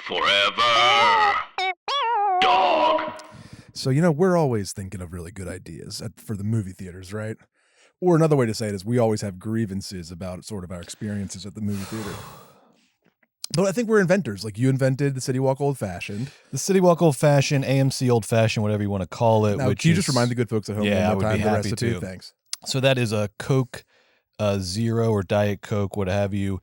Forever. Dog. So, we're always thinking of really good ideas for the movie theaters, right? Or another way to say it is we always have grievances about sort of our experiences at the movie theater. But I think we're inventors. Like, you invented the City Walk Old Fashioned. The City Walk Old Fashioned, AMC Old Fashioned, whatever you want to call it. Now, can you just remind the good folks at home one more I would time be the happy recipe? to. Thanks. So that is a Coke Zero or Diet Coke, what have you,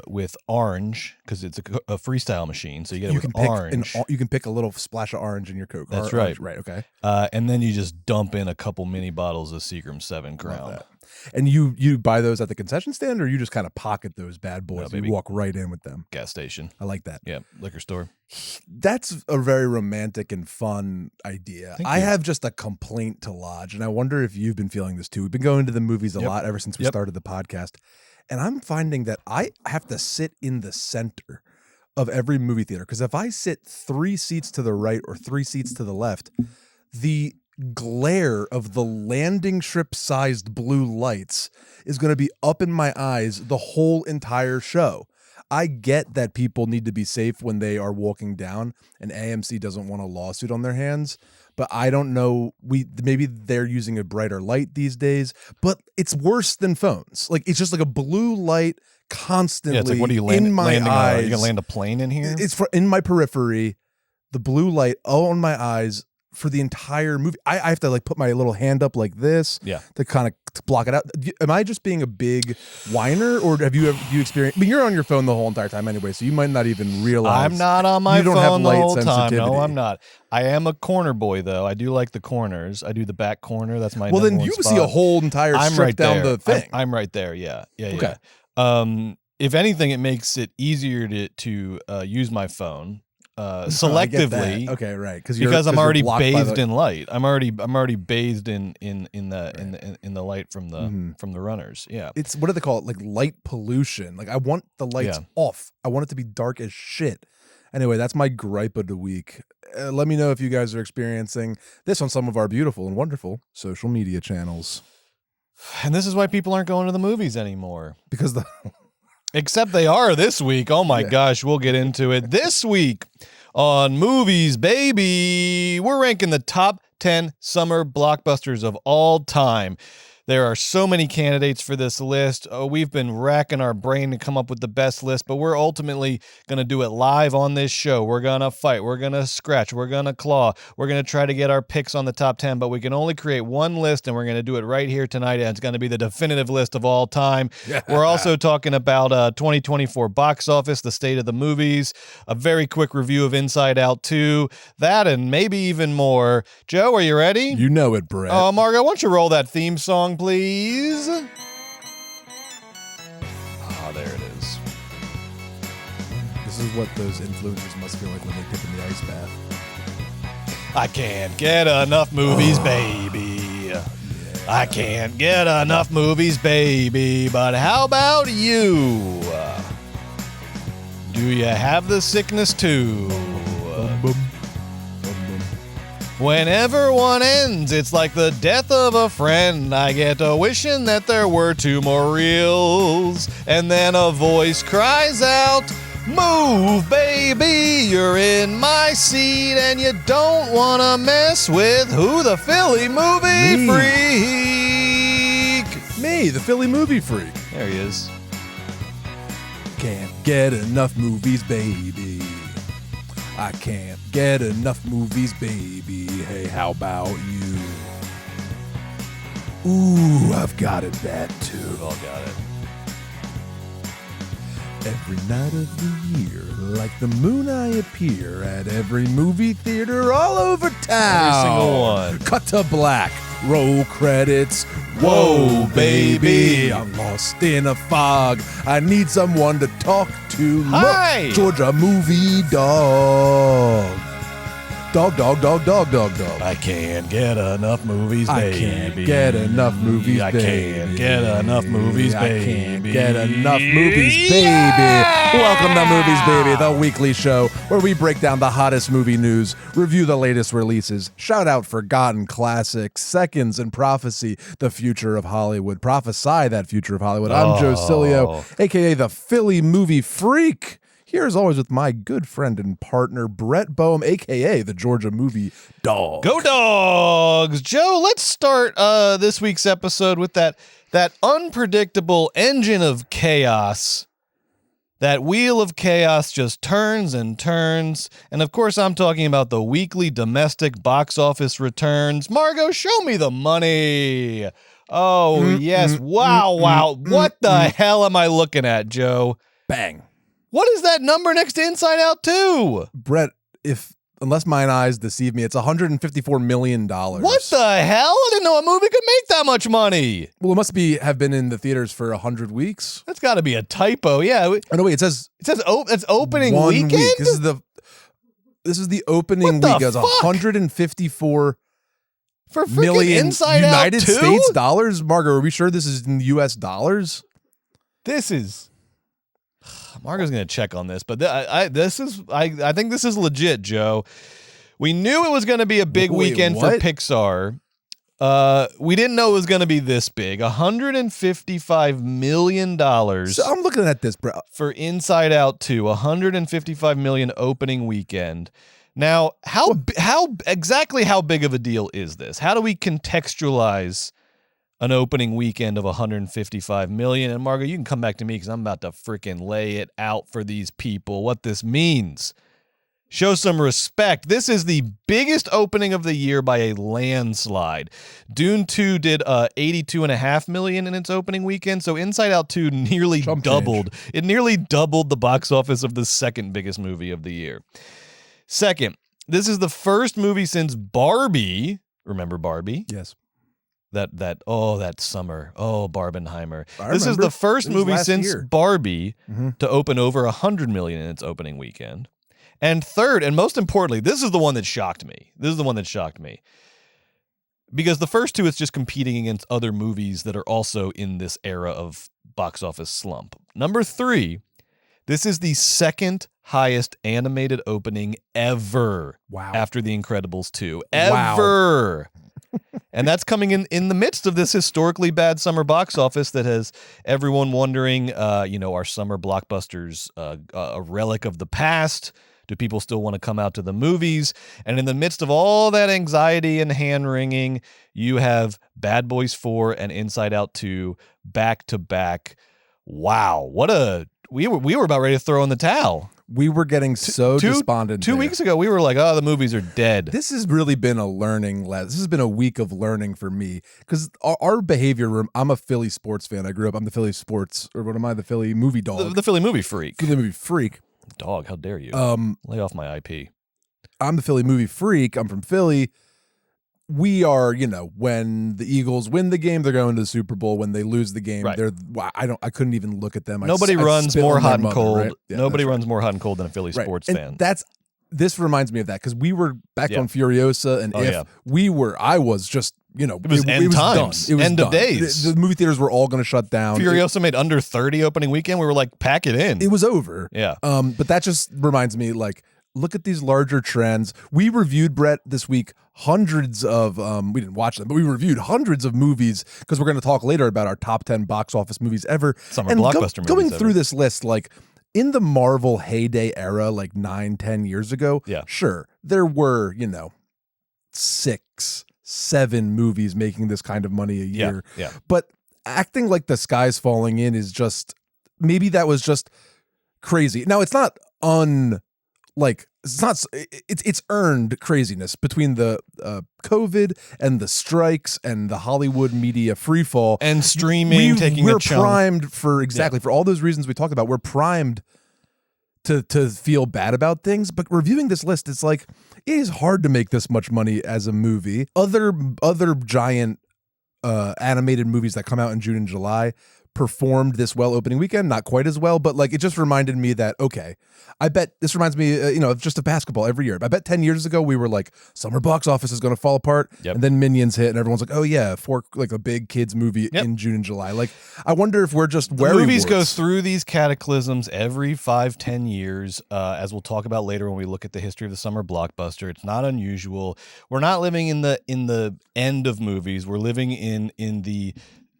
with orange, because it's a freestyle machine. So you get it with orange. You can pick a little splash of orange in your Coke. That's right. Right, okay. And then you just dump in a couple mini bottles of Seagram 7 Crown. And you buy those at the concession stand, or you just kind of pocket those bad boys and you walk right in with them? Gas station. I like that. Yeah, liquor store. That's a very romantic and fun idea. I have just a complaint to lodge, and I wonder if you've been feeling this too. We've been going to the movies a lot ever since we started the podcast, and I'm finding that I have to sit in the center of every movie theater, because if I sit 3 seats to the right or 3 seats to the left, the glare of the landing strip sized blue lights is going to be up in my eyes the whole entire show. I get that people need to be safe when they are walking down, and AMC doesn't want a lawsuit on their hands, but I don't know. Maybe they're using a brighter light these days, but it's worse than phones. Like, it's just like a blue light constantly it's like, what are you in my eyes. Are you gonna land a plane in here? It's in my periphery, the blue light on my eyes for the entire movie. I have to put my little hand up like this to kind of block it out. Am I just being a big whiner, or have you experienced? I mean, you're on your phone the whole entire time anyway, so you might not even realize. I'm not on my phone the whole time. No, I'm not. I am a corner boy, though. I do like the corners. I do the back corner. That's my then you spot. See a whole entire strip down the thing. I'm right there. Yeah. Okay. If anything, it makes it easier to use my phone selectively. Okay, right. Because I'm already bathed in light. I'm already bathed in the light from the runners. Yeah. It's, what do they call it? Like light pollution. Like, I want the lights off. I want it to be dark as shit. Anyway, that's my gripe of the week. Let me know if you guys are experiencing this on some of our beautiful and wonderful social media channels. And this is why people aren't going to the movies anymore. Because Except they are this week. Oh my gosh, we'll get into it. This week on Movies, baby, we're ranking the top 10 summer blockbusters of all time. There are so many candidates for this list. We've been racking our brain to come up with the best list, but we're ultimately going to do it live on this show. We're going to fight. We're going to scratch. We're going to claw. We're going to try to get our picks on the top 10, but we can only create one list, and we're going to do it right here tonight, and it's going to be the definitive list of all time. We're also talking about 2024 box office, the state of the movies, a very quick review of Inside Out 2, that and maybe even more. Joe, are you ready? You know it, Brett. Margo, why don't you roll that theme song, please? There it is. This is what those influencers must feel like when they dip in the ice bath. I can't get enough movies, baby. Yeah. I can't get enough movies, baby. But how about you? Do you have the sickness too? Whenever one ends, it's like the death of a friend. I get to wishing that there were 2 more reels. And then a voice cries out, "Move, baby, you're in my seat, and you don't want to mess with who? The Philly movie freak." Me, the Philly movie freak. There he is. Can't get enough movies, baby. I can't get enough movies, baby. Hey, how about you? Ooh, I've got it bad too. We've all got it. Every night of the year, like the moon I appear at every movie theater all over town. Every single one. Cut to black, roll credits. Whoa, baby, I'm lost in a fog. I need someone to talk to. Hi! Look, Georgia movie dog. Dog. I can't get enough movies, baby. I can't get enough movies, I baby. can't get enough movies, baby. I can't get enough movies, baby. Welcome to Movies, Baby, the weekly show where we break down the hottest movie news, review the latest releases, shout out forgotten classics, seconds, and prophecy the future of Hollywood. Prophesy that future of Hollywood. I'm Joe Cilio, a.k.a. the Philly movie freak. here as always with my good friend and partner, Brett Boehm, a.k.a. the Georgia Movie Dog. Go Dogs! Joe, let's start this week's episode with that unpredictable engine of chaos. That wheel of chaos just turns and turns. And of course, I'm talking about the weekly domestic box office returns. Margot, show me the money. Oh, yes. Wow. What the hell am I looking at, Joe? Bang. What is that number next to Inside Out 2? Brett, unless mine eyes deceive me, it's $154 million. What the hell? I didn't know a movie could make that much money. Well, it must have been in the theaters for 100 weeks. That's got to be a typo. Yeah. Oh, no, wait, it says it's opening 1 weekend? week. This is the opening week. It's 154 for million Inside United Out 2? States dollars. Margo, are we sure this is in US dollars? This is... Margo's going to check on this, but I think this is legit, Joe. We knew it was going to be a big weekend for Pixar. We didn't know it was going to be this big. $155 million. So I'm looking at this, bro. For Inside Out 2, $155 million opening weekend. Now, how big of a deal is this? How do we contextualize an opening weekend of $155 million? And Margo, you can come back to me because I'm about to freaking lay it out for these people what this means. Show some respect. This is the biggest opening of the year by a landslide. Dune 2 did $82.5 million in its opening weekend, so Inside Out 2 nearly doubled. It nearly doubled the box office of the second biggest movie of the year. Second, this is the first movie since Barbie. Remember Barbie? Yes. That summer. Oh, Barbenheimer. This is the first movie since Barbie to open over $100 million in its opening weekend. And third, and most importantly, this is the one that shocked me. Because the first two, it's just competing against other movies that are also in this era of box office slump. Number 3, this is the second highest animated opening ever. Wow. After The Incredibles 2. Ever. Wow. And that's coming in the midst of this historically bad summer box office that has everyone wondering, are summer blockbusters a relic of the past? Do people still want to come out to the movies? And in the midst of all that anxiety and hand-wringing, you have Bad Boys 4 and Inside Out 2 back to back. Wow. We were about ready to throw in the towel. We were getting so despondent. 2 weeks ago, we were like, the movies are dead. This has really been a learning lesson. This has been a week of learning for me because our behavior, I'm a Philly sports fan. I grew up, I'm the Philly sports, or what am I, the Philly movie dog? The Philly movie freak. Philly movie freak. Dog, how dare you? Lay off my IP. I'm the Philly movie freak. I'm from Philly. We are, when the Eagles win the game, they're going to the Super Bowl. When they lose the game, I couldn't even look at them. Nobody runs more hot and cold. Right? Yeah, Nobody runs more hot and cold than a Philly sports fan. This reminds me of that because we were back on Furiosa, and I was just, it was end times. It was end done. of days. The movie theaters were all going to shut down. Furiosa made under 30 opening weekend. We were like, pack it in. It was over. Yeah. But that just reminds me, look at these larger trends. We reviewed, Brett, this week hundreds of we didn't watch them, but we reviewed hundreds of movies because we're going to talk later about our top 10 box office movies ever. Summer blockbuster movies going ever. Through this list, in the Marvel heyday era, 9-10 years ago, sure, there were 6-7 movies making this kind of money a year. Yeah. But acting like the sky's falling in is just, maybe that was just crazy. Now, it's not it's earned craziness between the COVID and the strikes and the Hollywood media freefall and streaming taking a chunk. We're primed for for all those reasons we talked about. We're primed to feel bad about things, but reviewing this list, it's it is hard to make this much money as a movie. Other giant animated movies that come out in June and July performed this well opening weekend, not quite as well, but it just reminded me that, okay, I bet this reminds me, of just of basketball every year. I bet 10 years ago we were like, summer box office is going to fall apart. Yep. And then Minions hit and everyone's like, oh yeah, a big kids movie in June and July. I wonder if we're just movies go through these cataclysms every 5-10 years, as we'll talk about later when we look at the history of the summer blockbuster. It's not unusual. We're not living in the end of movies. We're living in the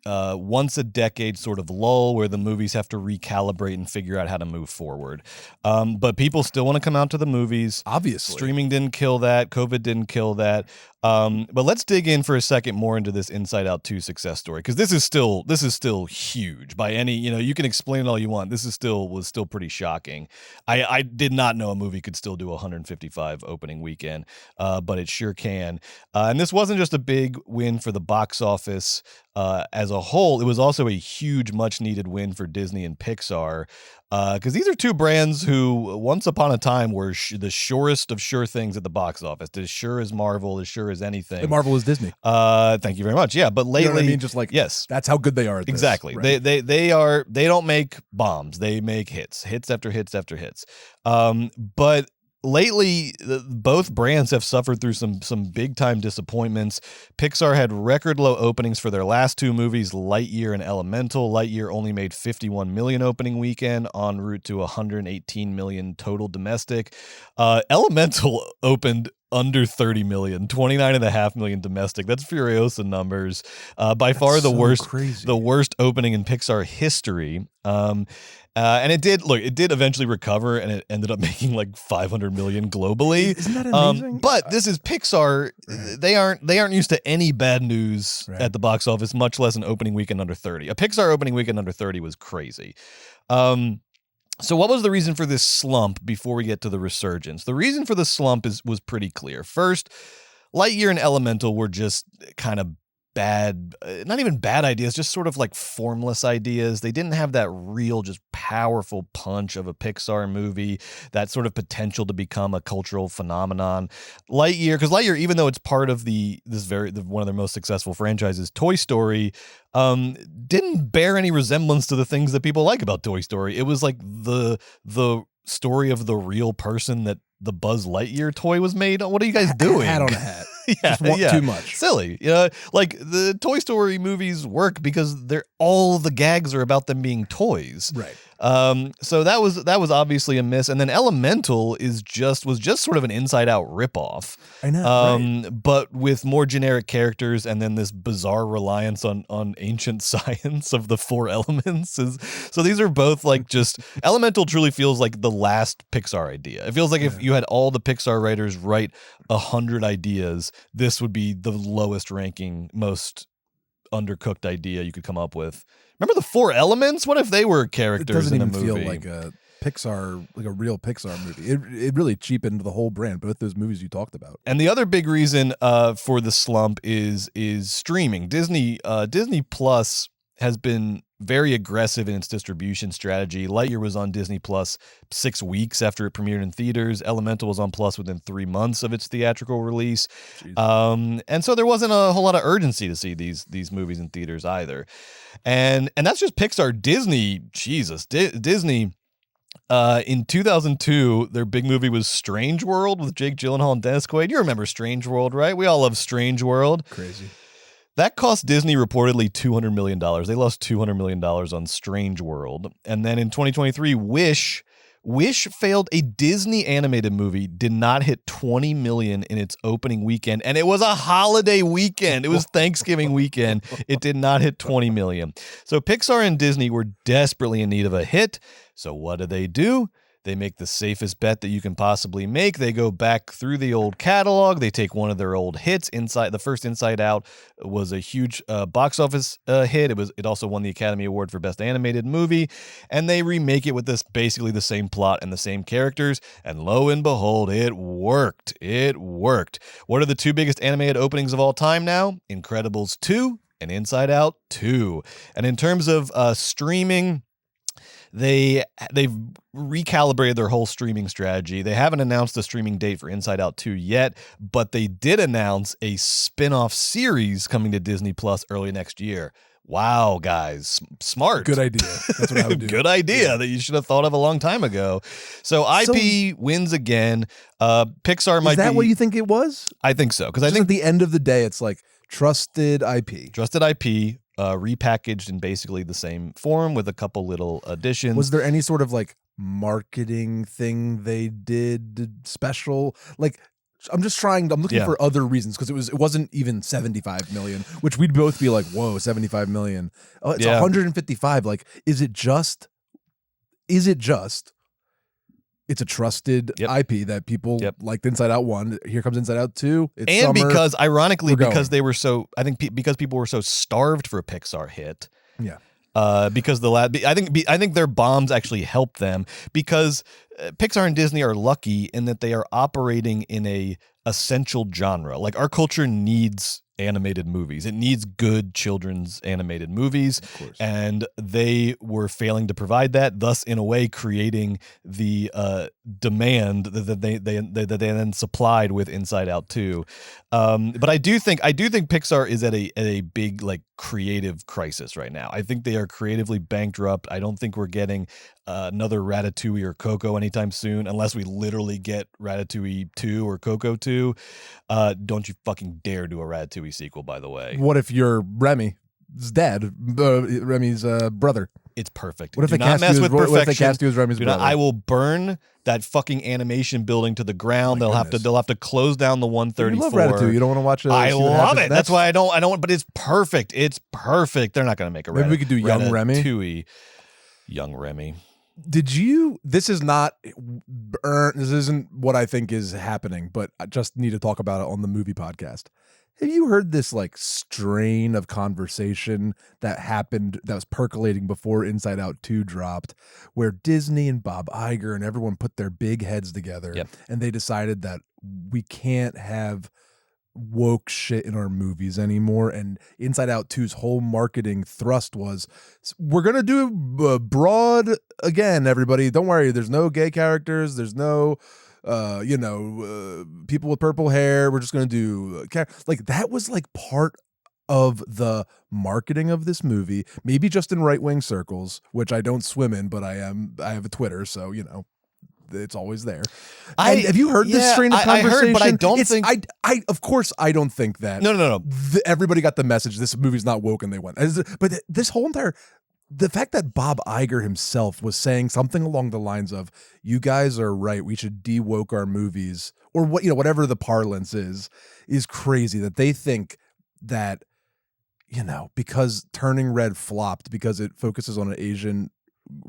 once a decade sort of lull where the movies have to recalibrate and figure out how to move forward. But people still want to come out to the movies. Obviously. Streaming didn't kill that. COVID didn't kill that. But let's dig in for a second more into this Inside Out 2 success story, because this is still huge by any, you can explain it all you want. This was still pretty shocking. I did not know a movie could still do 155 opening weekend, but it sure can. And this wasn't just a big win for the box office as a whole. It was also a huge, much needed win for Disney and Pixar, because these are two brands who once upon a time were the surest of sure things at the box office, as sure as Marvel, as sure as anything. And Marvel is Disney. Thank you very much. Yeah, but lately, you know what I mean? Just like, yes, that's how good they are at exactly. this. Right? They don't make bombs. They make hits after hits after hits. But lately, both brands have suffered through some big time disappointments. Pixar had record low openings for their last two movies, Lightyear and Elemental. Lightyear only made 51 million opening weekend, en route to 118 million total domestic. Elemental opened under 30 million, 29.5 million domestic. That's Furiosa numbers. By far the worst opening in Pixar history. And it did eventually recover, and it ended up making like 500 million globally. Isn't that amazing? But this is Pixar. They aren't used to any bad news at the box office, much less an opening weekend under 30. A Pixar opening weekend under 30 was crazy. So what was the reason for this slump before we get to the resurgence? The reason for the slump was pretty clear. First, Lightyear and Elemental were just kind of bad, not even bad ideas, just sort of like formless ideas. They didn't have that real, just powerful punch of a Pixar movie, that sort of potential to become a cultural phenomenon. Because Lightyear, even though it's part of one of their most successful franchises, Toy Story, didn't bear any resemblance to the things that people like about Toy Story. It was like the story of the real person that the Buzz Lightyear toy was made on. What are you guys doing? Hat on a hat. Yeah, Just want too much. Silly. Like the Toy Story movies work because all the gags are about them being toys. Right. So that was obviously a miss. And then Elemental was just sort of an Inside Out ripoff. I know. But with more generic characters, and then this bizarre reliance on ancient science of the four elements. So these are both like just Elemental truly feels like the last Pixar idea. It feels like if you had all the Pixar writers write 100 ideas, this would be the lowest ranking, most undercooked idea you could come up with. Remember the four elements? What if they were characters in a movie? It doesn't even feel like a Pixar, like a real Pixar movie. It really cheapened the whole brand, both those movies you talked about. And the other big reason for the slump is streaming. Disney Plus has been very aggressive in its distribution strategy. Lightyear was on Disney Plus 6 weeks after it premiered in theaters. Elemental was on Plus within 3 months of its theatrical release. And so there wasn't a whole lot of urgency to see these movies in theaters either. And that's just Pixar. Disney, Jesus, Disney. In 2002, their big movie was Strange World with Jake Gyllenhaal and Dennis Quaid. You remember Strange World, right? We all love Strange World. Crazy. That cost Disney reportedly $200 million. They lost $200 million on Strange World. And then in 2023, Wish failed. A Disney animated movie did not hit 20 million in its opening weekend, and it was a holiday weekend. It was Thanksgiving weekend. It did not hit 20 million. So Pixar and Disney were desperately in need of a hit. So what do? They make the safest bet that you can possibly make. They go back through the old catalog. They take one of their old hits. The first Inside Out was a huge box office hit. It also won the Academy Award for Best Animated Movie. And they remake it with basically the same plot and the same characters. And lo and behold, it worked. It worked. What are the two biggest animated openings of all time now? Incredibles 2 and Inside Out 2. And in terms of streaming, they've recalibrated their whole streaming strategy. They haven't announced the streaming date for Inside Out 2 yet, but they did announce a spin-off series coming to Disney Plus early next year. Wow, guys. Smart. Good idea. That's what I would do. Good idea that you should have thought of a long time ago. So IP wins again. Pixar might be... Is that what you think it was? I think so. Because I think at the end of the day, it's like trusted IP. Trusted IP. Repackaged in basically the same form with a couple little additions. Was there any sort of like marketing thing they did special? Like I'm looking for other reasons because it wasn't even 75 million, which we'd both be like, whoa, 75 million. Oh, it's 155. Like, is it just it's a trusted IP that people liked Inside Out 1. Here comes Inside Out 2. It's and summer. Because ironically, because they were so, I think because people were so starved for a Pixar hit. Yeah. Because I think their bombs actually help them because Pixar and Disney are lucky in that they are operating in a essential genre. Like our culture needs animated movies. It needs good children's animated movies, and they were failing to provide that, thus in a way creating the demand that they then supplied with Inside Out 2. But I do think Pixar is at a big like creative crisis right now. I think they are creatively bankrupt. I don't think we're getting another Ratatouille or Coco anytime soon, unless we literally get Ratatouille 2 or Coco 2. Don't you fucking dare do a Ratatouille sequel, by the way. What if you're Remy's dad, Remy's brother? It's perfect. What if they cast you as Remy's brother? I will burn that fucking animation building to the ground. They'll have to close down the 134. You love Ratatouille. You don't want to watch it. I love it. That's why I don't. But it's perfect. It's perfect. They're not going to make a. Maybe we could do Young Remy. Young Remy. This isn't what I think is happening, but I just need to talk about it on the movie podcast. Have you heard this like strain of conversation that happened that was percolating before Inside Out 2 dropped, where Disney and Bob Iger and everyone put their big heads together and they decided that we can't have woke shit in our movies anymore, and Inside Out 2's whole marketing thrust was, we're gonna do broad again, everybody, don't worry, there's no gay characters, there's no people with purple hair, we're just gonna do like that was like part of the marketing of this movie, maybe just in right-wing circles, which I don't swim in, but I have a Twitter, so it's always there. Have you heard this strain of conversation? I heard, but I don't think. Of course, I don't think that. No. Everybody got the message. This movie's not woke, and they went. But this whole the fact that Bob Iger himself was saying something along the lines of, "You guys are right. We should de-woke our movies," or whatever the parlance is crazy. That they think that because Turning Red flopped because it focuses on an Asian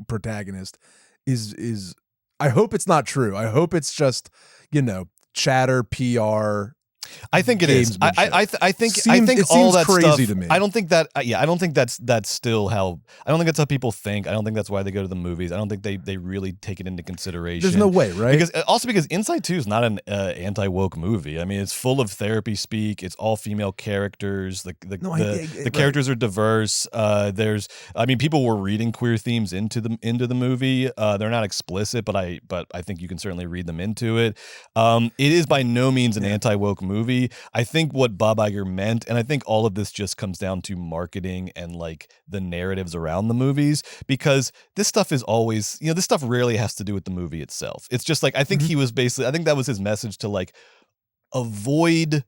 protagonist is. I hope it's not true. I hope it's just, chatter, PR. I think it is. I think all that crazy stuff, to me. I don't think that. I don't think that's still how. I don't think that's how people think. I don't think that's why they go to the movies. I don't think they really take it into consideration. There's no way, right? Because Inside 2 is not an anti-woke movie. I mean, it's full of therapy speak. It's all female characters. The characters are diverse. People were reading queer themes into the movie. They're not explicit, but I think you can certainly read them into it. It is by no means an anti-woke movie. I think what Bob Iger meant, and I think all of this just comes down to marketing and like the narratives around the movies, because this stuff is always, this stuff rarely has to do with the movie itself. It's just like, I think he was basically, I think that was his message to like avoid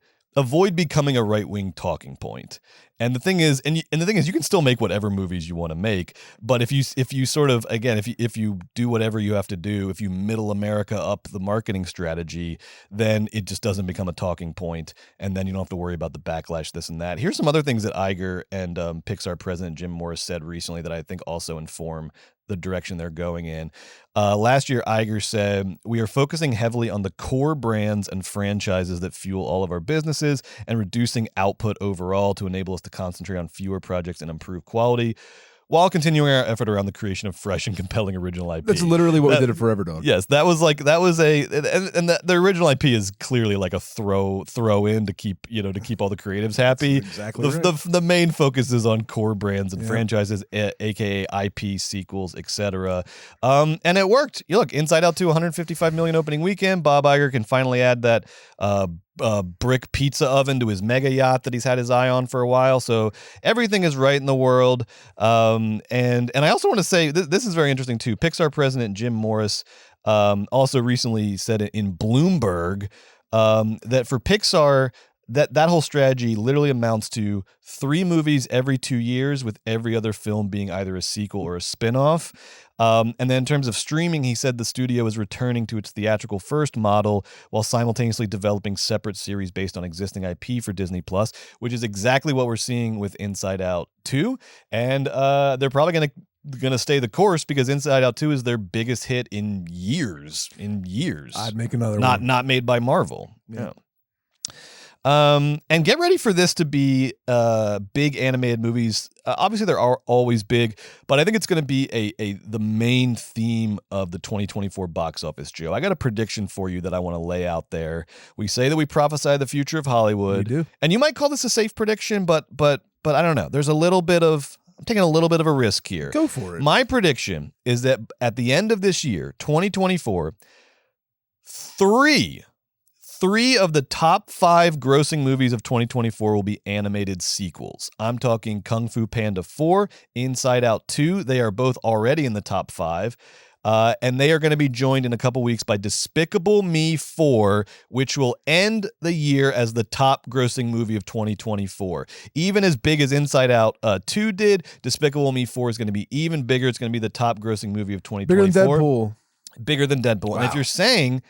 becoming a right-wing talking point. And the thing is, you can still make whatever movies you want to make, but if you sort of, again, if you do whatever you have to do, if you middle America up the marketing strategy, then it just doesn't become a talking point, and then you don't have to worry about the backlash, this and that. Here's some other things that Iger and Pixar president Jim Morris said recently that I think also inform the direction they're going in. Last year, Iger said, "We are focusing heavily on the core brands and franchises that fuel all of our businesses and reducing output overall to enable us to concentrate on fewer projects and improve quality, while continuing our effort around the creation of fresh and compelling original IP." That's literally what we did at Forever Dog. Yes, the original IP is clearly like a throw in to keep all the creatives happy. That's exactly right. The main focus is on core brands and franchises, aka IP, sequels, etc. And it worked. You look, Inside Out 2, 155 million opening weekend. Bob Iger can finally add that brick pizza oven to his mega yacht that he's had his eye on for a while. So everything is right in the world. And I also want to say this is very interesting too. Pixar president Jim Morris also recently said in Bloomberg that for Pixar, that whole strategy literally amounts to 3 movies every 2 years, with every other film being either a sequel or a spinoff. And then in terms of streaming, he said the studio is returning to its theatrical first model while simultaneously developing separate series based on existing IP for Disney Plus, which is exactly what we're seeing with Inside Out 2. And they're probably going to stay the course because Inside Out 2 is their biggest hit in years. I'd make another one. Not made by Marvel. Yeah. And get ready for this to be big animated movies. Obviously, they are always big, but I think it's going to be the main theme of the 2024 box office, Joe. I got a prediction for you that I want to lay out there. We say that we prophesy the future of Hollywood. We do. And you might call this a safe prediction, but I don't know. There's a little bit of... I'm taking a little bit of a risk here. Go for it. My prediction is that at the end of this year, 2024, three of the top 5 grossing movies of 2024 will be animated sequels. I'm talking Kung Fu Panda 4, Inside Out 2. They are both already in the top 5. And they are going to be joined in a couple weeks by Despicable Me 4, which will end the year as the top grossing movie of 2024. Even as big as Inside Out 2 did, Despicable Me 4 is going to be even bigger. It's going to be the top grossing movie of 2024. Bigger than Deadpool. Bigger than Deadpool. Wow. And if you're saying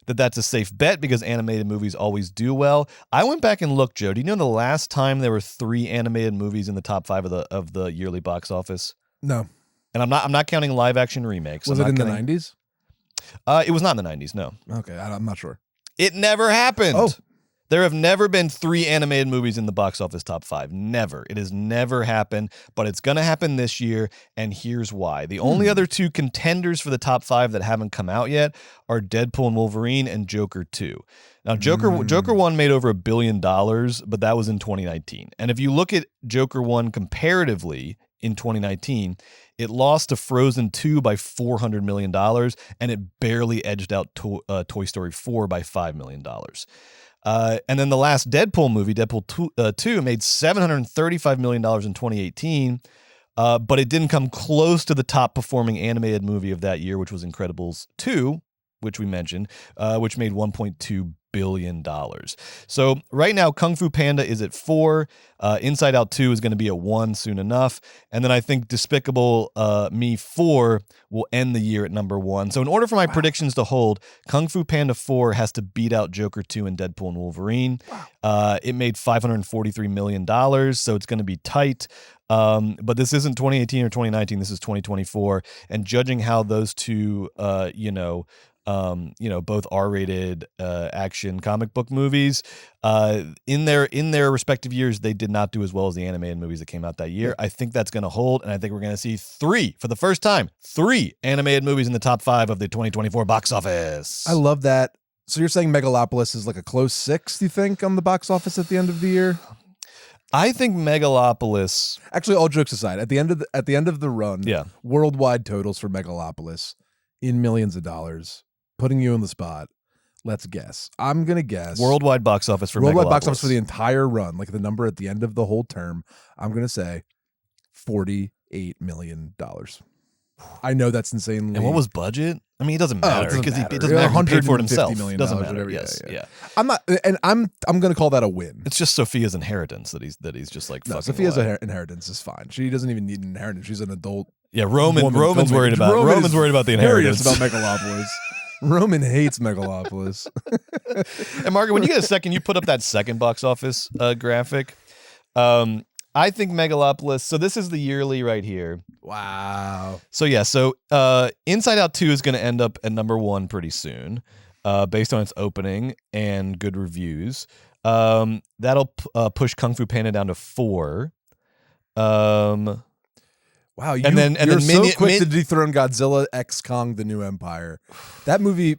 that that's a safe bet because animated movies always do well, I went back and looked, Joe. Do you know the last time there were 3 animated movies in the top 5 of the yearly box office? No. And I'm not counting live action remakes. Was it in the 90s? It was not in the 90s, no. Okay, I'm not sure. It never happened. Oh. There have never been 3 animated movies in the box office top 5. Never. It has never happened, but it's going to happen this year, and here's why. The only other 2 contenders for the top 5 that haven't come out yet are Deadpool and Wolverine and Joker 2. Now, Joker 1 made over $1 billion, but that was in 2019. And if you look at Joker 1 comparatively in 2019, it lost to Frozen 2 by $400 million, and it barely edged out Toy Story 4 by $5 million. And then the last Deadpool movie, Deadpool 2, made $735 million in 2018, but it didn't come close to the top performing animated movie of that year, which was Incredibles 2, which we mentioned, which made $1.2 billion. So right now, Kung Fu Panda is at 4. Inside Out 2 is going to be at 1 soon enough. And then I think Despicable Me 4 will end the year at number 1. So in order for my predictions to hold, Kung Fu Panda 4 has to beat out Joker 2 and Deadpool and Wolverine. It made $543 million, so it's going to be tight. But this isn't 2018 or 2019. This is 2024. And judging how those 2, both R-rated action comic book movies, in their respective years, they did not do as well as the animated movies that came out that year. I think that's going to hold, and I think we're going to see 3 for the first time, 3 animated movies in the top 5 of the 2024 box office. I love that. So you're saying Megalopolis is like a close 6, you think, on the box office at the end of the year? I think Megalopolis. Actually, all jokes aside, at the end of the run, worldwide totals for Megalopolis in millions of dollars. Putting you on the spot. Let's guess. I'm going to guess. Worldwide box office for Worldwide Megalopolis. box office for the entire run, like the number at the end of the whole term. I'm going to say $48 million. I know that's insanely. And what was budget? I mean, it doesn't matter because it doesn't matter. matter. He paid for it himself. $150 million, Doesn't matter. whatever. Yes, Yeah. I'm not, and I'm going to call that a win. It's just Sophia's inheritance that he's just like. No, fucking Sophia's away. inheritance is fine. She doesn't even need an inheritance. She's an adult. Yeah, Roman's woman worried about. Roman's worried about the inheritance. Furious about Megalopolis. Roman hates Megalopolis. And Margaret, when you get a second, you put up that second box office graphic. I think Megalopolis. So this is the yearly right here. Wow. So yeah. So Inside Out 2 is going to end up at number 1 pretty soon, based on its opening and good reviews. That'll push Kung Fu Panda down to 4. Wow, you're so quick to dethrone Godzilla X Kong: The New Empire. That movie,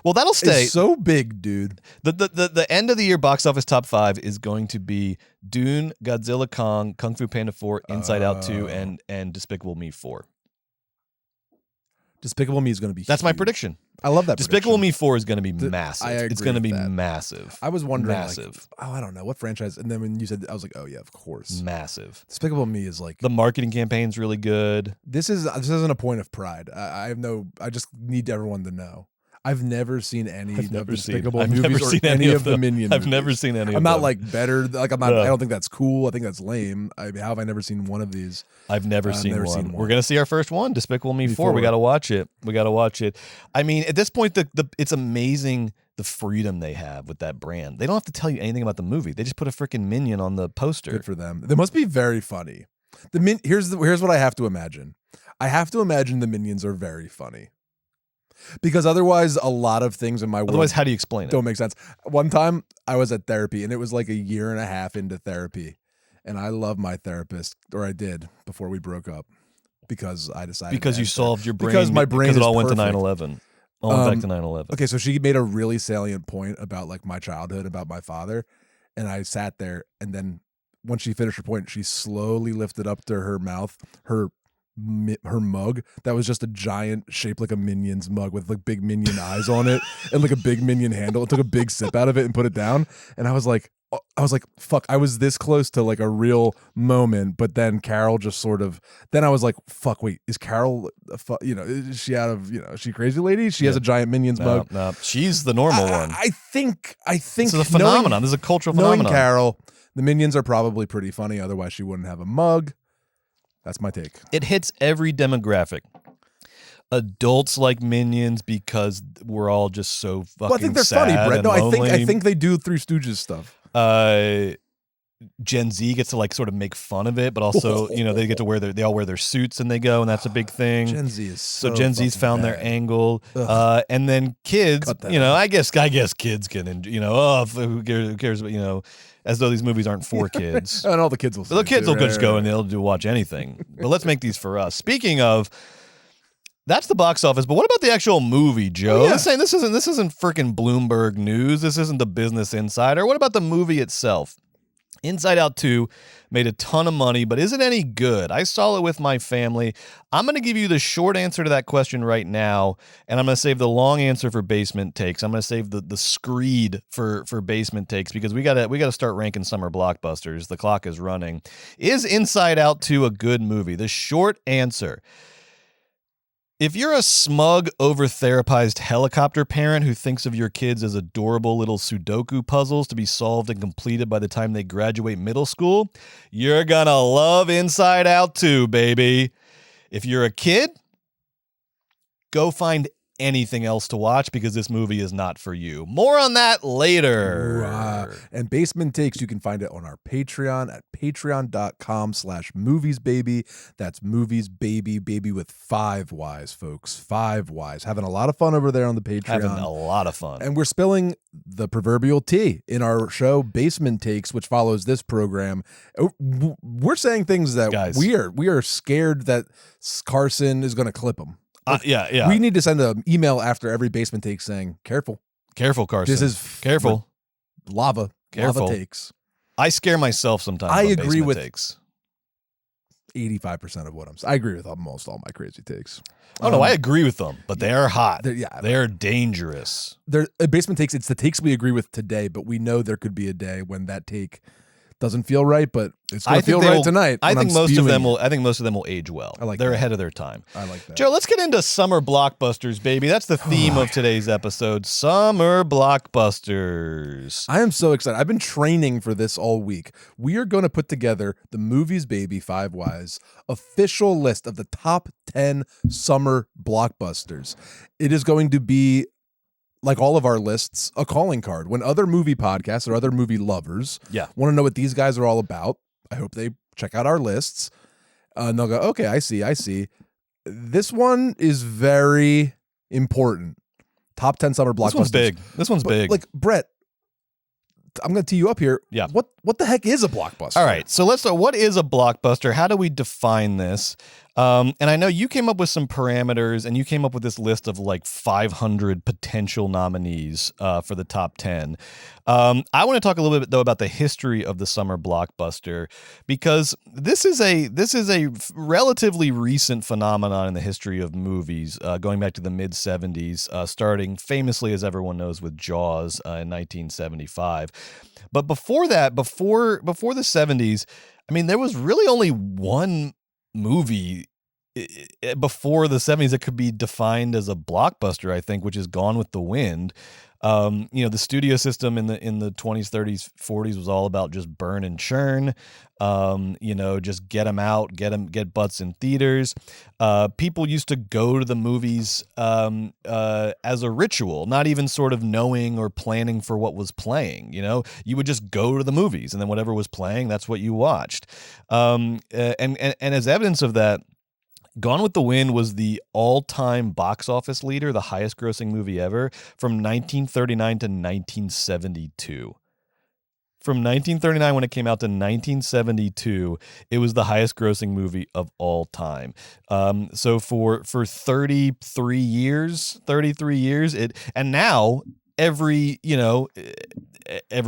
well, that'll stay is so big, dude. The end of the year box office top 5 is going to be Dune, Godzilla Kong, Kung Fu Panda 4, Inside Out 2, and Despicable Me 4. Despicable Me is going to be. That's my huge. prediction. I love that. Despicable prediction. Me 4 is going to be massive. I agree it's going to with be that. massive. I was wondering, massive. I don't know what franchise. And then when you said, I was like, oh yeah, of course, massive. Despicable Me is like the marketing campaign's really good. This isn't a point of pride. I just need everyone to know. I've never seen any I've of never the seen- Despicable I've movies never or seen any of the them. Minion I've movies. never seen any of I'm not them. like better. Like I'm not. Yeah. I don't think that's cool. I think that's lame. How have I never seen one of these? I've never seen one. We're gonna see our first one, Despicable Me 4. We gotta watch it. I mean, at this point, it's amazing the freedom they have with that brand. They don't have to tell you anything about the movie. They just put a freaking minion on the poster. Good for them. They must be very funny. Here's what I have to imagine. I have to imagine the Minions are very funny. Because otherwise, a lot of things in my world Otherwise, how do you explain it? don't make sense. One time, I was at therapy, and it was like a year and a half into therapy. And I love my therapist, or I did before we broke up, because I decided Because you solved your brain. Because my brain Because it is all went to perfect. 9/11. All went back to 9/11. Okay, so she made a really salient point about like my childhood, about my father, and I sat there, and then when she finished her point, she slowly lifted up to her mouth her mug that was just a giant, shaped like a Minions mug with like big Minion eyes on it and like a big Minion handle, and took a big sip out of it and put it down. And I was like, fuck, I was this close to like a real moment, but then Carol just sort of, then I was like, fuck, wait, is Carol, is she out of, is she a crazy lady? She has a giant Minions mug. No, she's the normal one. I think This is a phenomenon. This is a cultural phenomenon. Knowing Carol, the Minions are probably pretty funny. Otherwise, she wouldn't have a mug. That's my take. It hits every demographic. Adults like Minions because we're all just so fucking Well, I think they're sad funny, Brett. and No, I lonely. think they do Three Stooges stuff. Gen Z gets to like sort of make fun of it, but also they get to they all wear their suits and they go, and that's a big thing. Gen Z is so Gen Z's fucking found bad. their angle, and then kids. Cut that I guess kids can who cares? But as though these movies aren't for kids. And all the kids will. The kids will just go and they'll watch anything. But let's make these for us. Speaking of, that's the box office. But what about the actual movie, Joe? Oh, yeah. This isn't freaking Bloomberg News. This isn't the Business Insider. What about the movie itself? Inside Out 2 made a ton of money, but is it any good? I saw it with my family. I'm going to give you the short answer to that question right now, and I'm going to save the long answer for Basement Takes. I'm going to save the screed for Basement Takes, because we got to start ranking summer blockbusters. The clock is running. Is Inside Out 2 a good movie? The short answer: if you're a smug, over-therapized helicopter parent who thinks of your kids as adorable little Sudoku puzzles to be solved and completed by the time they graduate middle school, you're gonna love Inside Out 2, baby. If you're a kid, go find anything else to watch, because this movie is not for you. More on that later. And Basement Takes, you can find it on our Patreon at patreon.com/moviesbaby. That's moviesbaby, baby with 5 Ys, folks. 5 Ys. Having a lot of fun over there on the Patreon. Having a lot of fun. And we're spilling the proverbial tea in our show Basement Takes, which follows this program. We're saying things that Guys, we are scared that Carson is going to clip them. Yeah. We need to send an email after every Basement Take saying, careful, Carson. this is careful. Lava Careful. takes. I scare myself sometimes. I on agree Basement with- Takes. 85% of what I'm saying. I agree with almost all my crazy takes. Oh no, I agree with them, but they are hot. They're- yeah. They're dangerous. Basement Takes, it's the takes we agree with today, but we know there could be a day when that take doesn't feel right, but it's going to feel right tonight. I when think I'm most of spewing them it. will. I think most of them will age well. I like They're that. ahead of their time. I like that. Joe, let's get into summer blockbusters, baby. That's the theme of today's episode: summer blockbusters. I am so excited. I've been training for this all week. We are going to put together the Movies Baby 5 Ys official list of the top 10 summer blockbusters. It is going to be, like all of our lists, a calling card. When other movie podcasts or other movie lovers want to know what these guys are all about, I hope they check out our lists. And they'll go, okay, I see. This one is very important. Top 10 summer blockbusters. This one's big. Like, Brett, I'm going to tee you up here. Yeah. What the heck is a blockbuster? All right, so let's start. What is a blockbuster? How do we define this? And I know you came up with some parameters, and you came up with this list of like 500 potential nominees for the top 10. I want to talk a little bit though about the history of the summer blockbuster, because this is a relatively recent phenomenon in the history of movies, going back to the mid 70s, starting famously, as everyone knows, with Jaws in 1975. But before that, before the 70s, I mean, there was really only one movie before the 70s, it could be defined as a blockbuster, I think, which is Gone with the Wind. The studio system in the 20s, 30s, 40s was all about just burn and churn. Just get them out, get butts in theaters. People used to go to the movies as a ritual, not even sort of knowing or planning for what was playing. You would just go to the movies, and then whatever was playing, that's what you watched. And as evidence of that, Gone with the Wind was the all-time box office leader, the highest-grossing movie ever, from 1939 to 1972. From 1939 when it came out to 1972, it was the highest-grossing movie of all time. So for 33 years, and now every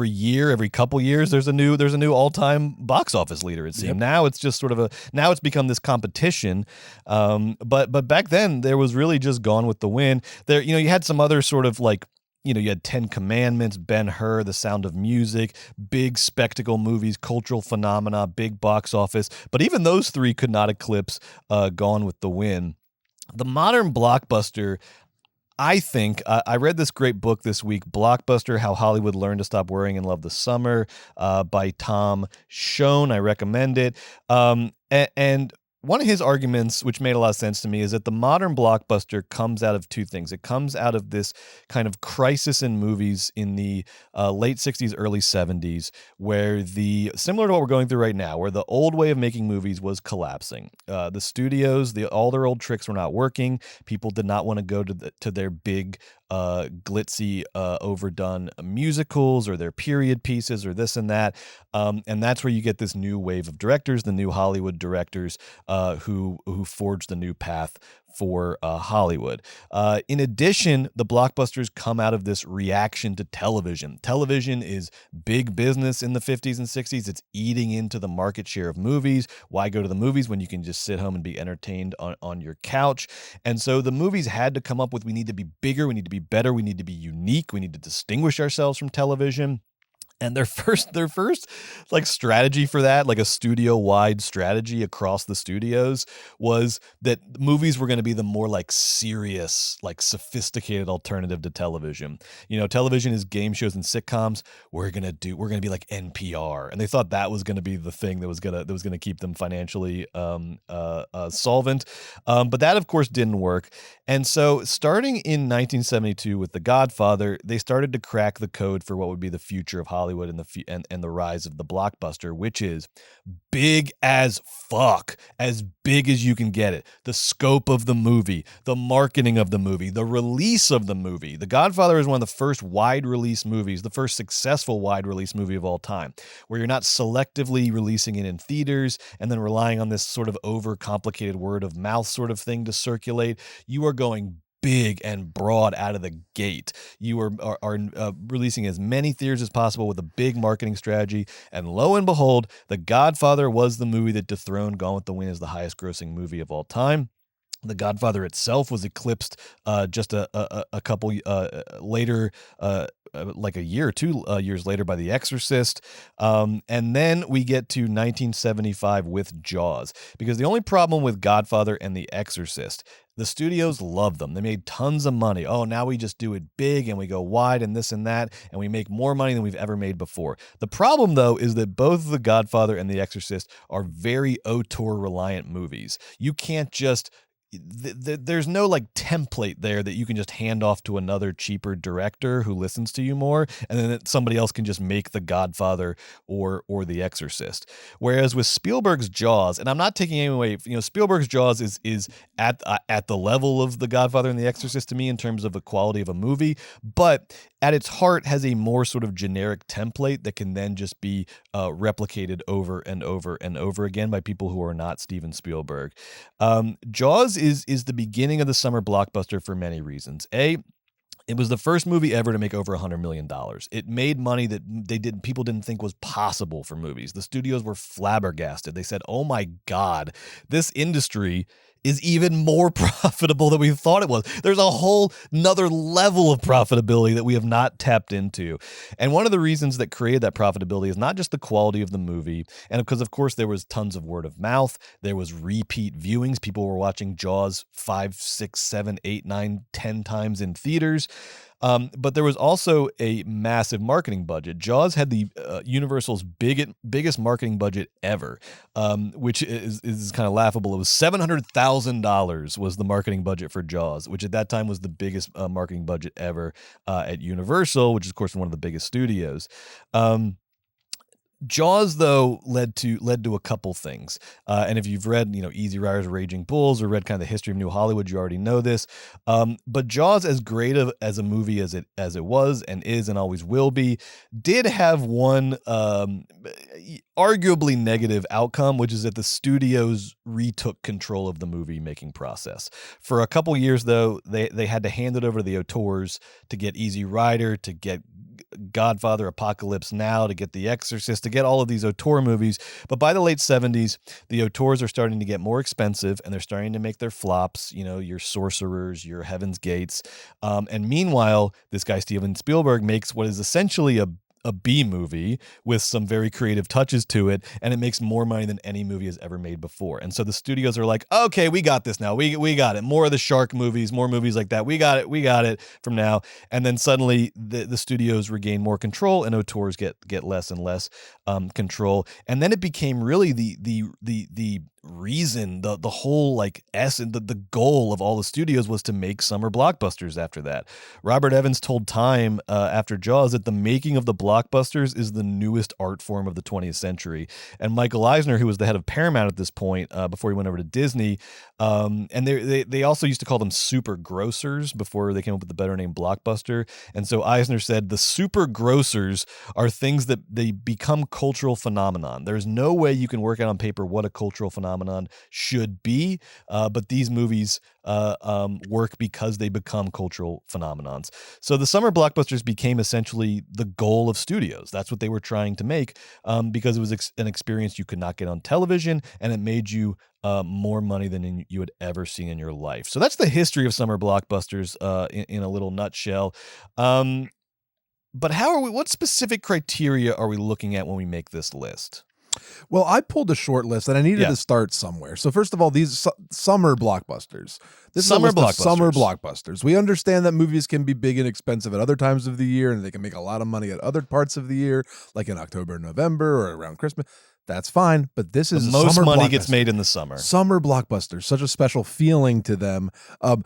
year, every couple years, there's a new all-time box office leader, it seemed. Yep. Now it's just sort of now it's become this competition. But back then there was really just Gone with the Wind. There, you had some other sort of like, you had 10 Commandments, Ben-Hur, The Sound of Music, big spectacle movies, cultural phenomena, big box office. But even those three could not eclipse Gone with the Wind. The modern blockbuster, I think, I read this great book this week, Blockbuster, How Hollywood Learned to Stop Worrying and Love the Summer, by Tom Schoen. I recommend it. And one of his arguments, which made a lot of sense to me, is that the modern blockbuster comes out of two things. It comes out of this kind of crisis in movies in the late 60s, early 70s, where similar to what we're going through right now, where the old way of making movies was collapsing. The studios, all their old tricks were not working. People did not want to go to their big glitzy, overdone musicals or their period pieces or this and that. And that's where you get this new wave of directors, the new Hollywood directors, who forged the new path for Hollywood. In addition, the blockbusters come out of this reaction to television. Television is big business in the 50s and 60s. It's eating into the market share of movies. Why go to the movies when you can just sit home and be entertained on your couch? And so the movies had to come up with, we need to be bigger, we need to be better, we need to be unique, we need to distinguish ourselves from television. And their first like strategy for that, like a studio-wide strategy across the studios, was that movies were going to be the more like serious, like sophisticated alternative to television. Television is game shows and sitcoms. We're going to be like NPR. And they thought that was going to be the thing that was going to keep them financially solvent. But that of course didn't work. And so starting in 1972 with The Godfather, they started to crack the code for what would be the future of Hollywood and the rise of the blockbuster, which is big as fuck, as big as you can get it. The scope of the movie, the marketing of the movie, the release of the movie. The Godfather is one of the first wide release movies, the first successful wide release movie of all time, where you're not selectively releasing it in theaters and then relying on this sort of overcomplicated word of mouth sort of thing to circulate. You are going big and broad out of the gate. You are releasing as many theaters as possible with a big marketing strategy. And lo and behold, The Godfather was the movie that dethroned Gone with the Wind as the highest grossing movie of all time. The Godfather itself was eclipsed just a couple later, like a year or 2 years later, by The Exorcist. And then we get to 1975 with Jaws, because the only problem with Godfather and The Exorcist, the studios love them. They made tons of money. Oh, now we just do it big and we go wide and this and that, and we make more money than we've ever made before. The problem, though, is that both The Godfather and The Exorcist are very auteur reliant movies. You can't just there's no like template there that you can just hand off to another cheaper director who listens to you more, and then somebody else can just make The Godfather or The Exorcist. Whereas with Spielberg's Jaws, and I'm not taking any away, Spielberg's Jaws is at the level of The Godfather and The Exorcist to me in terms of the quality of a movie, but at its heart has a more sort of generic template that can then just be replicated over and over and over again by people who are not Steven Spielberg. Jaws is the beginning of the summer blockbuster for many reasons. A, it was the first movie ever to make over $100 million. It made money that people didn't think was possible for movies. The studios were flabbergasted. They said, "Oh my God, this industry is even more profitable than we thought it was. There's a whole another level of profitability that we have not tapped into. And one of the reasons that created that profitability is not just the quality of the movie, and because of course there was tons of word of mouth, there was repeat viewings. People were watching Jaws 5, 6, 7, 8, 9, 10 times in theaters. But there was also a massive marketing budget. Jaws had the Universal's biggest marketing budget ever, which is kind of laughable. It was $700,000 was the marketing budget for Jaws, which at that time was the biggest marketing budget ever at Universal, which is of course one of the biggest studios. Jaws, though, led to a couple things. And if you've read, Easy Riders, Raging Bulls, or read kind of the history of New Hollywood, you already know this. But Jaws, as great as a movie as it was and is and always will be, did have one arguably negative outcome, which is that the studios retook control of the movie making process. For a couple years, though, they had to hand it over to the auteurs to get Easy Rider, to get Godfather, Apocalypse Now, to get The Exorcist, to get all of these auteur movies. But by the late 70s, the auteurs are starting to get more expensive and they're starting to make their flops, your Sorcerers, your Heaven's Gates. And meanwhile, this guy, Steven Spielberg, makes what is essentially a B movie with some very creative touches to it, and it makes more money than any movie has ever made before. And so the studios are like, okay, we got this now. We got it. More of the shark movies, more movies like that. We got it from now. And then suddenly the studios regain more control and auteurs get less and less control. And then it became really the reason, the whole essence, the goal of all the studios was to make summer blockbusters after that. Robert Evans told Time after Jaws that the making of the blockbusters is the newest art form of the 20th century. And Michael Eisner, who was the head of Paramount at this point before he went over to Disney, and they also used to call them super grossers before they came up with the better name blockbuster. And so Eisner said the super grossers are things that they become cultural phenomenon. There's no way you can work out on paper what a cultural phenomenon should be, but these movies work because they become cultural phenomenons. So the summer blockbusters became essentially the goal of studios. That's what they were trying to make, because it was an experience you could not get on television, and it made you more money than you had ever seen in your life. So that's the history of summer blockbusters in a little nutshell. But what specific criteria are we looking at when we make this list? Well, I pulled a short list and I needed to start somewhere. So first of all, these summer blockbusters. This summer is a list blockbusters. Of summer blockbusters. We understand that movies can be big and expensive at other times of the year, and they can make a lot of money at other parts of the year, like in October and November or around Christmas. That's fine, but this is most money gets made in the summer. Summer blockbusters, such a special feeling to them.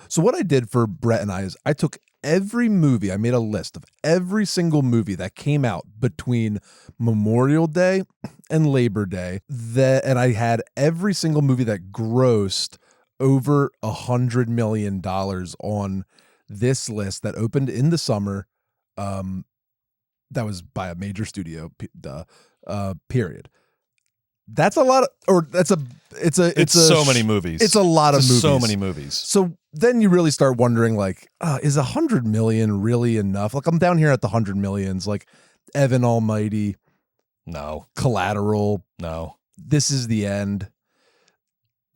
So what I did for Brett and I is I took every movie. I made a list of every single movie that came out between Memorial Day and Labor Day. And I had every single movie that grossed over $100 million on this list that opened in the summer. That was by a major studio. Period. That's a lot of, it's so many movies. It's a lot of movies. So many movies. So then you really start wondering, is 100 million really enough? I'm down here at the 100 millions, like Evan Almighty. No. Collateral. No. This Is the End.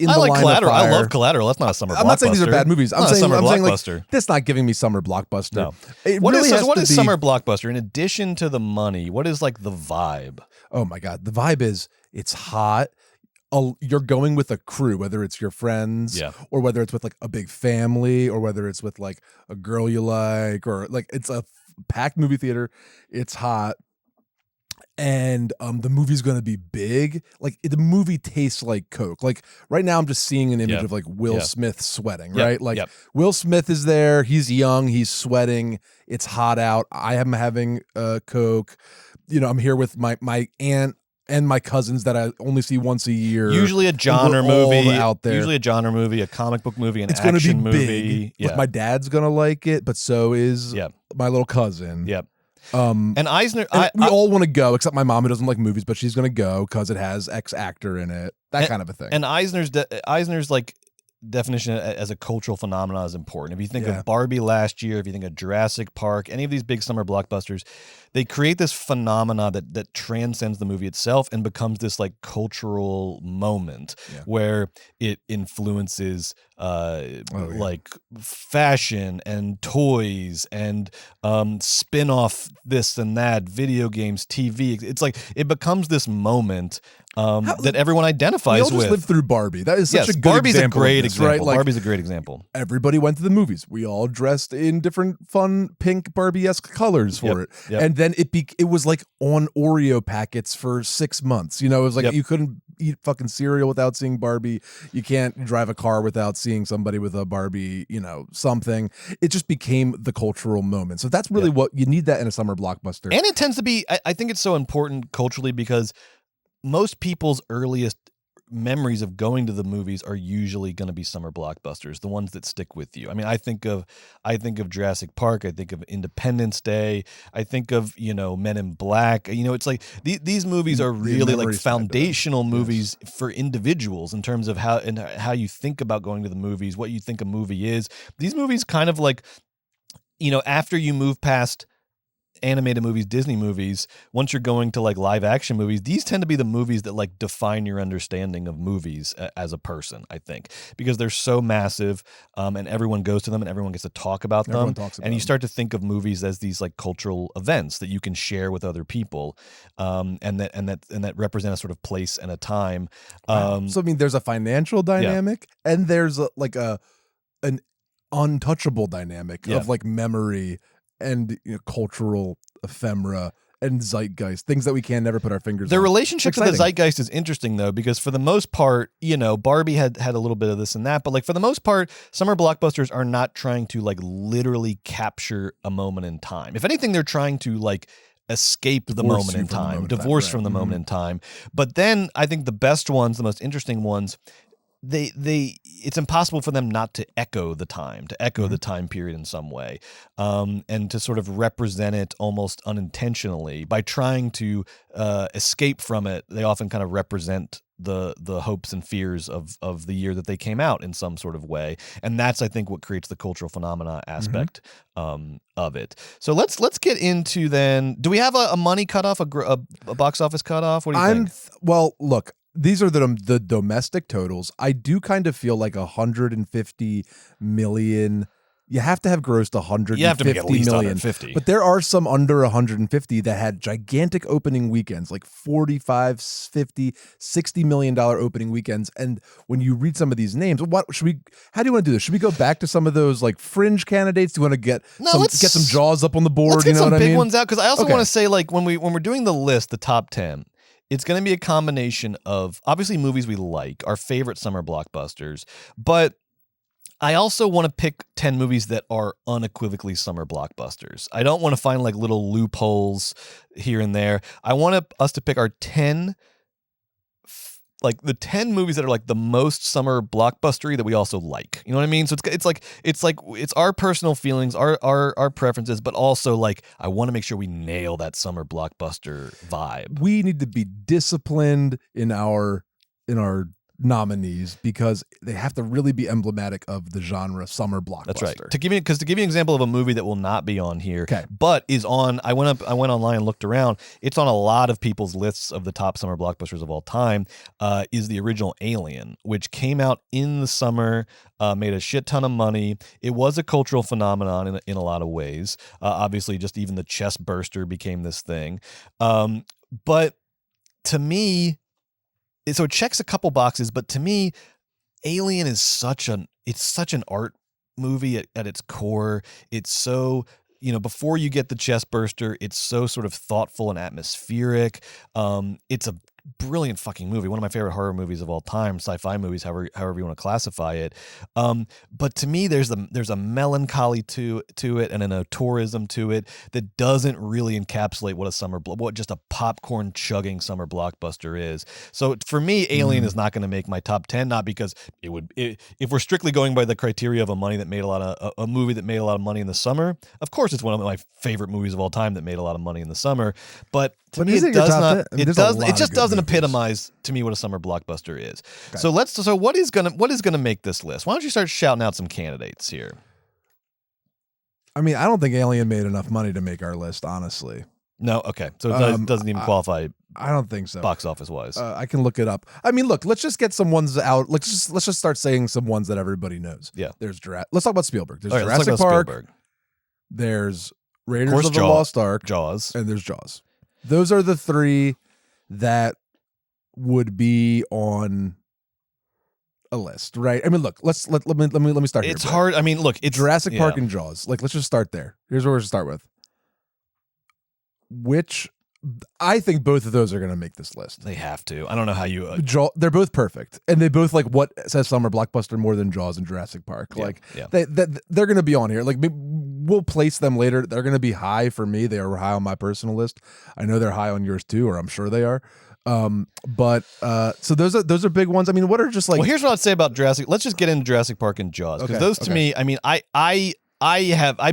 I like Collateral. I love Collateral. That's not a summer blockbuster. I'm not saying these are bad movies. I'm saying blockbuster. That's not giving me summer blockbuster. No. What is summer blockbuster? In addition to the money, what is the vibe? Oh my God. The vibe is it's hot. You're going with a crew, whether it's your friends or whether it's with a big family or whether it's with a girl you like, or it's a packed movie theater. It's hot. And the movie's going to be big. The movie tastes like Coke. Right now I'm just seeing an image of Will Smith sweating, right? Will Smith is there. He's young. He's sweating. It's hot out. I am having Coke. I'm here with my aunt and my cousins that I only see once a year. Usually a genre movie out there. Usually a genre movie, a comic book movie, it's action gonna be movie. Big. Yeah. My dad's going to like it, but so is my little cousin. Yep. And Eisner, we all want to go, except my mom, who doesn't like movies, but she's going to go because it has X actor in it, that kind of a thing. And Eisner's definition as a cultural phenomenon is important. If you think of Barbie last year, if you think of Jurassic Park, any of these big summer blockbusters, they create this phenomena that transcends the movie itself and becomes this like cultural moment where it influences like fashion and toys and spin-off this and that, video games, TV. It's like it becomes this moment that everyone identifies with. We all just lived through Barbie. That is such a good Barbie's example. a great example. Right? Like, Barbie's a great example. Everybody went to the movies. We all dressed in different fun pink Barbie-esque colors for it. Yep. And then it was like on Oreo packets for 6 months. You know, it was like you couldn't eat fucking cereal without seeing Barbie. You can't drive a car without seeing somebody with a Barbie, you know, something. It just became the cultural moment. So that's really what you need, that in a summer blockbuster. And it tends to be, I think it's so important culturally because most people's earliest memories of going to the movies are usually going to be summer blockbusters, the ones that stick with you. I mean, I think of Jurassic Park, I think of Independence Day, I think of, you know, Men in Black. You know, it's like these movies are really like foundational movies for individuals in terms of how you think about going to the movies, what you think a movie is. These movies kind of like, you know, after you move past animated movies, Disney movies, once you're going to like live action movies, these tend to be the movies that like define your understanding of movies as a person, I think, because they're so massive and everyone goes to them and everyone gets to talk about them. And you start to think of movies as these like cultural events that you can share with other people and that represent a sort of place and a time. So I mean, there's a financial dynamic and there's an untouchable dynamic of like memory and, you know, cultural ephemera and zeitgeist, things that we can never put our fingers on. The relationship to the zeitgeist is interesting, though, because for the most part, you know, Barbie had a little bit of this and that, but like for the most part, summer blockbusters are not trying to like literally capture a moment in time. If anything, they're trying to like escape the moment in time, divorce from the moment in time. But then I think the best ones, the most interesting ones, it's impossible for them not to echo the time, the time period in some way, and to sort of represent it almost unintentionally by trying to escape from it. They often kind of represent the hopes and fears of the year that they came out in some sort of way, and that's, I think, what creates the cultural phenomena aspect of it. So let's get into then. Do we have a money cutoff, a box office cutoff? What do you think? Well, look. These are the domestic totals. I do kind of feel like 150 million. You have to have grossed 150 you have to make at least million. 150. But there are some under 150 that had gigantic opening weekends, like 45, 50, $60 million opening weekends. And when you read some of these names, how do you want to do this? Should we go back to some of those like fringe candidates? Do you want to get some jaws up on the board? Let's get some big mean? ones out, because I also want to say, like, when we're doing the list, the top 10, it's going to be a combination of obviously movies we like, our favorite summer blockbusters, but I also want to pick 10 movies that are unequivocally summer blockbusters. I don't want to find like little loopholes here and there. I want us to pick our 10, like the 10 movies that are like the most summer blockbustery that we also like. You know what I mean? So it's our personal feelings, our preferences, but also like I want to make sure we nail that summer blockbuster vibe. We need to be disciplined in our nominees because they have to really be emblematic of the genre summer blockbuster. That's right. To give you an example of a movie that will not be on here, but is on. I went online and looked around. It's on a lot of people's lists of the top summer blockbusters of all time. Is the original Alien, which came out in the summer, made a shit ton of money. It was a cultural phenomenon in a lot of ways. Obviously, just even the chest burster became this thing. But to me, so it checks a couple boxes, but to me, Alien is such an art movie at its core. It's so, you know, before you get the chest burster, it's so sort of thoughtful and atmospheric. It's a brilliant fucking movie. One of my favorite horror movies of all time, sci-fi movies, however you want to classify it. But to me, there's a melancholy to it and an auteurism to it that doesn't really encapsulate what just a popcorn chugging summer blockbuster is. So for me, Alien is not going to make my top 10, not because if we're strictly going by the criteria of a movie that made a lot of money in the summer, of course it's one of my favorite movies of all time that made a lot of money in the smer. But to me, it just doesn't movies. epitomize to me what a summer blockbuster is. Okay. So what is gonna make this list? Why don't you start shouting out some candidates here? I mean, I don't think Alien made enough money to make our list, honestly. No, okay. So it doesn't even qualify I don't think so. box office wise. I can look it up. I mean, look, let's just get some ones out. Let's just start saying some ones that everybody knows. Yeah. There's Let's talk about Spielberg. There's All right, let's Jurassic talk about Park. Spielberg. There's Raiders course, of the Lost Ark. Jaws. And there's Jaws. Those are the three that would be on a list, right? I mean, look, let me start here. It's hard. I mean, look, it's Jurassic Park and Jaws. Like, let's just start there. Here's what we're gonna start with. Which I think both of those are gonna make this list. They have to. I don't know how you. They're both perfect, and they both like what says summer blockbuster more than Jaws and Jurassic Park. They're gonna be on here. Like, we'll place them later. They're gonna be high for me. They are high on my personal list. I know they're high on yours too, or I'm sure they are. So those are big ones. I mean, what are just like? Well, here's what I'd say about Jurassic. Let's just get into Jurassic Park and Jaws, because those to me, I mean, I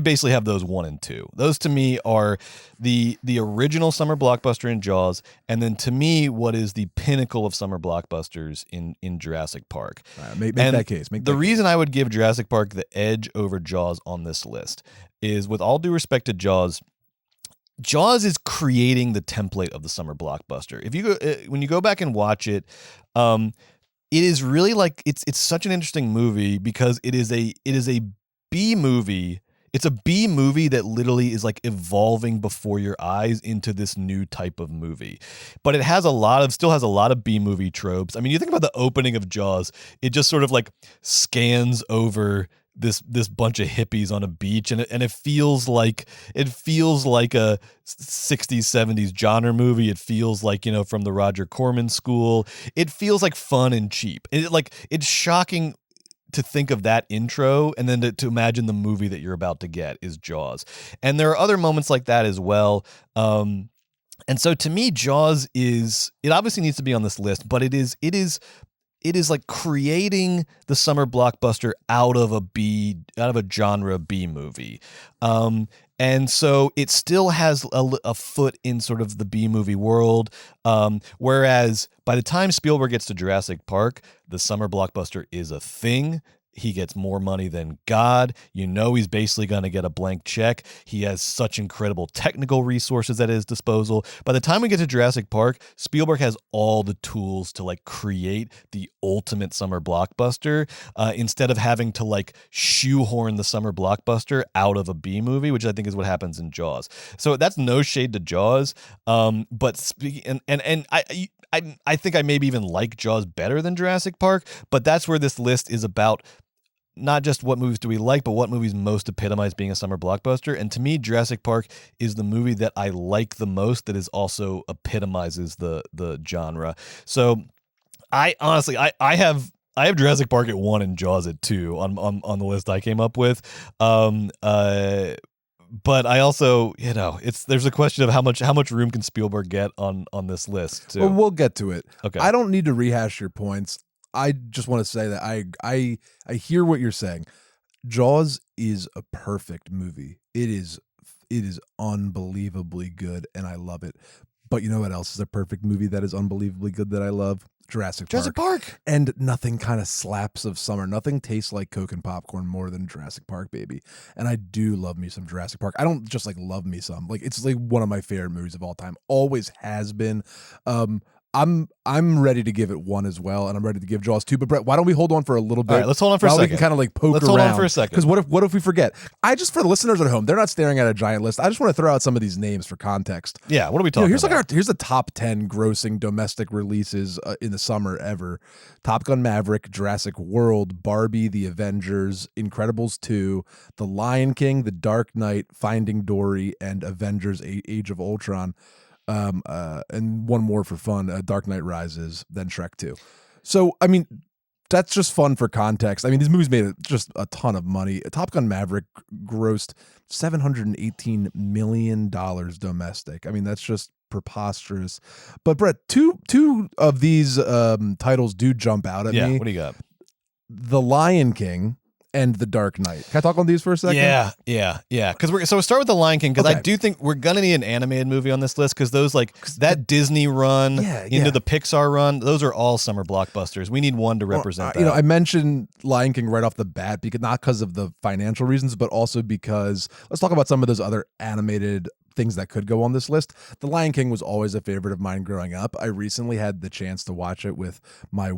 basically have those 1 and 2. Those to me are the original summer blockbuster in Jaws, and then to me, what is the pinnacle of summer blockbusters in Jurassic Park. Make that case. The reason I would give Jurassic Park the edge over Jaws on this list is, with all due respect to Jaws is creating the template of the summer blockbuster. If you go, when you go back and watch it, it is really like it's such an interesting movie because it is a B movie. It's a B movie that literally is like evolving before your eyes into this new type of movie. But it has still has a lot of B movie tropes. I mean, you think about the opening of Jaws, it just sort of like scans over this bunch of hippies on a beach, and it feels like a 60s 70s genre movie. It feels like, you know, from the Roger Corman school. It feels like fun and cheap. It's shocking to think of that intro and then to imagine the movie that you're about to get is Jaws. And there are other moments like that as well. And so to me, Jaws it obviously needs to be on this list, but it is like creating the summer blockbuster out of a genre B movie. And so it still has a foot in sort of the B movie world. Whereas by the time Spielberg gets to Jurassic Park, the summer blockbuster is a thing. He gets more money than God. You know, he's basically going to get a blank check. He has such incredible technical resources at his disposal. By the time we get to Jurassic Park, Spielberg has all the tools to like create the ultimate summer blockbuster, instead of having to like shoehorn the summer blockbuster out of a B movie, which I think is what happens in Jaws. So that's no shade to Jaws. But speaking, and I think I maybe even like Jaws better than Jurassic Park, but that's where this list is about. Not just what movies do we like, but what movies most epitomize being a summer blockbuster. And to me, Jurassic Park is the movie that I like the most that is also epitomizes the genre. So I honestly, I have Jurassic Park at 1 and Jaws at 2 on the list I came up with. But I also, you know, there's a question of how much room can Spielberg get on this list too. Well, we'll get to it. Okay. I don't need to rehash your points. I just want to say that I hear what you're saying. Jaws is a perfect movie. It is unbelievably good, and I love it. But you know what else is a perfect movie that is unbelievably good that I love? Jurassic Park. And nothing kind of slaps of summer. Nothing tastes like Coke and popcorn more than Jurassic Park, baby. And I do love me some Jurassic Park. I don't just like love me some. Like, it's like one of my favorite movies of all time. Always has been. I'm ready to give it 1 as well, and I'm ready to give Jaws 2. But Brett, why don't we hold on for a little bit? All right, let's hold on for a second. We can kind of like poke let's around. Hold on for a second. Because what if we forget? For the listeners at home, they're not staring at a giant list. I just want to throw out some of these names for context. Yeah, what are we talking about? Here's the top 10 grossing domestic releases in the summer ever: Top Gun: Maverick, Jurassic World, Barbie, The Avengers, Incredibles 2, The Lion King, The Dark Knight, Finding Dory, and Avengers: Age of Ultron. And one more for fun, Dark Knight Rises, then Shrek 2. So, I mean, that's just fun for context. I mean, these movies made just a ton of money. Top Gun Maverick grossed $718 million domestic. I mean, that's just preposterous. But Brett, two of these titles do jump out at me. Yeah, what do you got? The Lion King and The Dark Knight. Can I talk on these for a second? Yeah. Because we'll start with The Lion King, because I do think we're gonna need an animated movie on this list, because those that Disney run into the Pixar run, those are all summer blockbusters. We need one to represent that. I mentioned Lion King right off the bat, because not because of the financial reasons, but also because let's talk about some of those other animated things that could go on this list. The Lion King was always a favorite of mine growing up. I recently had the chance to watch it with my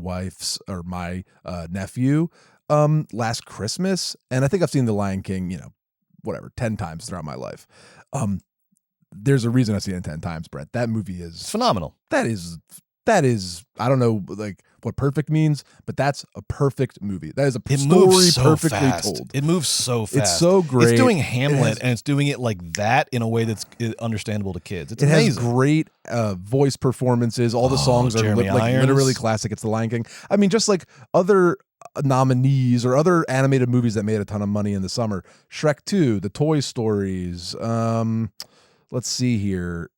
nephew last Christmas, and I think I've seen The Lion King 10 times throughout my life. There's a reason I've seen it 10 times, Brett. That movie is phenomenal. That is I don't know what perfect means, but that's a perfect movie. That is a story perfectly told. It moves so fast. It's so great. It's doing Hamlet, and it's doing it like that in a way that's understandable to kids. It's amazing. Has great voice performances. All the songs are literally classic. It's The Lion King. I mean, just like other nominees or other animated movies that made a ton of money in the summer. Shrek 2, the Toy Stories, let's see here.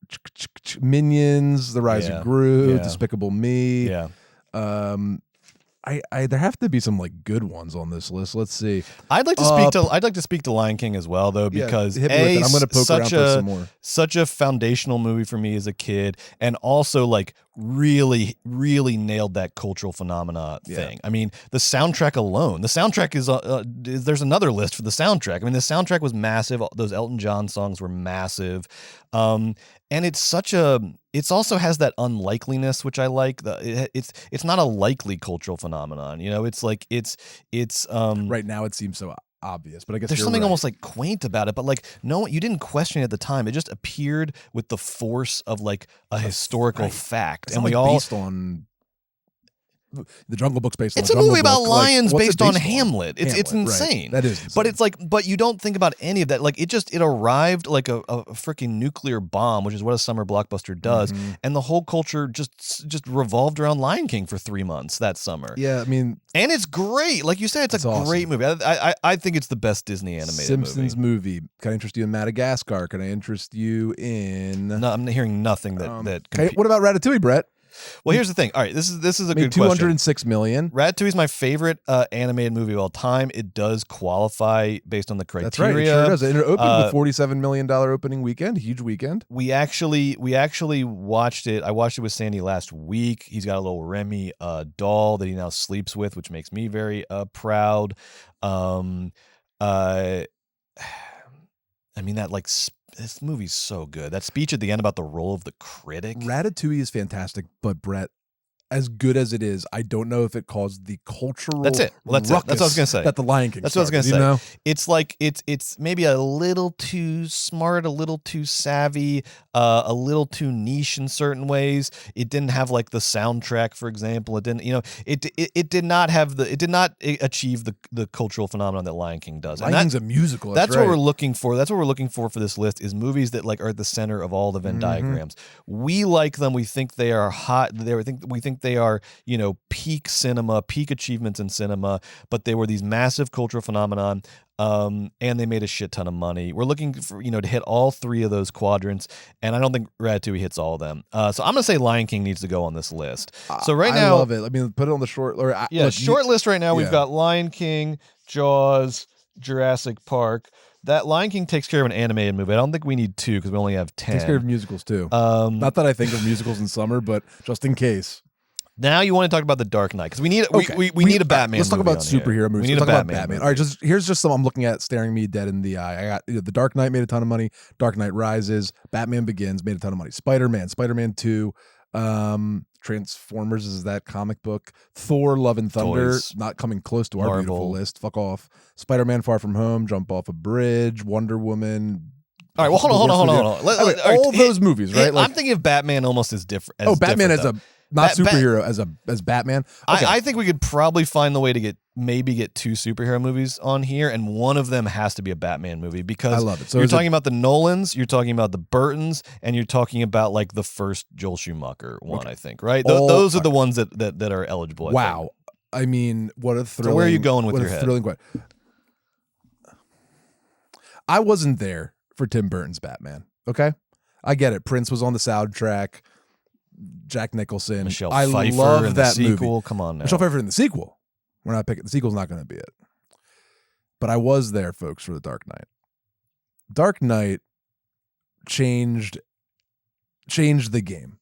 Minions, The Rise of Gru, Despicable Me. Yeah. There have to be some good ones on this list. Let's see. I'd like to speak to Lion King as well, though, because I'm going to poke around for some more. Such a foundational movie for me as a kid, and also really, really nailed that cultural phenomena thing. I mean, the soundtrack alone. The soundtrack is there's another list for the soundtrack. I mean, the soundtrack was massive. Those Elton John songs were massive, and it also has that unlikeliness, which I like. It's not a likely cultural phenomenon. It's right now it seems so obvious, but I guess there's something almost quaint about it, but no, you didn't question it at the time. It just appeared with the force of a historical fact, and we all based on the Jungle Book's based on. It's a movie about lions based on Hamlet. It's insane. Right. That is insane. But you don't think about any of that. It arrived like a freaking nuclear bomb, which is what a summer blockbuster does, and the whole culture just revolved around Lion King for 3 months that summer. Yeah, I mean, and it's great. Like you said, it's a great movie. I think it's the best Disney animated Simpsons movie. Can I interest you in Madagascar? Can I interest you in? No, I'm hearing nothing what about Ratatouille, Brett? Well, here's the thing. All right, this is a good question. $206 question. million. Ratatouille is my favorite animated movie of all time. It does qualify based on the criteria. That's right. It sure does. It opened with $47 million opening weekend. Huge weekend. We actually watched it. I watched it with Sandy last week. He's got a little Remy doll that he now sleeps with, which makes me very proud. I mean, this movie's so good. That speech at the end about the role of the critic. Ratatouille is fantastic, but Brett, as good as it is, I don't know if it caused the cultural. That's it. Well, that's what I was gonna say. That the Lion King. That's what I was gonna say. It's it's maybe a little too smart, a little too savvy, a little too niche in certain ways. It didn't have the soundtrack, for example. It didn't. It did not have it did not achieve the cultural phenomenon that Lion King does. Lion King's a musical. That's what we're looking for. That's what we're looking for this list, is movies that are at the center of all the Venn diagrams. We like them. We think they are hot. We think they are, peak cinema, peak achievements in cinema, but they were these massive cultural phenomenon, and they made a shit ton of money. We're looking for, to hit all three of those quadrants, and I don't think Ratatouille hits all of them. So I'm going to say Lion King needs to go on this list. So right now, I love it. I mean, put it on the short, short list right now. We've got Lion King, Jaws, Jurassic Park. That Lion King takes care of an animated movie. I don't think we need 2 because we only have 10. Takes care of musicals too. Not that I think of musicals in summer, but just in case. Now you want to talk about The Dark Knight, because we need we need a Batman. Let's talk about superhero movies. We need a Batman. All right, here's just some I'm looking at staring me dead in the eye. I got The Dark Knight made a ton of money. Dark Knight Rises, Batman Begins made a ton of money. Spider-Man 2, Transformers is that comic book. Thor: Love and Thunder, not coming close to our beautiful list. Fuck off. Spider-Man: Far From Home, Jump Off a Bridge, Wonder Woman. All right, well, hold on. All those movies, right? I'm thinking of Batman almost as different. Batman as a not superhero as Batman. Okay. I think we could probably find the way to get 2 superhero movies on here, and one of them has to be a Batman movie, because I love it. So you're talking about the Nolans, you're talking about the Burtons, and you're talking about the first Joel Schumacher one, I think, right? Those are the ones that are eligible. Wow. I mean, what a thrilling. So where are you going with your head? Thrilling question. I wasn't there for Tim Burton's Batman. Okay, I get it. Prince was on the soundtrack. Jack Nicholson. Michelle I Pfeiffer love in that the sequel. movie. Come on now. Michelle Pfeiffer in the sequel. We're not picking. The sequel's not going to be it. but I was there, folks, for The Dark Knight. Dark Knight changed the game.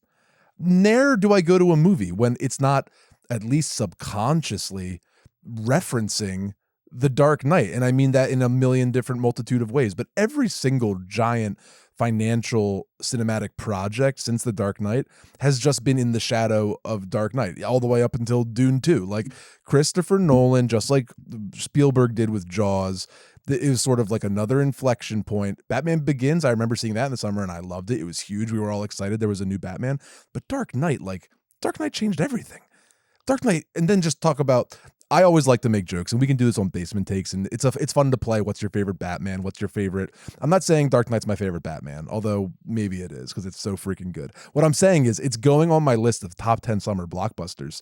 Ne'er do I go to a movie when it's not at least subconsciously referencing The Dark Knight. And I mean that in a million different multitude of ways. But every single giant financial cinematic project since The Dark Knight has just been in the shadow of Dark Knight, all the way up until Dune 2. Like Christopher Nolan, just like Spielberg did with Jaws, it was sort of like another inflection point. Batman Begins, I remember seeing that in the summer and I loved it. It was huge. We were all excited. There was a new Batman. But Dark Knight changed everything. Dark Knight, and then just talk about, I always like to make jokes, and we can do this on Basement Takes, and it's fun to play. What's your favorite Batman? What's your favorite? I'm not saying Dark Knight's my favorite Batman, although maybe it is because it's so freaking good. What I'm saying is it's going on my list of top 10 summer blockbusters.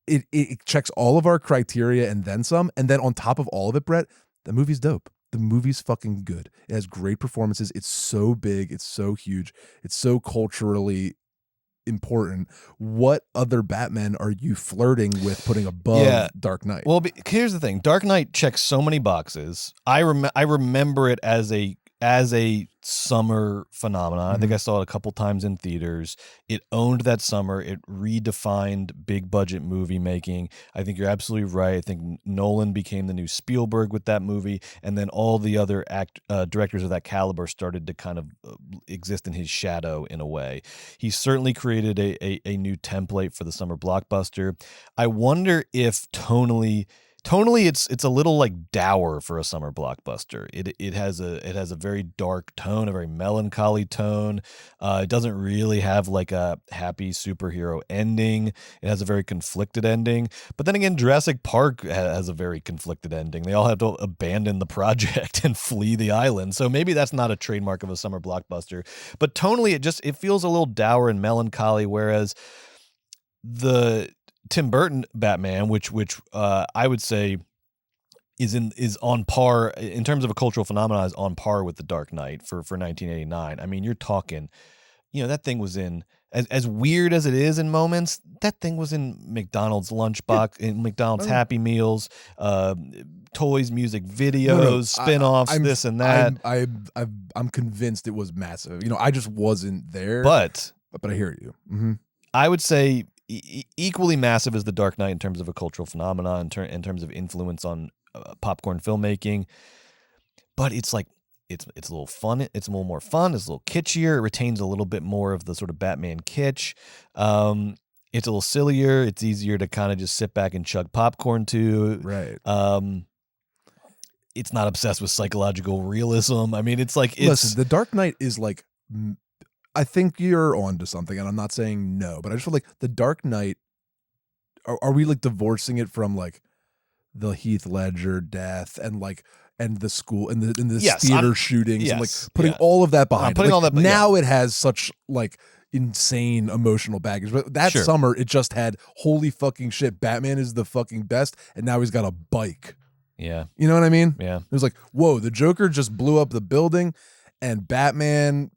It checks all of our criteria and then some, and then on top of all of it, Brett, the movie's dope. The movie's fucking good. It has great performances. It's so big. It's so huge. It's so culturally important. What other Batman are you flirting with putting above Dark Knight? Well, here's the thing. Dark Knight checks so many boxes. I remember it as a summer phenomenon. I think I saw it a couple times in theaters. It owned that summer. It redefined big budget movie making. I think you're absolutely right. I think Nolan became the new Spielberg with that movie, and then all the other directors of that caliber started to kind of exist in his shadow in a way. He certainly created a new template for the summer blockbuster. I wonder if tonally it's a little like dour for a summer blockbuster. It has a very dark tone, a very melancholy tone. It doesn't really have like a happy superhero ending. It has a very conflicted ending. But then again, Jurassic Park has a very conflicted ending. They all have to abandon the project and flee the island. So maybe that's not a trademark of a summer blockbuster. But tonally, it feels a little dour and melancholy, whereas the Tim Burton Batman, which I would say is on par in terms of a cultural phenomenon, is on par with The Dark Knight for 1989. I mean, you're talking, that thing was in, as weird as it is in moments, that thing was in McDonald's lunchbox, in McDonald's Happy Meals, toys, music videos, spin-offs, this and that. I'm convinced it was massive. I just wasn't there. But I hear you. Mm-hmm. I would say equally massive as The Dark Knight in terms of a cultural phenomenon, in terms of influence on popcorn filmmaking. But it's like it's a little fun. It's a little more fun. It's a little kitschier. It retains a little bit more of the sort of Batman kitsch. It's a little sillier. It's easier to kind of just sit back and chug popcorn to. Right. It's not obsessed with psychological realism. I mean, listen, The Dark Knight is like, I think you're on to something, and I'm not saying no, but I just feel like The Dark Knight, are we like divorcing it from like the Heath Ledger death and the school and the theater shootings and like putting all of that behind putting it. all that now it has such like insane emotional baggage. But that summer it just had holy fucking shit, Batman is the fucking best, and now he's got a bike. Yeah. You know what I mean? Yeah. It was like, whoa, the Joker just blew up the building and Batman,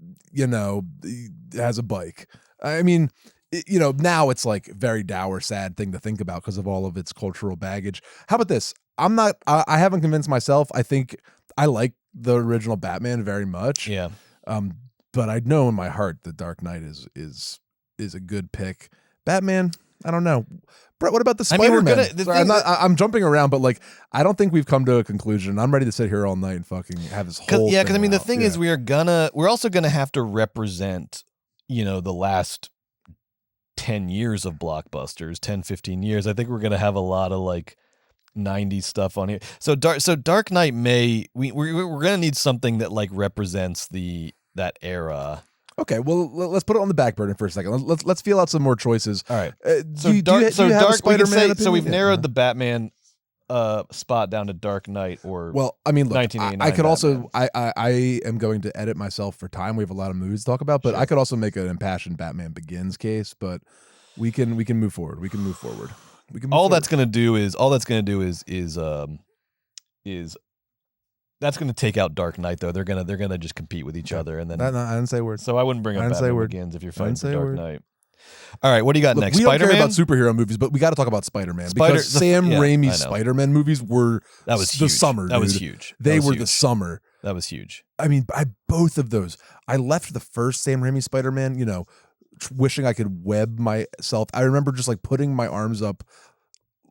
has a bike. I mean, now it's like very dour, sad thing to think about because of all of its cultural baggage. How about this? I haven't convinced myself. I think I like the original Batman very much. Yeah. But I know in my heart The Dark Knight is a good pick. Batman, I don't know. Brett, what about the Spider-Man? I'm jumping around, but like, I don't think we've come to a conclusion. I'm ready to sit here all night and fucking have this whole because I mean, the out. thing is, we're also gonna have to represent, the last 10 years of blockbusters, 10, 15 years. I think we're gonna have a lot of like 90s stuff on here. So Dark Knight we're gonna need something that like represents that era. Okay, well, let's put it on the back burner for a second. Let's feel out some more choices. All right. So we've narrowed the Batman spot down to Dark Knight or well, I mean, look, 1989 I could also Batman. I am going to edit myself for time. We have a lot of movies to talk about, but I could also make an impassioned Batman Begins case. But we can move forward. We can move forward. That's gonna do is that's going to take out Dark Knight, though. They're gonna just compete with each other, and then I didn't say a word. So I wouldn't bring up Batman Begins if you're fighting for Dark Knight. All right, what do you got Look, next? we don't Spider-Man? care about superhero movies, but we got to talk about Spider-Man because Sam Raimi's Spider-Man movies were that was the huge. summer. That dude. was huge. They was were huge. the summer. That was huge. I mean, both of those. I left the first Sam Raimi Spider-Man, wishing I could web myself. I remember just like putting my arms up,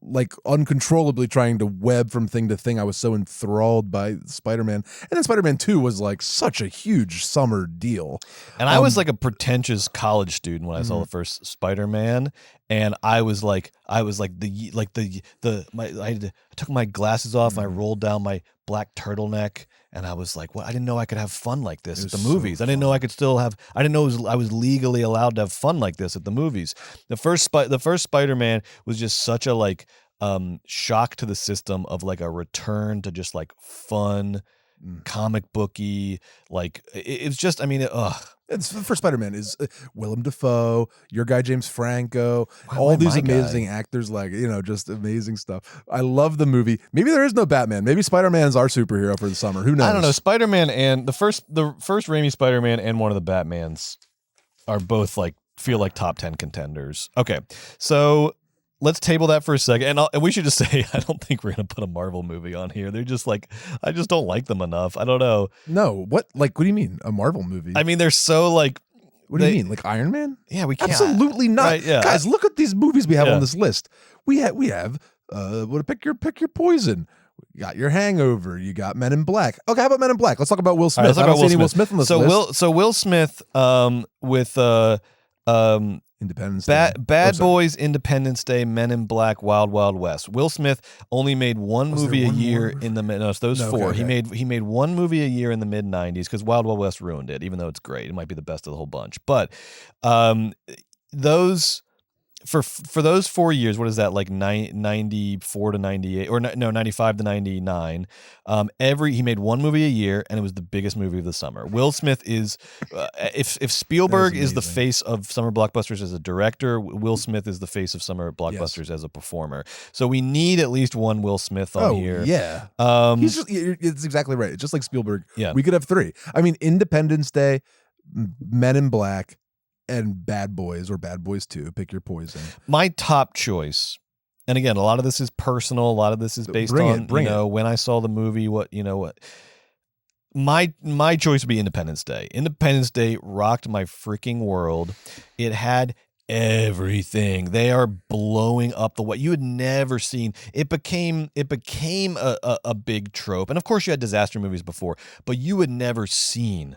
like uncontrollably trying to web from thing to thing. I was so enthralled by Spider-Man. And then Spider-Man 2 was like such a huge summer deal. And I was like a pretentious college student when I saw the first Spider-Man, and I took my glasses off and I rolled down my black turtleneck, and I was like, "What? I didn't know I could have fun like this at the movies. I didn't know I could still have. I didn't know I was legally allowed to have fun like this at the movies." The first Spider-Man was just such a like shock to the system of like a return to just like fun, comic booky. Like it's just. I mean, It's the first Spider-Man is Willem Dafoe, your guy James Franco, all these amazing actors, like just amazing stuff. I love the movie. Maybe there is no Batman. Maybe Spider-Man's our superhero for the summer. Who knows? I don't know. Spider-Man and the first Raimi Spider-Man and one of the Batmans are both like feel like top 10 contenders. Okay, so let's table that for a second, and we should just say I don't think we're gonna put a Marvel movie on here. They're just like I just don't like them enough. I don't know. No, what do you mean a Marvel movie? I mean they're so like. What do you mean, like Iron Man? Yeah, we can't. Absolutely not. Right, yeah. Guys, look at these movies we have on this list. We have pick your poison. You got your Hangover. You got Men in Black. Okay, how about Men in Black? Let's talk about Will Smith. Right, I don't see any Will Smith on this list. So Will Smith with Independence Day. Bad Boys, Independence Day, Men in Black, Wild Wild West. Will Smith only made one movie a year in the mid. No, it's those four. Okay. He made one movie a year in the mid '90s because Wild Wild West ruined it. Even though it's great, it might be the best of the whole bunch. But those. For those 4 years, what is that, like 94 to 98 or no 95 to 99? He made one movie a year, and it was the biggest movie of the summer. Will Smith is if Spielberg is the face of summer blockbusters as a director, Will Smith is the face of summer blockbusters as a performer. So we need at least one Will Smith on here. Yeah, it's exactly right. It's just like Spielberg. Yeah, we could have three. I mean, Independence Day, Men in Black, and Bad Boys or Bad Boys 2. Pick your poison. My top choice, and again, a lot of this is personal. A lot of this is based on when I saw the movie. My choice would be Independence Day. Independence Day rocked my freaking world. It had everything. They are blowing up the way you had never seen. It became a big trope, and of course you had disaster movies before, but you had never seen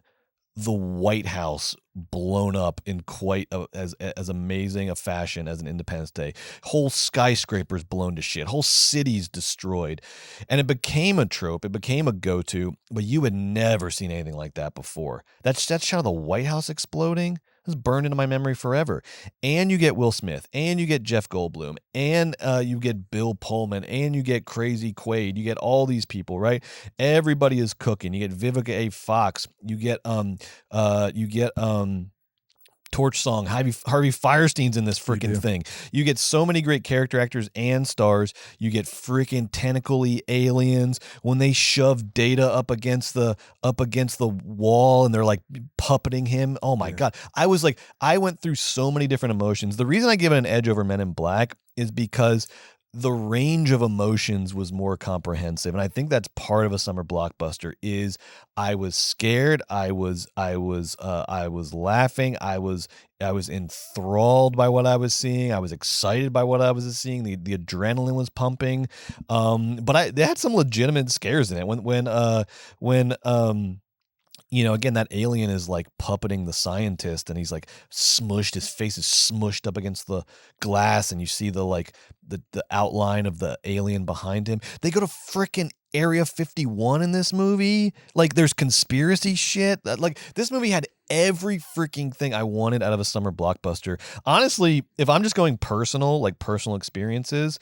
the White House blown up in quite as amazing a fashion as an Independence Day. Whole skyscrapers blown to shit. Whole cities destroyed. And it became a trope. It became a go-to, but you had never seen anything like that before. That shot of the White House exploding was burned into my memory forever. And you get Will Smith, and you get Jeff Goldblum, and you get Bill Pullman, and you get Crazy Quaid. You get all these people, right? Everybody is cooking. You get Vivica A. Fox. You get Torch Song. Harvey Firestein's in this freaking thing. You get so many great character actors and stars. You get freaking tentacle-y aliens when they shove Data up against the wall and they're like puppeting him. Oh my God. I went through so many different emotions. The reason I give it an edge over Men in Black is because the range of emotions was more comprehensive. And I think that's part of a summer blockbuster is I was scared. I was laughing. I was enthralled by what I was seeing. I was excited by what I was seeing. The adrenaline was pumping. But they had some legitimate scares in it when again, that alien is like puppeting the scientist and he's like smushed. His face is smushed up against the glass and you see the outline of the alien behind him. They go to frickin' Area 51 in this movie. Like there's conspiracy shit. Like this movie had every freaking thing I wanted out of a summer blockbuster. Honestly, if I'm just going personal experiences,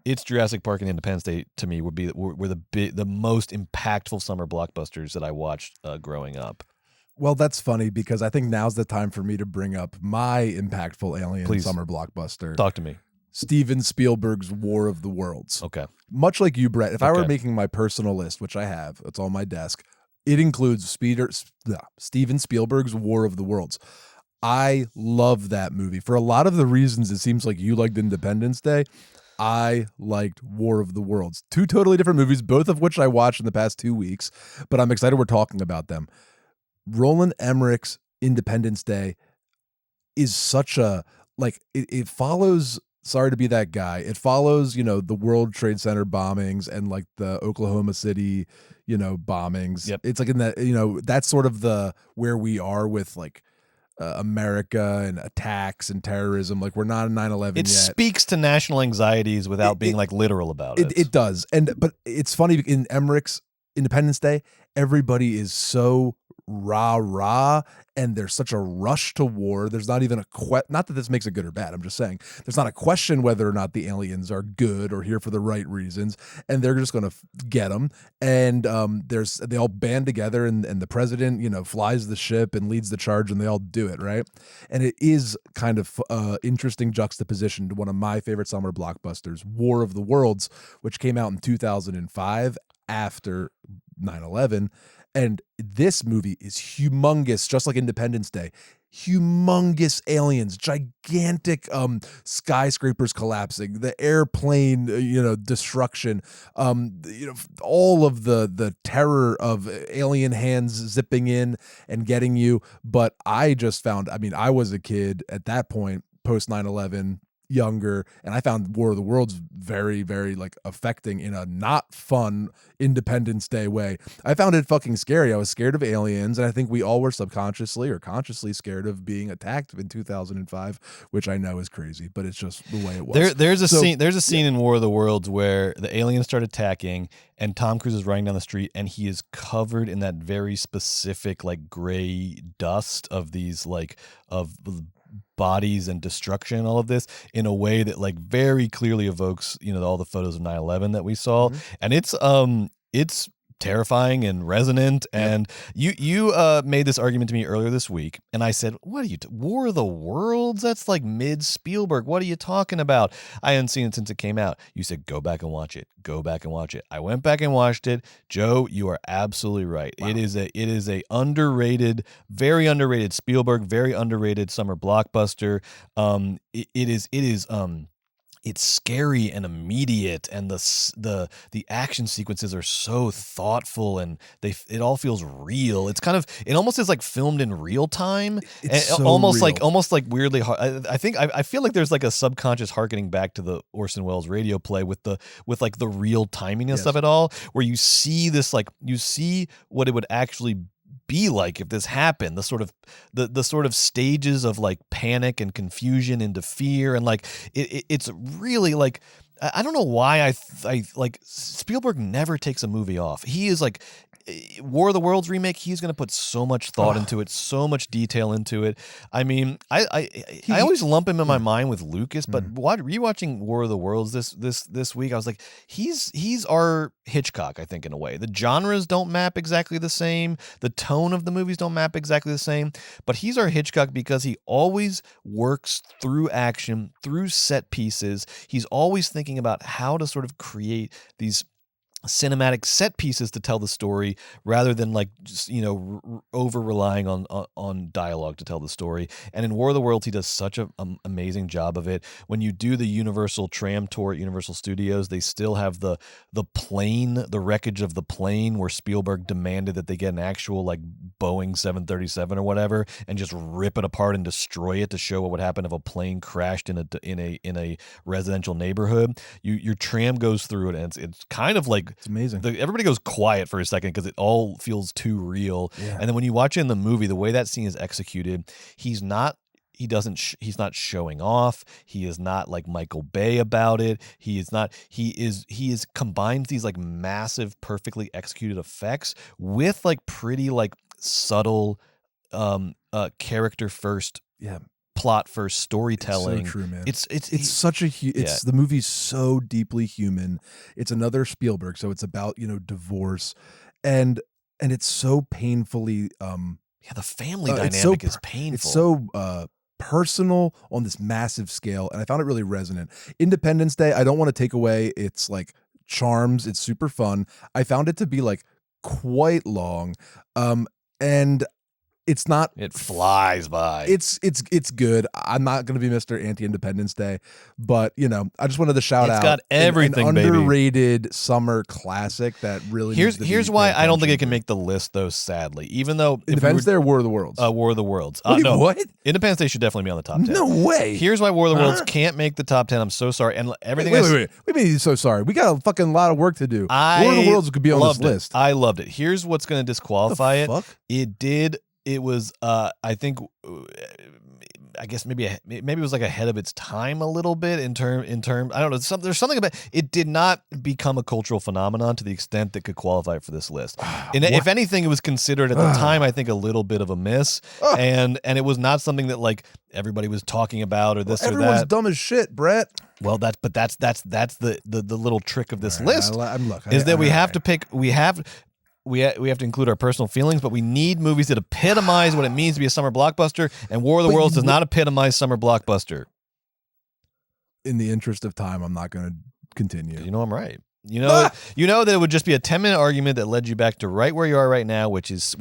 it's Jurassic Park and Independence Day to me were the most impactful summer blockbusters that I watched growing up. Well, that's funny because I think now's the time for me to bring up my impactful alien summer blockbuster. Talk to me. Steven Spielberg's War of the Worlds. Okay. Much like you, Brett, if I were making my personal list, which I have, it's on my desk, it includes Steven Spielberg's War of the Worlds. I love that movie. For a lot of the reasons it seems like you liked Independence Day, I liked War of the Worlds. Two totally different movies, both of which I watched in the past 2 weeks, but I'm excited we're talking about them. Roland Emmerich's Independence Day is such a, like, it follows, sorry to be that guy, it follows, the World Trade Center bombings and like the Oklahoma City, bombings. Yep. It's like in that, that's sort of the where we are with like America and attacks and terrorism. Like we're not in 9/11 It yet. speaks to national anxieties without being like literal about it. It does. But it's funny, in Emmerich's Independence Day, everybody is so rah, and there's such a rush to war. There's not even not that this makes it good or bad. I'm just saying there's not a question whether or not the aliens are good or here for the right reasons, and they're just going to get them. And they all band together, and the president, flies the ship and leads the charge, and they all do it, right? And it is kind of interesting juxtaposition to one of my favorite summer blockbusters, War of the Worlds, which came out in 2005 after 9/11. And this movie is humongous, just like Independence Day. Humongous aliens, gigantic skyscrapers collapsing, the airplane, destruction, all of the terror of alien hands zipping in and getting you. But I just found, I was a kid at that point, post 9/11, younger, and I found War of the Worlds very, very like affecting in a not fun Independence Day way. I found it fucking scary. I was scared of aliens, and I think we all were subconsciously or consciously scared of being attacked in 2005, which I know is crazy, but it's just the way it was. There's a scene in War of the Worlds where the aliens start attacking, and Tom Cruise is running down the street, and he is covered in that very specific like gray dust of these like of bodies and destruction and all of this in a way that like very clearly evokes all the photos of 9/11 that we saw. And it's terrifying and resonant. And you made this argument to me earlier this week, and I said, what are you War of the Worlds? That's like mid Spielberg. What are you talking about? I hadn't seen it since it came out. You said go back and watch it. I went back and watched it. Joe, you are absolutely right. Wow. It is a underrated, very underrated Spielberg, very underrated summer blockbuster. It's scary and immediate, and the action sequences are so thoughtful, and it all feels real. It almost is like filmed in real time. It's so almost real. like weirdly hard. I feel like there's like a subconscious harkening back to the Orson Welles radio play with like the real timiness of it all, where you see this, like you see what it would actually be like if this happened, the sort of stages of like panic and confusion into fear, and like it's really like, I don't know why I like Spielberg never takes a movie off. He is like, War of the Worlds remake, he's going to put so much thought into it, so much detail into it. I mean, I always lump him in my mind with Lucas, but rewatching War of the Worlds this week, I was like, he's our Hitchcock, I think, in a way. The genres don't map exactly the same, the tone of the movies don't map exactly the same, but he's our Hitchcock because he always works through action, through set pieces. He's always thinking about how to sort of create these cinematic set pieces to tell the story, rather than like just, over relying on dialogue to tell the story. And in War of the Worlds, he does such an amazing job of it. When you do the Universal Tram tour at Universal Studios, they still have the plane, the wreckage of the plane, where Spielberg demanded that they get an actual like Boeing 737 or whatever and just rip it apart and destroy it to show what would happen if a plane crashed in a residential neighborhood. Your tram goes through it, and it's kind of like, it's amazing. Everybody goes quiet for a second because it all feels too real. Yeah. And then when you watch it in the movie, the way that scene is executed, he's not showing off. He is not like Michael Bay about it. He combines these like massive, perfectly executed effects with like pretty like subtle character first, plot first storytelling. It's so true, man. It's the movie's so deeply human. It's another Spielberg, so it's about divorce, and it's so painfully the family dynamic is painful. It's so personal on this massive scale, and I found it really resonant. Independence Day, I don't want to take away its like charms. It's super fun. I found it to be like quite long, and It's not. It flies by. It's good. I'm not going to be Mr. Anti-Independence Day, but I just wanted to shout out. It's got everything, an baby. Underrated summer classic that really. Here's why I don't think it can make the list though. Sadly, even though Independence Day or War of the Worlds. War of the Worlds. No. What? Independence Day should definitely be on the top 10. No way. Here's why War of the Worlds can't make the top 10. I'm so sorry. And everything. Wait. What do you mean so sorry? We got a fucking lot of work to do. War of the Worlds could be on this list. I loved it. Here's what's going to disqualify it. Fuck? It was I think I guess maybe it was like ahead of its time a little bit in term I don't know, there's something about it did not become a cultural phenomenon to the extent that could qualify for this list. And if anything, it was considered at the time, I think, a little bit of a miss, and it was not something that like everybody was talking about or this or that. Everyone's dumb as shit, Brett. Well, that's the little trick of this list is that we have to pick. We have to include our personal feelings, but we need movies that epitomize what it means to be a summer blockbuster, and War of the Worlds does not epitomize summer blockbuster. In the interest of time, I'm not going to continue. You know I'm right. You know that it would just be a 10-minute argument that led you back to right where you are right now, which is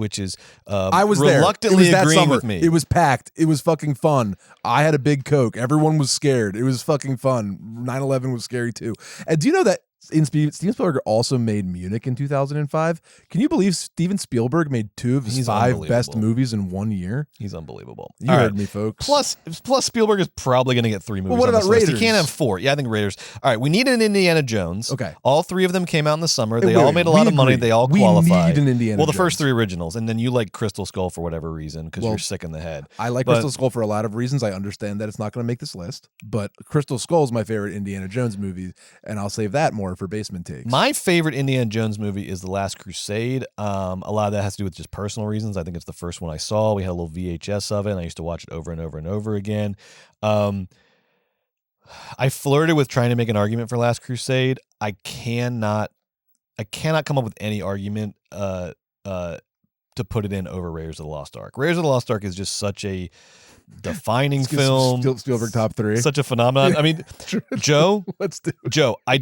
I was reluctantly there. It was agreeing that summer. with me. It was packed. It was fucking fun. I had a big Coke. Everyone was scared. It was fucking fun. 9/11 was scary too. And do you know that Steven Spielberg also made Munich in 2005? Can you believe Steven Spielberg made 2 of his 5 best movies in 1 year? He's unbelievable. You heard me, folks. Plus Spielberg is probably going to get 3 movies. Well, what about Raiders? Raiders? He can't have 4. Yeah, I think Raiders. All right, we need an Indiana Jones. Okay. All 3 of them came out in the summer. They all made a lot of money. They all qualified. We need an Indiana Well, the Jones. first 3 originals, and then you like Crystal Skull for whatever reason because you're sick in the head. I like Crystal Skull for a lot of reasons. I understand that it's not going to make this list, but Crystal Skull is my favorite Indiana Jones movie, and I'll save that more for basement takes. My favorite Indiana Jones movie is The Last Crusade. A lot of that has to do with just personal reasons. I think it's the first one I saw. We had a little VHS of it, and I used to watch it over and over and over again. I flirted with trying to make an argument for Last Crusade. I cannot come up with any argument to put it in over Raiders of the Lost Ark. Raiders of the Lost Ark is just such a defining film. Spielberg top 3. Such a phenomenon. I mean, Joe, let's do it. Joe, I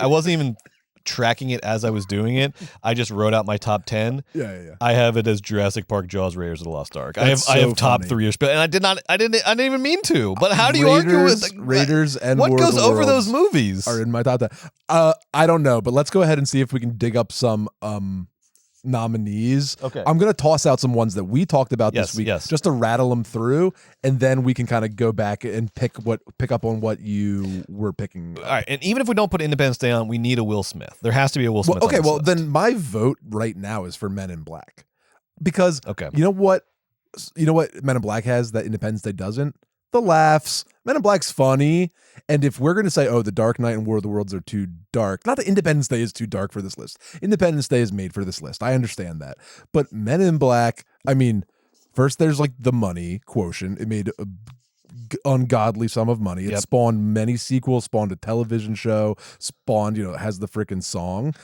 wasn't even tracking it as I was doing it. I just wrote out my top 10. Yeah. I have it as Jurassic Park, Jaws, Raiders of the Lost Ark. I That's have so top funny. 3 and I didn't even mean to. But how do you argue with Raiders and what War goes of the over Worlds those movies? are in my top 10. I don't know, but let's go ahead and see if we can dig up some nominees. Okay. I'm going to toss out some ones that we talked about Yes, this week yes. just to rattle them through, and then we can kind of go back and pick up on what you were picking. All right, and even if we don't put Independence Day on, we need a Will Smith. There has to be a Will Smith. Okay, on this list. then my vote right now is for Men in Black. Because you know what Men in Black has that Independence Day doesn't? The laughs. Men in Black's funny. And if we're going to say, oh, The Dark Knight and War of the Worlds are too dark, not that Independence Day is too dark for this list. Independence Day is made for this list. I understand that. But Men in Black, I mean, first there's like the money quotient. It made a ungodly sum of money. It spawned many sequels, spawned a television show, spawned, has the freaking song.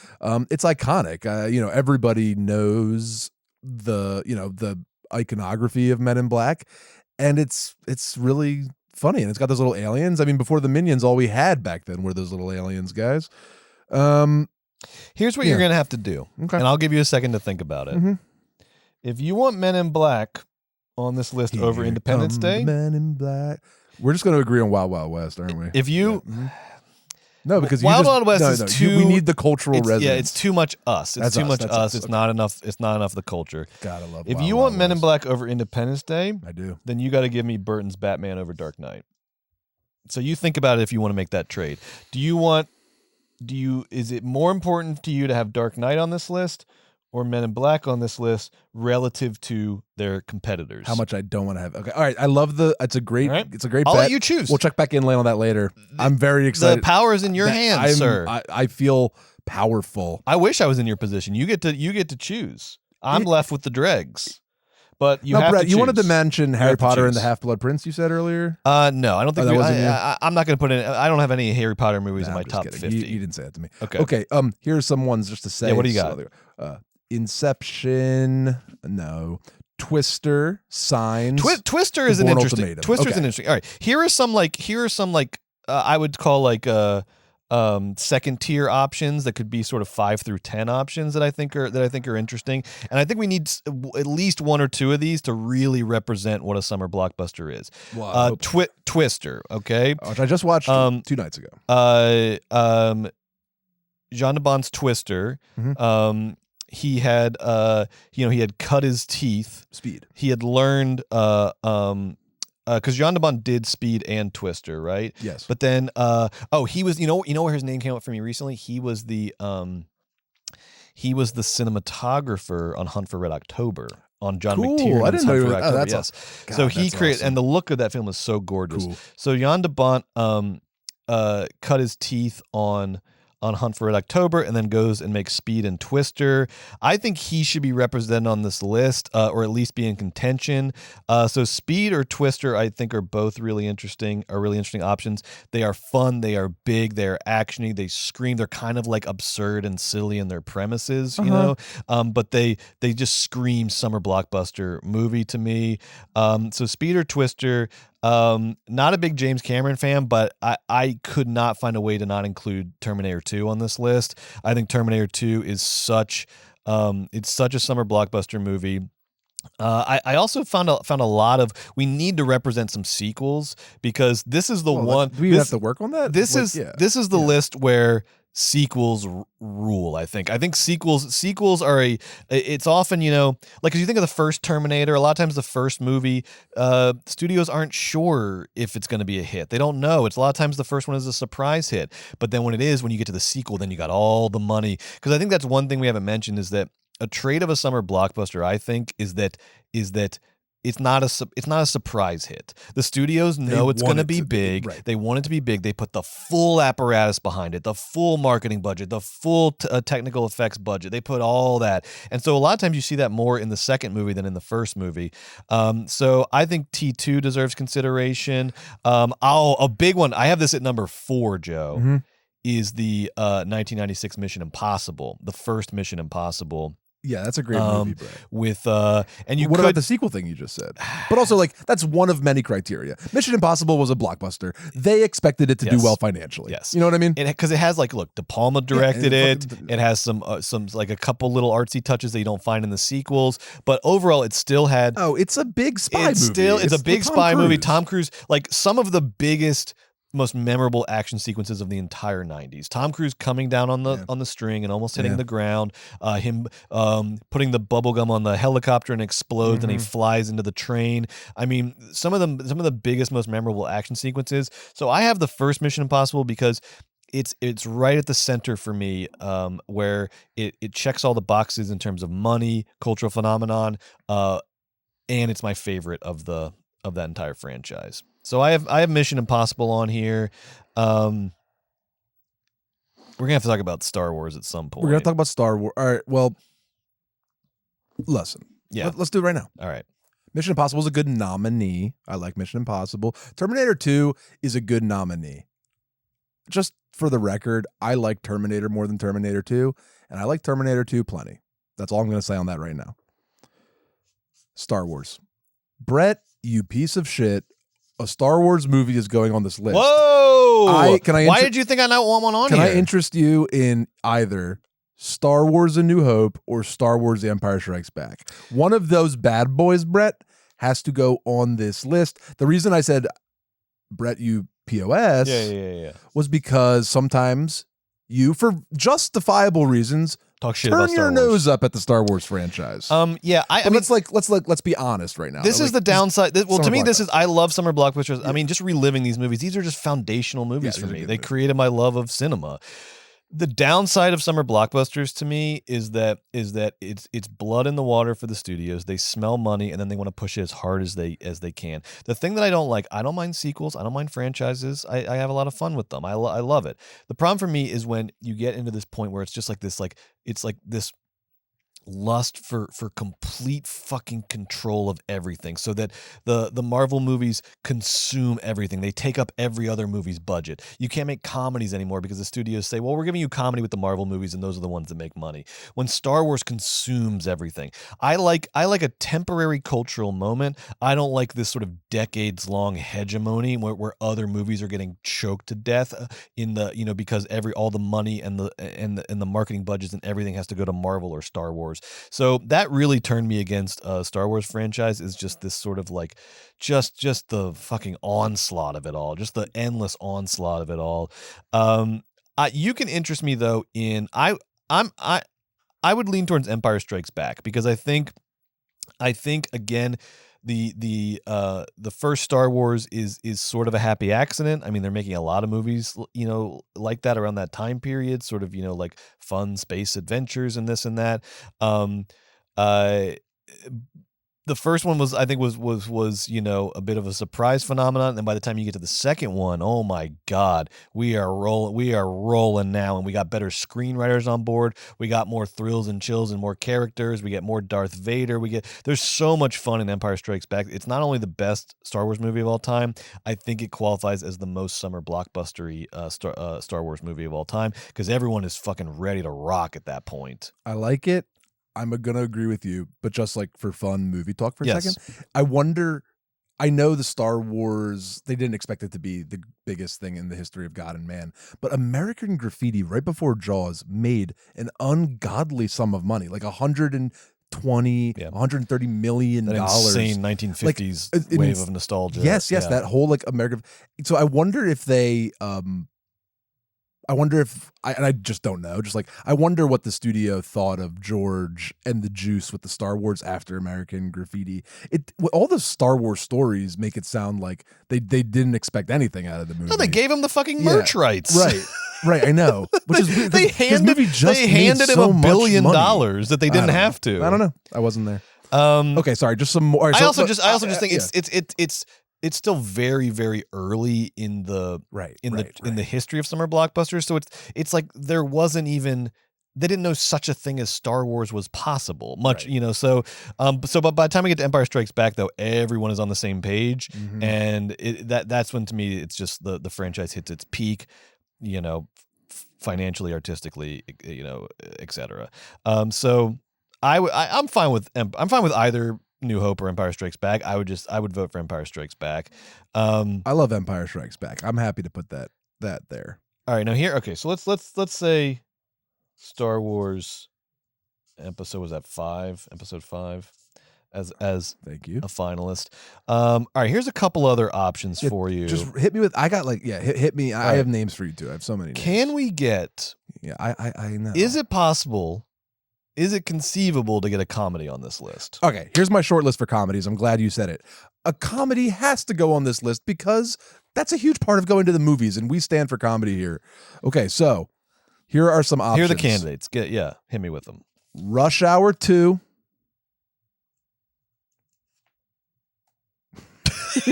It's iconic. Everybody knows the iconography of Men in Black. And it's really funny, and it's got those little aliens. I mean, before the Minions, all we had back then were those little aliens, guys. Here's what you're going to have to do, and I'll give you a second to think about it. Mm-hmm. If you want Men in Black on this list over Independence Day, Men in Black, we're just going to agree on Wild Wild West, aren't we? If you... No, because Wild West is too. We need the cultural resonance. Yeah, it's too much us. It's too much us. It's not enough. It's not enough the culture. God, I love. If you want Men in Black over Independence Day, I do. Then you got to give me Burton's Batman over Dark Knight. So you think about it if you want to make that trade. Is it more important to you to have Dark Knight on this list or Men in Black on this list relative to their competitors? How much I don't want to have. Okay, all right. I love it's a great bet. I'll let you choose. We'll check back in on that later. I'm very excited. The power is in your hands, sir. I feel powerful. I wish I was in your position. You get to choose. I'm left with the dregs. But you have Brett, to choose. You wanted to mention Harry Potter and the choose. Half-Blood Prince you said earlier? No, I don't think I'm not going to put in. I don't have any Harry Potter movies in my top 50. You didn't say that to me. Okay. Here's some ones just to say. Yeah, what do you got? Inception, no. Twister, Signs. Twister is an interesting. Twister's an interesting. All right, here are some I would call second tier options that could be sort of 5 through 10 options that I think are interesting. And I think we need at least one or two of these to really represent what a summer blockbuster is. Wow. Twister, okay? Which I just watched 2 nights ago. Jean de Bond's Twister. Mhm. He had he had cut his teeth. Speed. He had learned because Jean de Bond did Speed and Twister, right? Yes. But then he was you know where his name came up for me recently? He was the cinematographer on Hunt for Red October. On John McTiernan's I didn't know Hunt he for was, October, that's yes. God, So he that's created, awesome. and the look of that film is so gorgeous. Cool. So Jan de Bont cut his teeth on Hunt for Red October and then goes and makes Speed and Twister. I think he should be represented on this list, or at least be in contention. So Speed or Twister, I think, are both really interesting options. They are fun, they are big, they are actiony, they scream. They're kind of like absurd and silly in their premises, you know. But they just scream summer blockbuster movie to me. So Speed or Twister. Not a big James Cameron fan, but I could not find a way to not include Terminator 2 on this list. I think Terminator 2 is such a summer blockbuster movie. I also found a lot of, we need to represent some sequels, because this is the one. Do we have to work on that? This is the list where sequels rule. I think sequels are it's often, you know, like, as you think of the first Terminator, a lot of times the first movie, studios aren't sure if it's going to be a hit. They don't know. It's a lot of times the first one is a surprise hit, but then when you get to the sequel, then you got all the money. Because I think that's one thing we haven't mentioned, is that a trait of a summer blockbuster, I think, is that it's not a surprise hit. The studios know it's going to be big. Right. They want it to be big. They put the full apparatus behind it, the full marketing budget, the full technical effects budget. They put all that. And so a lot of times you see that more in the second movie than in the first movie. So I think T2 deserves consideration. A big one, I have this at number 4, Joe, Mm-hmm. is the 1996 Mission Impossible, the first Mission Impossible. Yeah, that's a great movie, Brett. What about the sequel thing you just said? But also, like, that's one of many criteria. Mission Impossible was a blockbuster. They expected it to do well financially. Yes. You know what I mean? Because it has, like, look, De Palma directed it. It has some like a couple little artsy touches that you don't find in the sequels. But overall, it still had. Oh, it's a big spy movie. It's a big spy movie. Tom Cruise, like, some of the biggest, most memorable action sequences of the entire 90s. Tom Cruise coming down on the string and almost hitting the ground, him putting the bubble gum on the helicopter and explodes, and he flies into the train. I mean, some of the biggest, most memorable action sequences. So I have the first Mission Impossible because it's right at the center for me, where it checks all the boxes in terms of money, cultural phenomenon, and it's my favorite of that entire franchise. So I have Mission Impossible on here. We're gonna have to talk about Star Wars at some point. We're gonna talk about Star Wars. All right. Well, listen. Yeah. Let's do it right now. All right. Mission Impossible is a good nominee. I like Mission Impossible. Terminator 2 is a good nominee. Just for the record, I like Terminator more than Terminator 2, and I like Terminator 2 plenty. That's all I'm going to say on that right now. Star Wars. Brett, you piece of shit. A Star Wars movie is going on this list. Whoa! Why did you think I not want one on here? Can I interest you in either Star Wars A New Hope or Star Wars The Empire Strikes Back? One of those bad boys, Brett, has to go on this list. The reason I said, Brett, you POS, was because sometimes you, for justifiable reasons, talk shit about turn Star your Wars. nose up at the Star Wars franchise. I mean, let's be honest right now. This is the downside. To me, this I love summer blockbusters. Yeah. I mean, just reliving these movies. These are just foundational movies for me. They created my love of cinema. The downside of summer blockbusters to me is that it's blood in the water for the studios. They smell money and then they want to push it as hard as they can. The thing that I don't like, I don't mind sequels, I don't mind franchises. I have a lot of fun with them. I love it. The problem for me is when you get into this point where it's just like this, like it's like this lust for complete fucking control of everything, so that the Marvel movies consume everything. They take up every other movie's budget. You can't make comedies anymore because the studios say, well, we're giving you comedy with the Marvel movies, and those are the ones that make money. When Star Wars consumes everything, I like a temporary cultural moment. I don't like this sort of decades-long hegemony where other movies are getting choked to death in the, you know, because all the money and the marketing budgets and everything has to go to Marvel or Star Wars. So that really turned me against Star Wars franchise, is just this sort of like just the fucking onslaught of it all, just the endless onslaught of it all. You can interest me though in I would lean towards Empire Strikes Back, because I think again, the first Star Wars is sort of a happy accident. I mean, they're making a lot of movies, you know, like that around that time period, sort of, you know, like fun space adventures and this and that. The first one was, I think, was you know, a bit of a surprise phenomenon, and by the time you get to the second one, oh my God, we are rolling now, and we got better screenwriters on board. We got more thrills and chills and more characters. We get more Darth Vader. There's so much fun in Empire Strikes Back. It's not only the best Star Wars movie of all time, I think it qualifies as the most summer blockbustery Star Wars movie of all time, because everyone is fucking ready to rock at that point. I like it. I'm gonna agree with you, but just like for fun movie talk for a Yes. second, I wonder. I know the Star Wars, they didn't expect it to be the biggest thing in the history of God and man, but American Graffiti right before Jaws made an ungodly sum of money, like 130 million That dollars. insane 1950s wave of nostalgia. Yes, Yeah. that whole like American. So I wonder if they I just don't know. Just like, I wonder what the studio thought of George and the juice with the Star Wars after American Graffiti. All the Star Wars stories make it sound like they didn't expect anything out of the movie. No, they gave him the fucking merch rights. Right. I know. Which is weird, they handed him $1 billion that they didn't have to. I don't know. I wasn't there. Okay, sorry. Just some more. Right, I also just think it's still very, very early in the history of summer blockbusters. So it's like they didn't know such a thing as Star Wars was possible much, you know. So but by the time we get to Empire Strikes Back, though, everyone is on the same page, and that's when, to me, it's just the franchise hits its peak, you know, financially, artistically, you know, etc. So I'm fine with either New Hope or Empire Strikes Back. I would vote for Empire Strikes Back. I love Empire Strikes Back. I'm happy to put that there. All right, now here, okay, so let's say Star Wars episode 5 as thank you, a finalist. All right, here's a couple other options for you. Just hit me with. I got like hit me. I have names for you too. I have so many names. Can we get? Yeah, I know. Is it possible? Is it conceivable to get a comedy on this list? Okay, here's my short list for comedies. I'm glad you said it. A comedy has to go on this list because that's a huge part of going to the movies, and we stand for comedy here. Okay, so here are some options. Here are the candidates. Hit me with them. Rush Hour 2.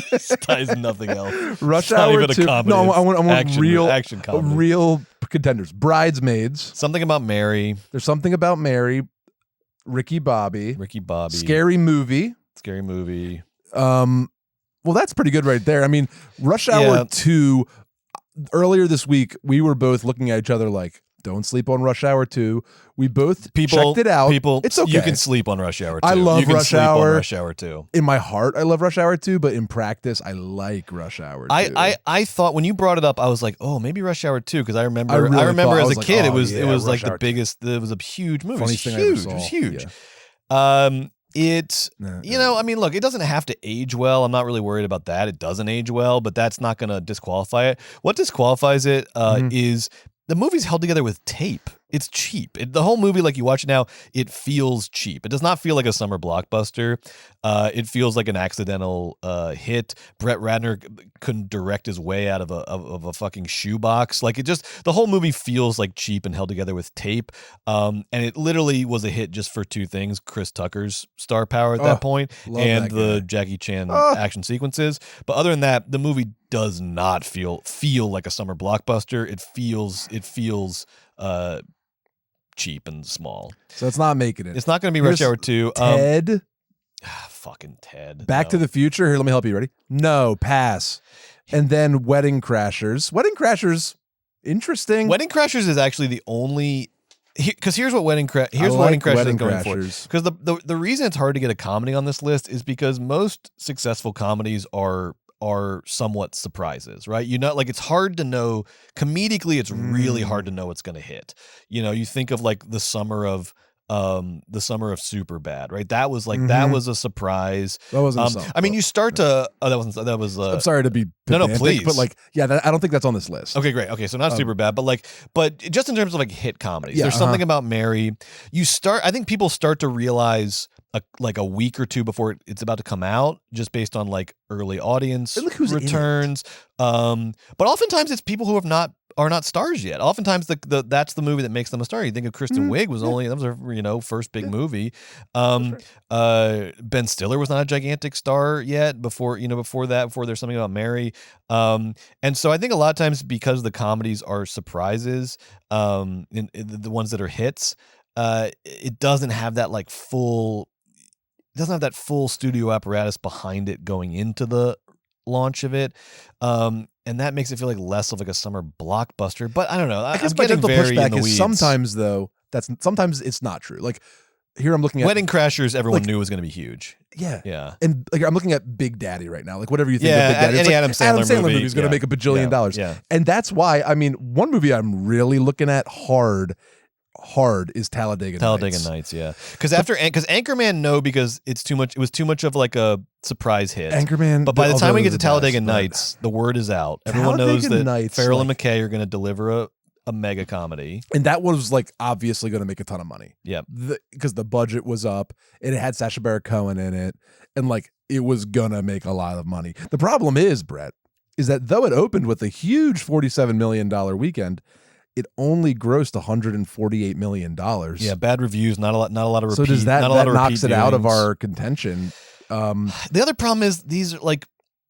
This ties nothing else. Rush It's not Hour even 2. a comedy. No, I want action comedy. real contenders. Bridesmaids. Something About Mary. There's Something About Mary. Ricky Bobby. Scary Movie. Well, that's pretty good right there. I mean, Rush Hour 2, earlier this week, we were both looking at each other like, don't sleep on Rush Hour 2. We both checked it out. It's okay. You can sleep on Rush Hour 2. I love Rush Hour. On Rush Hour 2. In my heart, I love Rush Hour 2, but in practice, I like Rush Hour 2. I thought when you brought it up, I was like, oh, maybe Rush Hour 2, because I remember as a kid, it was like the biggest. It was a huge movie. It was huge. Yeah. You know, I mean, look, it doesn't have to age well. I'm not really worried about that. It doesn't age well, but that's not going to disqualify it. What disqualifies it is the movie's held together with tape. It's cheap. The whole movie, like you watch it now, it feels cheap. It does not feel like a summer blockbuster. It feels like an accidental hit. Brett Ratner couldn't direct his way out of a fucking shoebox. Like, the whole movie feels like cheap and held together with tape. And it literally was a hit just for two things: Chris Tucker's star power at that point, and the Jackie Chan action sequences. But other than that, the movie does not feel like a summer blockbuster. It feels cheap and small. So it's not making it. It's not going to be Rush Hour 2. Ted. Fucking Ted. Back to the Future. Here, let me help you. Ready? No, pass. And then Wedding Crashers. Wedding Crashers, interesting. Wedding Crashers is actually the only... Because here's what Wedding Crashers is going for. Because the reason it's hard to get a comedy on this list is because most successful comedies are somewhat surprises, right? You know, like it's hard to know comedically. It's really hard to know what's going to hit. You know, you think of like the summer of Superbad, right? That was like that was a surprise. That wasn't. I mean, you start to. Oh, that was. I'm sorry to be pedantic, no, please. But like, yeah, I don't think that's on this list. Okay, great. Okay, so not Superbad, but just in terms of like hit comedies, there's something about Mary. I think people start to realize like a week or two before it's about to come out, just based on like early audience returns. But oftentimes it's people who are not stars yet. Oftentimes that's the movie that makes them a star. You think of Kristen Wiig that was her first big movie. Ben Stiller was not a gigantic star yet before There's Something About Mary. And so I think a lot of times because the comedies are surprises, in the ones that are hits, it doesn't have that like full studio apparatus behind it going into the launch of it. And that makes it feel like less of like a summer blockbuster. But I don't know. I guess my gentle pushback is sometimes sometimes it's not true. Like here I'm looking at Wedding Crashers. Everyone knew was going to be huge. Yeah. And like I'm looking at Big Daddy right now. Like whatever you think of Big Daddy, any Adam Sandler movie is going to make $1 billion. Yeah. And that's why, I mean, one movie I'm really looking at hard is Talladega Nights, yeah. Because Anchorman, because it's too much. It was too much of like a surprise hit. Anchorman, but by the time we get to Talladega Nights, the word is out. Everyone knows that Farrell and McKay are going to deliver a mega comedy, and that was like obviously going to make a ton of money. Yeah, because the budget was up, and it had Sacha Baron Cohen in it, and like it was gonna make a lot of money. The problem is, Brett, is that though it opened with a huge $47 million weekend, it only grossed $148 million. Yeah, bad reviews, not a lot of repeat. So does that knocks it out of our contention? The other problem is these are like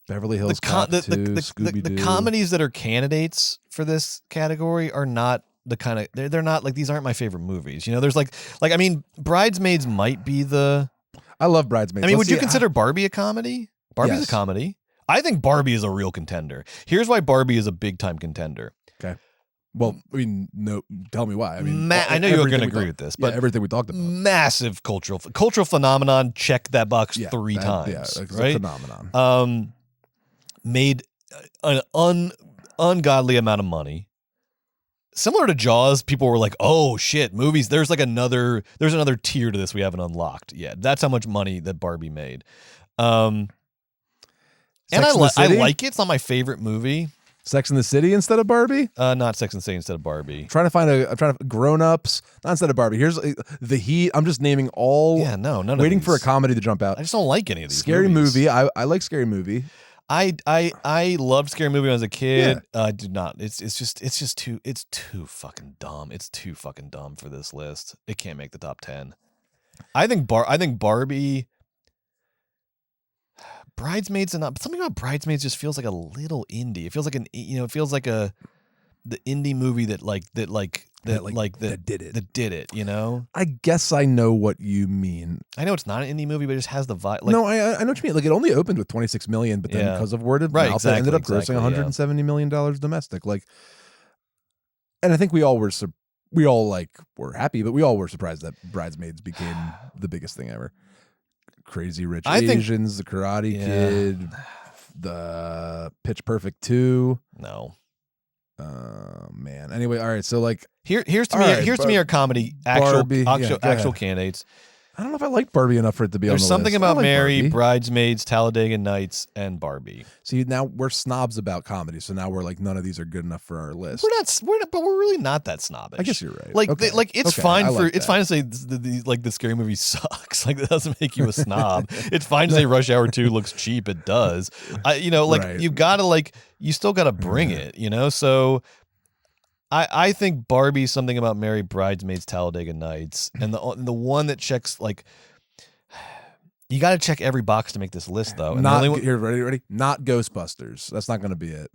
Beverly Hills Cop 2, Scooby-Doo. The comedies that are candidates for this category are not the kind of they're not like these aren't my favorite movies. You know, there's like I mean, Bridesmaids might be the. I love Bridesmaids. I mean, would you consider Barbie a comedy? Barbie's a comedy. I think Barbie is a real contender. Here's why Barbie is a big time contender. Okay. Well, I mean, no. Tell me why. I mean, I know you're going to agree with this, but everything we talked about, massive cultural phenomenon. Check that box 3 times. Yeah, it's right? A phenomenon. Made an ungodly amount of money. Similar to Jaws, people were like, "Oh shit, movies! There's another tier to this we haven't unlocked yet." That's how much money that Barbie made. And I like it. It's not my favorite movie. Sex and the City instead of Barbie? Not Sex and the City instead of Barbie. I'm trying to Grown Ups, not instead of Barbie. Here's The Heat. I'm just naming all. Yeah, no, none waiting of these. for a comedy to jump out. I just don't like any of these. Scary movies. Movie. I like Scary Movie. I loved Scary Movie when I was a kid. I did not. It's just too fucking dumb. It's too fucking dumb for this list. It can't make the top 10. I think Barbie. Bridesmaids and not something about Bridesmaids just feels like a little indie. It feels like it feels like the indie movie that did it, you know? I guess I know what you mean. I know it's not an indie movie, but it just has the vibe. No, I know what you mean. Like it only opened with $26 million, but then because of word of mouth, it ended up grossing $170 million domestic. Like, and I think we all were happy, but we all were surprised that Bridesmaids became the biggest thing ever. Crazy Rich Asians, The Karate Kid, the Pitch Perfect 2. No. Man. Anyway, all right. So like here's to me our comedy actual candidates. I don't know if I like Barbie enough for it to be on the list. There's something about Mary, Barbie. Bridesmaids, Talladega Nights, and Barbie. See, now we're snobs about comedy, so now we're like none of these are good enough for our list. But we're really not that snobbish. I guess you're right. Like, okay. It's fine it's fine to say the scary movie sucks. Like that doesn't make you a snob. It's fine to say Rush Hour 2 looks cheap. It does. Right. You've got to you still got to bring it. You know, so. I think Barbie, Something About Mary, Bridesmaids, Talladega Nights, and the one that checks you got to check every box to make this list though. And here, ready? Not Ghostbusters. That's not going to be it.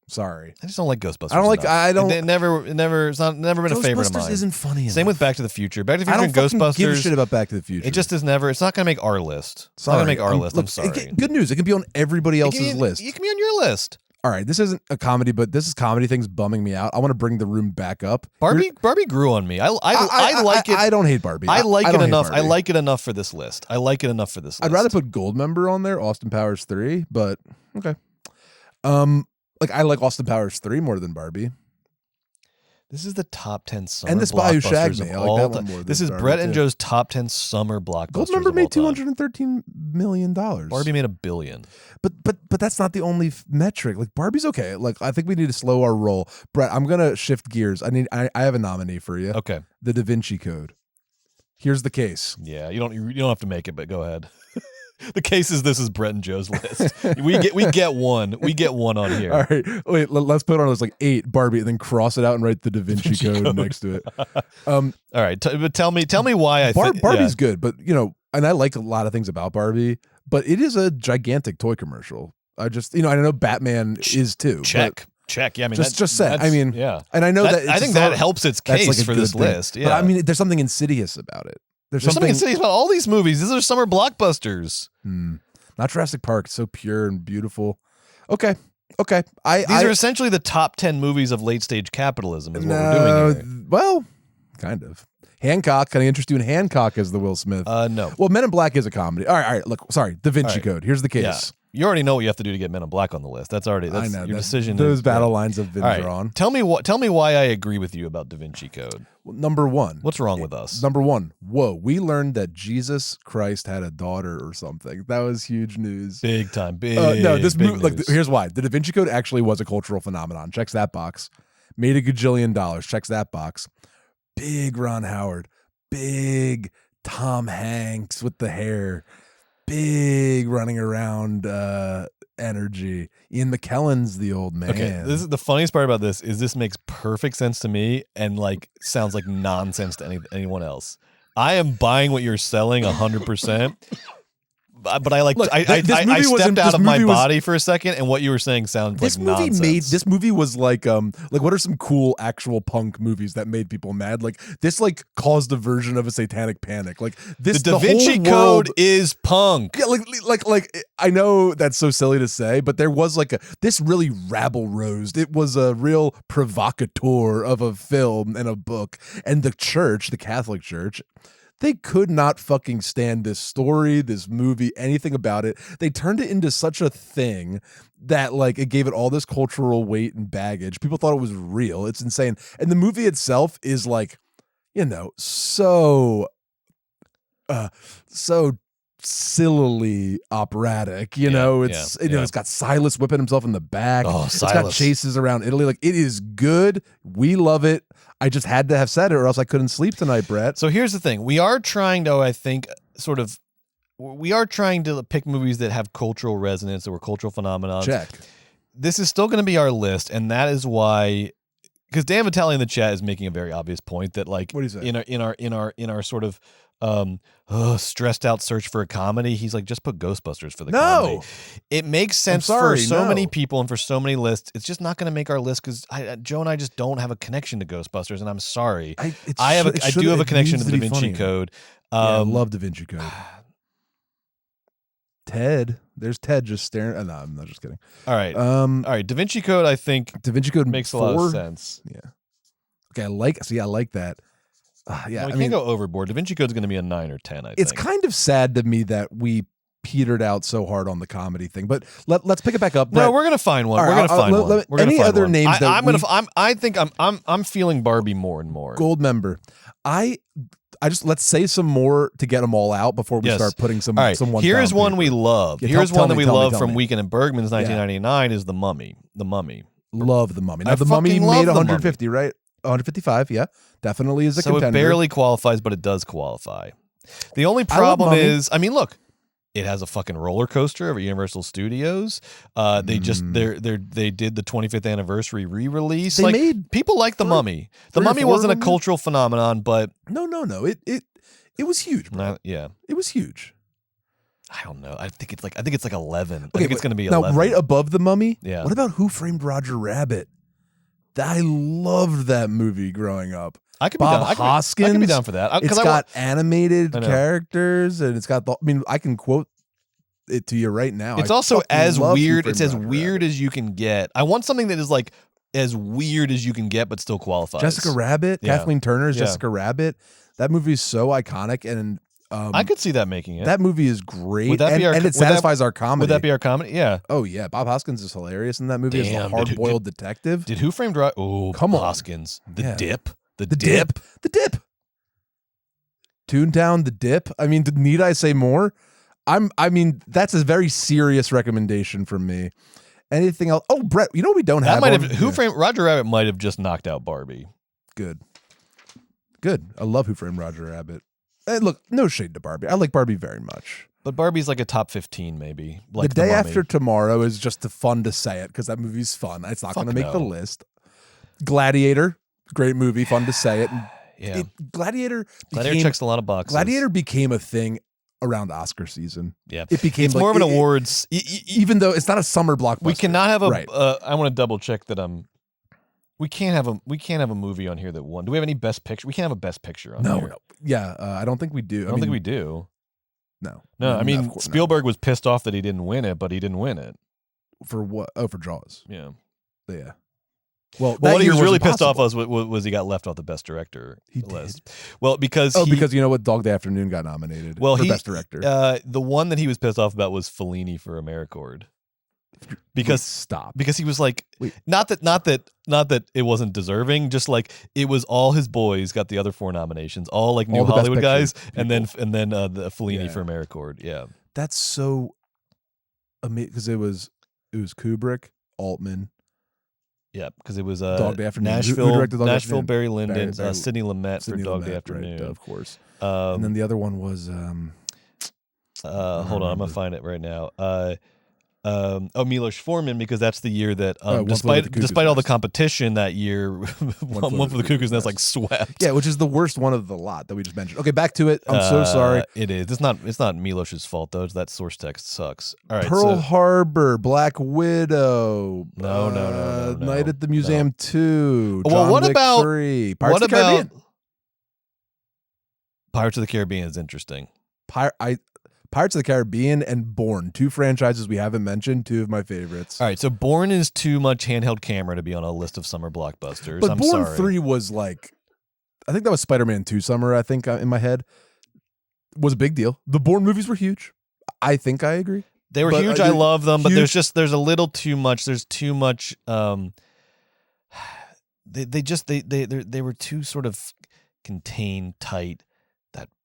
Sorry. I just don't like Ghostbusters. I don't like. enough. I don't. It never. It's never been a favorite of mine. Ghostbusters isn't funny enough. Same with Back to the Future. Back to the Future I and don't fucking give a Ghostbusters. shit about Back to the Future. It just is never. It's not going to make our list. It's not Sorry. going to make our list. Look, I'm sorry. Good news. It can be on everybody else's list. You can be on your list. All right, this isn't a comedy, but this is comedy things bumming me out. I want to bring the room back up. Barbie grew on me. I like it. I don't hate Barbie. I like it enough. I Barbie. like it enough for this list. I like it enough for this list. I'd rather put Goldmember on there, Austin Powers 3, but okay. Like I like Austin Powers 3 more than Barbie. This is the top 10 summer And The Spy Who Shagged blockbusters Me. of I like all that one time. more than This is Barbie, Brett and too. Joe's top 10 summer blockbusters. Goldmember made of all time. $213 million. Barbie made $1 billion. But that's not the only metric. Like Barbie's okay. Like I think we need to slow our roll. Brett, I'm gonna shift gears. I have a nominee for you. Okay. The Da Vinci Code. Here's the case. Yeah, you don't have to make it, but go ahead. The case is this is Brett and Joe's list. We get one. We get one on here. All right. Wait, let's put on like 8 Barbie and then cross it out and write the Da Vinci Code next to it. All right, but tell me why I think Barbie's good, but and I like a lot of things about Barbie, but it is a gigantic toy commercial. I know Batman is too. Check. Yeah, I mean, just saying. I mean, yeah, and I know that I think that helps its case like for this list. Yeah, but I mean, there's something insidious about it. There's something insidious about all these movies. These are summer blockbusters. Not Jurassic Park. It's so pure and beautiful. Okay. These are essentially the top 10 movies of late stage capitalism. Is what we're doing here. Well, kind of. Hancock. Can I interest you in Hancock as the Will Smith? No. Well, Men in Black is a comedy. All right. Look, sorry. Da Vinci Code. Here's the case. Yeah. You already know what you have to do to get Men in Black on the list. That's your decision. Those battle lines have been drawn. Tell me why I agree with you about Da Vinci Code. Well, number one. What's wrong with us? Number one. Whoa, we learned that Jesus Christ had a daughter or something. That was huge news. Big time. No, this movie. News. Here's why. The Da Vinci Code actually was a cultural phenomenon. Checks that box. Made $1 gajillion. Checks that box. Big Ron Howard. Big Tom Hanks with the hair. Big running around energy. Ian McKellen's the old man. Okay, this is the funniest part about this is this makes perfect sense to me and like sounds like nonsense to anyone else. I am buying what you're selling 100%. But I like. Look, I stepped out of my body for a second, and what you were saying sounds like nonsense. This movie was like what are some cool actual punk movies that made people mad? Like this, like caused a version of a satanic panic. Like this, the Da Vinci Code is punk. Yeah, like I know that's so silly to say, but there was like this really rabble roused. It was a real provocateur of a film and a book, and the church, the Catholic Church. They could not fucking stand this story, this movie, anything about it. They turned it into such a thing that like it gave it all this cultural weight and baggage. People thought it was real. It's insane. And the movie itself is like, so sillily operatic, it's got Silas whipping himself in the back. It's got chases around Italy. Like it is good. We love it. I just had to have said it or else I couldn't sleep tonight, Brett. So here's the thing. We are trying to, I think, we are trying to pick movies that have cultural resonance or cultural phenomena. Check. This is still going to be our list, and that is why, because Dan Vitale in the chat is making a very obvious point that, like, what do you say? In our sort of stressed out search for a comedy, he's like, just put Ghostbusters for the comedy. It makes sense for so many people and for so many lists. It's just not going to make our list because Joe and I just don't have a connection to Ghostbusters, and I'm sorry. I do have a connection to the Da Vinci Code. I love Da Vinci Code. Ted. There's Ted just staring. No, I'm not just kidding. All right. Da Vinci Code, I think Da Vinci Code makes a lot of sense. Yeah. Okay, I like that. We can't go overboard. Da Vinci Code's going to be a 9 or 10, I think. It's kind of sad to me that we petered out so hard on the comedy thing, but let's pick it back up. Brett. No, we're going to find one. Right, we're going to find one. Any other names that I think I'm feeling Barbie more and more. Goldmember. I just let's say some more to get them all out before we start putting some. All right. Some Here's one paper. We love. Yeah, Here's one that we love from me. Weekend in Bergman's 1999 is The Mummy. The Mummy. Love The Mummy. Now The Mummy made 150, right? 155. Yeah, definitely is a contender. So it barely qualifies, but it does qualify. The only problem is, I mean, look. It has a fucking roller coaster over Universal Studios. They did the 25th anniversary re-release. People like The Mummy. The Mummy wasn't a cultural phenomenon, but no. It was huge, bro. Yeah, it was huge. I don't know. I think it's like 11. I Okay, think it's going to be now 11. right above The Mummy. Yeah. What about Who Framed Roger Rabbit? I loved that movie growing up. I could be Bob down. Hoskins. I could be down for that. It's got animated characters, and it's got. I mean, I can quote it to you right now. It's also as weird. It's as Roger weird Rabbit. as you can get. I want something that is like as weird as you can get, but still qualifies. Jessica Rabbit, Yeah. Kathleen Turner's Yeah. Jessica Rabbit. That movie is so iconic, and I could see that making it. that movie is great. Would that be our- and it would satisfies our comedy. Would that be our comedy? Yeah. Oh yeah, Bob Hoskins is hilarious in that movie as the Damn, hard-boiled detective. Did Who Framed Roger? Oh, Come on. Hoskins. The Yeah. Dip. The Dip. Toontown, The Dip. I mean, need I say more? I mean, that's a very serious recommendation from me. Anything else? Oh, Brett, you know what we don't That have? might on- have. Who Yeah. Framed Roger Rabbit might have just knocked out Barbie. Good. I love Who Framed Roger Rabbit. And look, no shade to Barbie. I like Barbie very much. But Barbie's like a top 15, maybe. Like the Day Mummy. After Tomorrow is just fun to say it because that movie's fun. It's not going to make the no. list. Gladiator, great movie, fun to say it. Yeah. Gladiator Checks a lot of boxes. Gladiator became a thing around Oscar season. Yeah. It became It's like- more of an it- awards. even though it's not a summer blockbuster. We cannot have a. Right. I want to double check that I'm. We can't have a movie on here that won. Do we have any best picture? We can't have a best picture on No, here. no. Yeah, I don't think we do. I don't think we do. No. No, I mean of course not. Spielberg was pissed off that he didn't win it, but he didn't win it. For what? Oh, for Jaws. Yeah. Yeah. Well, Well, what he year was really pissed off impossible. was he got left off the best director He list. Well, because because you know what? Dog Day Afternoon got nominated for best director. The one that he was pissed off about was Fellini for AmeriCorps. Because stop. Because he was like, Wait. not that it wasn't deserving, just like it was all his boys got the other 4 nominations, all like new All the Best Hollywood guys, Picture and then the Fellini Yeah. for AmeriCorps. Yeah, That's so amazing because it was Kubrick, Altman. yeah, because it was Dog Day Afternoon. Who Nashville, directed Dog Day Nashville, Afternoon? Barry Lyndon, Barry- Sidney Lumet Sidney for Dog Day Lumet, Afternoon. right, of course. And And then the other one was hold on, I'm gonna find it right now. Milos Forman, because that's the year that One Flew Over the Cuckoo's despite all the Nest. competition that year, One for the Cuckoo's Nest like swept. yeah, which is the worst one of the lot that we just mentioned. Okay, back to it. I'm so sorry. It is. It's not Milos's fault though. That source text sucks. All right. Pearl Harbor, Black Widow. No. Night at the Museum 2. Well, John what Wick about 3. Pirates what of the Caribbean. about Pirates of the Caribbean is interesting. Pirates of the Caribbean and Bourne, 2 franchises we haven't mentioned, 2 of my favorites. All right, so Bourne is too much handheld camera to be on a list of summer blockbusters. But I'm Bourne sorry. 3 was like, I think that was Spider-Man 2 summer, I think, in my head. Was a big deal. The Bourne movies were huge. I think I agree. They were But, huge. I love them, but huge- there's a little too much. There's too much. They were too sort of contained, tight.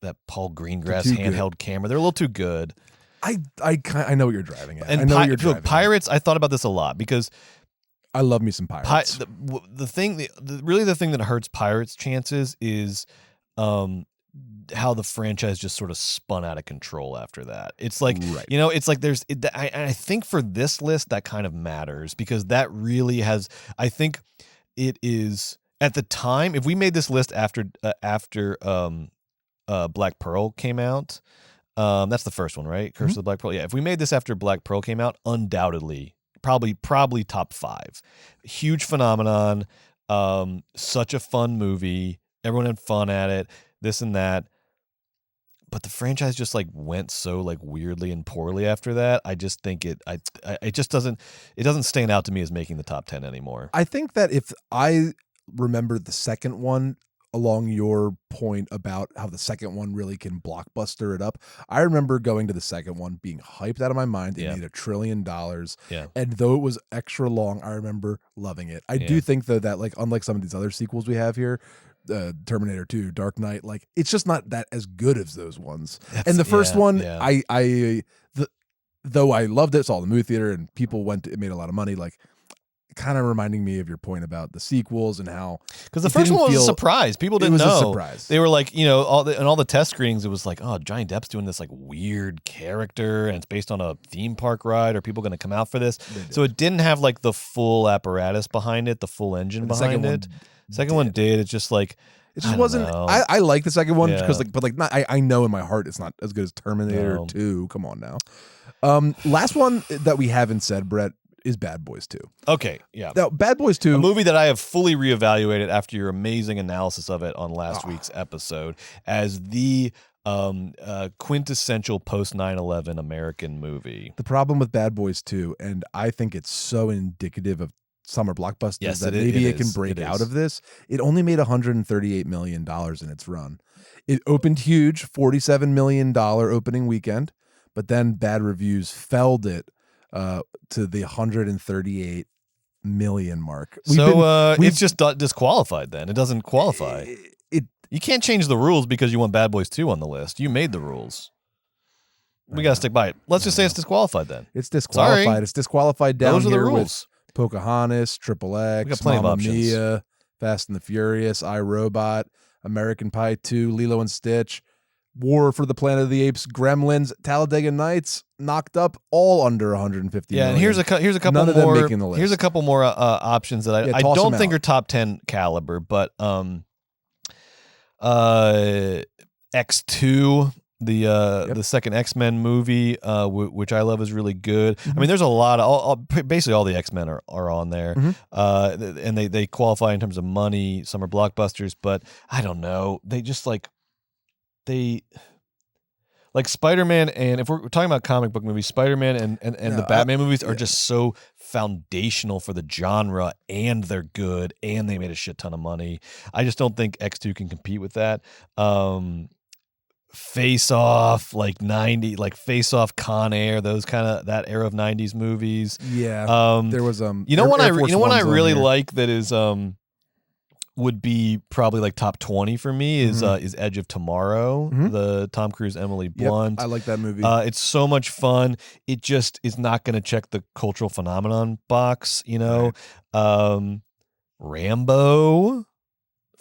That Paul Greengrass Too good. handheld camera. They're a little too good. I know what you're driving at. And I know what you're driving at. Pirates, I thought about this a lot because I love me some Pirates. the thing that hurts Pirates' chances is how the franchise just sort of spun out of control after that. It's like, Right. you know, it's like I think for this list that kind of matters because that really has, I think it is at the time, if we made this list after Black Pearl came out, that's the first one, right? Curse of the Black Pearl. Yeah. If we made this after Black Pearl came out, undoubtedly, probably top 5. Huge phenomenon. Such a fun movie. Everyone had fun at it. This and that. But the franchise just like went so like weirdly and poorly after that. I just think it just doesn't stand out to me as making the top 10 anymore. I think that if I remember the second one along your point about how the second one really can blockbuster it up, I remember going to the second one being hyped out of my mind. It made $1 trillion. Yeah. And though it was extra long, I remember loving it. I Yeah. do think though that like unlike some of these other sequels we have here, Terminator 2, Dark Knight, like it's just not that as good as those ones. And the first one, though I loved it, saw the movie theater and people went to, it made a lot of money, like kind of reminding me of your point about the sequels and how Because the first one was a surprise. People didn't know. It was a surprise. They were like, you know, all the test screenings, it was like, oh, Johnny Depp's doing this like weird character and it's based on a theme park ride. Are people going to come out for this? So it didn't have like the full apparatus behind it, the full engine behind it. Second one did. It's just like, It just wasn't. I like the second one because I know in my heart it's not as good as Terminator 2. Come on now. Last one that we haven't said, Brett, is Bad Boys 2. Okay, yeah. Now, Bad Boys 2, a movie that I have fully reevaluated after your amazing analysis of it on last week's episode as the quintessential post 9/11 American movie. The problem with Bad Boys 2, and I think it's so indicative of summer blockbusters that maybe it can break out of this. It only made $138 million in its run. It opened huge, $47 million opening weekend, but then bad reviews felled it to the 138 million mark. It's just disqualified then. It doesn't qualify. You can't change the rules because you want Bad Boys 2 on the list. You made the rules. We got to stick by it. Let's just say it's disqualified then. It's disqualified. Sorry. It's disqualified down Those are the here rules. With Pocahontas, Triple X, we got plenty of options. Mia, Fast and the Furious, iRobot, American Pie 2, Lilo and Stitch, War for the Planet of the Apes, Gremlins, Talladega Nights, Knocked Up, all under 150 million. And here's a couple None more. Of them making the list. Here's a couple more options that I don't think are top 10 caliber, but X2, the second X-Men movie, which I love, is really good. I mean, there's a lot of basically all the X-Men are on there, and they qualify in terms of money. Some are blockbusters, but I don't know. They just like Spider-Man, and if we're talking about comic book movies, Spider-Man and the Batman movies are just so foundational for the genre, and they're good, and they made a shit ton of money. I just don't think X2 can compete with that. Face Off, Face Off, Con Air, those kind of that era of 90s movies. Yeah. There was you know what I really like that is would be probably like top 20 for me is Edge of Tomorrow, the Tom Cruise, Emily Blunt. I like that movie. It's so much fun. It just is not going to check the cultural phenomenon box, you know. Right. Rambo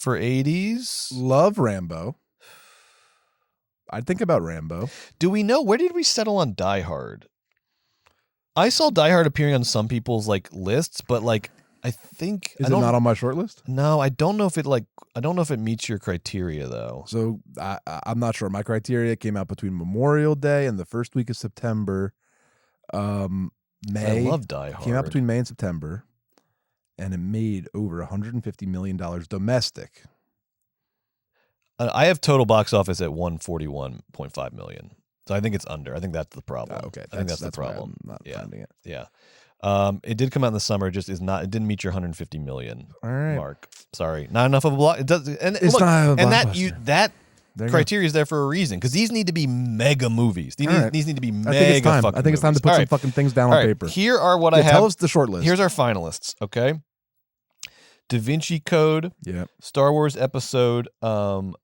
for 80s. Love Rambo. I'd think about Rambo. Do we know, where did we settle on Die Hard? I saw Die Hard appearing on some people's lists, but I think is it not on my short list? No, I don't know if it meets your criteria though. So I'm not sure. My criteria came out between Memorial Day and the first week of September. May. I love Die Hard. Came out between May and September, and it made over $150 million domestic. I have total box office at 141.5 million. So I think it's under. I think that's the problem. Okay, I think that's the problem. I'm not finding it. Yeah. It did come out in the summer. It didn't meet your 150 million mark. Sorry, not enough of a block. It does, and it's look, not a and blockbuster. that criteria is there for a reason, because these need to be mega movies. These need to be mega fucking I think it's time to put some fucking things down on paper. Here are what I have. Tell us the short list. Here's our finalists. Okay. Da Vinci Code. Yeah. Star Wars Episode 5,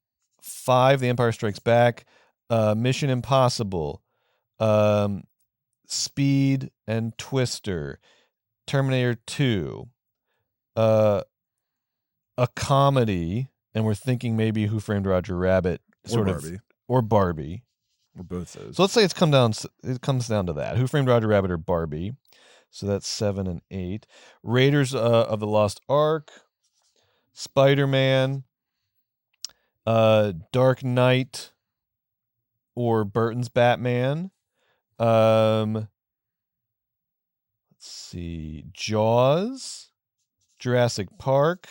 The Empire Strikes Back. Mission Impossible. Speed and Twister, Terminator 2, a comedy, and we're thinking maybe Who Framed Roger Rabbit, or Barbie, or both those. So let's say it comes down to that: Who Framed Roger Rabbit or Barbie. So that's 7 and 8. Raiders of the Lost Ark, Spider-Man, Dark Knight, or Burton's Batman. Let's see. Jaws, Jurassic Park,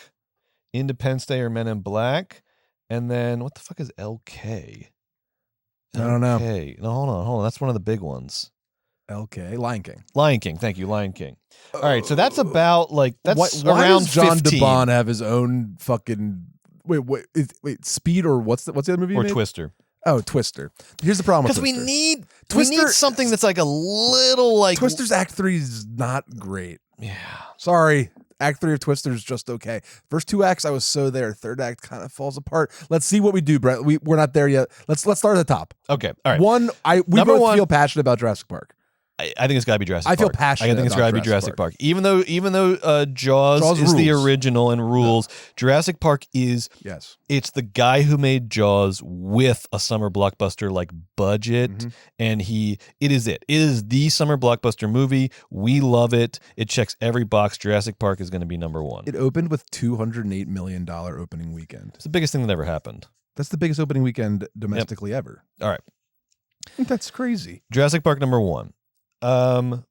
Independence Day or Men in Black, and then what the fuck is LK? I don't know. No, hold on. That's one of the big ones. LK, Lion King. Lion King. Thank you, Lion King. All right, so that's about that's why around does John 15. DeBon have his own fucking wait, Speed or what's the other movie? Or Twister. Oh, Twister. Here's the problem with Twister. Because we need something that's like a little like Twister's Act 3 is not great. Yeah. Sorry. Act 3 of Twister is just okay. First 2 acts, I was so there. Third act kind of falls apart. Let's see what we do, Brett. We're not there yet. Let's start at the top. Okay. All right. We both feel passionate about Jurassic Park. I think it's got to be Jurassic Park. I feel passionate. I think it's got to be Jurassic Park. Even though Jaws is the rules. original and rules, Jurassic Park is it's the guy who made Jaws with a summer blockbuster like budget, and it is the summer blockbuster movie. We love it. It checks every box. Jurassic Park is going to be number one. It opened with $208 million opening weekend. It's the biggest thing that ever happened. That's the biggest opening weekend domestically ever. All right. That's crazy. Jurassic Park number one. Oh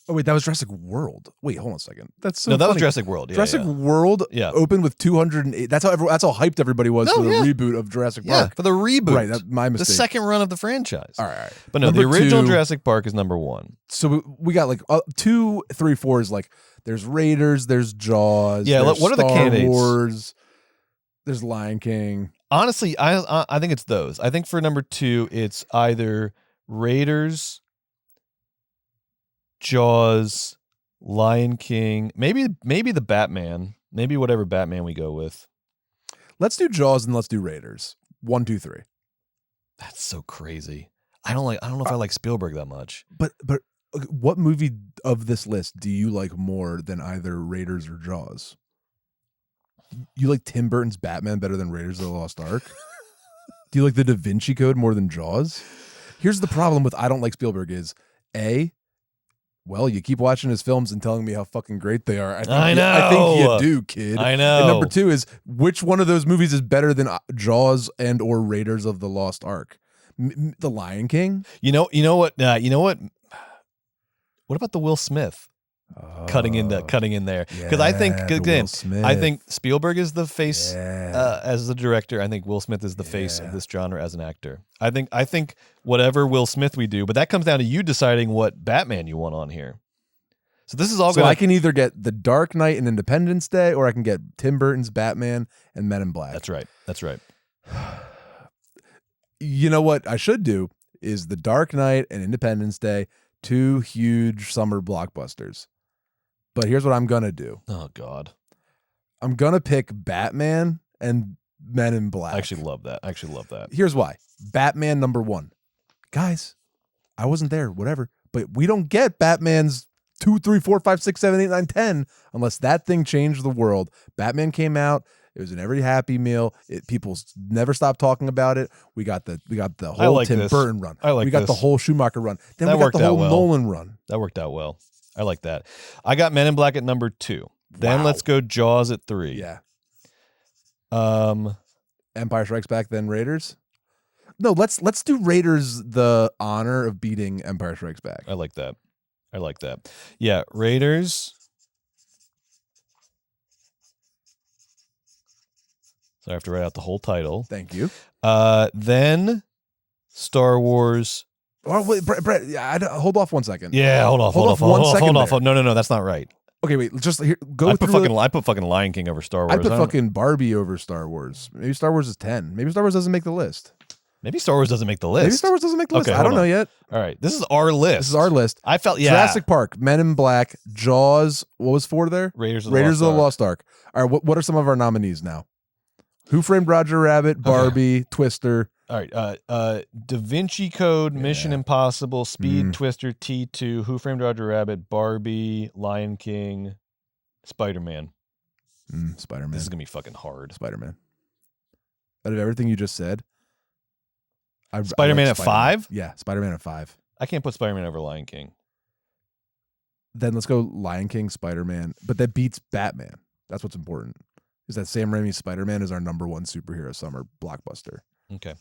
wait, that was Jurassic World. Wait, hold on a second. That's so no, that funny. was Jurassic World. Yeah, Jurassic World opened with 208. That's how hyped everybody was for the reboot of Jurassic Park. Yeah, for the reboot. Right, that's my mistake. The second run of the franchise. All right. But no, the original Jurassic Park is number one. So we got like 2, 3, 4 is like there's Raiders, there's Jaws. Yeah, there's what are the candidates? Star Wars. There's Lion King. Honestly, I think it's those. I think for number 2, it's either Raiders, Jaws, Lion King, maybe the Batman, maybe whatever Batman we go with. Let's do Jaws and let's do Raiders. 1, 2, 3. That's so crazy. I don't know if I like Spielberg that much. But what movie of this list do you like more than either Raiders or Jaws? You like Tim Burton's Batman better than Raiders of the Lost Ark? Do you like the Da Vinci Code more than Jaws? Here's the problem with I don't like Spielberg is well, you keep watching his films and telling me how fucking great they are. I think you do, kid. I know. And number 2 is which one of those movies is better than Jaws and or Raiders of the Lost Ark? The Lion King? You know what? What about the Will Smith? Cutting in there because I think again I think Spielberg is the face as the director. I think Will Smith is the face of this genre as an actor. I think whatever Will Smith we do, but that comes down to you deciding what Batman you want on here. So this is all. So I can either get The Dark Knight and Independence Day, or I can get Tim Burton's Batman and Men in Black. That's right. You know what I should do is The Dark Knight and Independence Day, 2 huge summer blockbusters. But here's what I'm going to do. Oh, God. I'm going to pick Batman and Men in Black. I actually love that. Here's why. Batman number 1. Guys, I wasn't there, whatever. But we don't get Batman's 2, 3, 4, 5, 6, 7, 8, 9, 10 unless that thing changed the world. Batman came out. It was in every Happy Meal. People never stopped talking about it. We got the whole Tim Burton run. We got the whole Schumacher run. Then we got the whole Nolan run. That worked out well. I like that. I got Men in Black at number 2. Then let's go Jaws at 3. Yeah. Empire Strikes Back, then Raiders. No, let's do Raiders the honor of beating Empire Strikes Back. I like that. Yeah, Raiders. So I have to write out the whole title. Thank you. Then Star Wars. Oh, wait, Brett, hold off 1 second. Yeah, hold off. No, that's not right. Okay, wait, just go I through I put fucking Lion King over Star Wars. I put fucking Barbie over Star Wars. Maybe Star Wars is 10. Maybe Star Wars doesn't make the list. Maybe Star Wars doesn't make the list. Okay, I don't know yet. All right, this is our list. I felt Jurassic Park, Men in Black, Jaws. What was 4 there? Raiders of the Lost Ark. All right, what are some of our nominees now? Who Framed Roger Rabbit, Barbie, Twister. All right, Da Vinci Code, Mission Impossible, Speed, Twister, T2, Who Framed Roger Rabbit, Barbie, Lion King, Spider-Man. Spider-Man. This is gonna be fucking hard. Spider-Man. Out of everything you just said, Spider-Man at 5? Yeah, Spider-Man at 5. I can't put Spider-Man over Lion King. Then let's go Lion King, Spider-Man, but that beats Batman. That's what's important. Is that Sam Raimi's Spider-Man is our number 1 superhero summer blockbuster. Okay.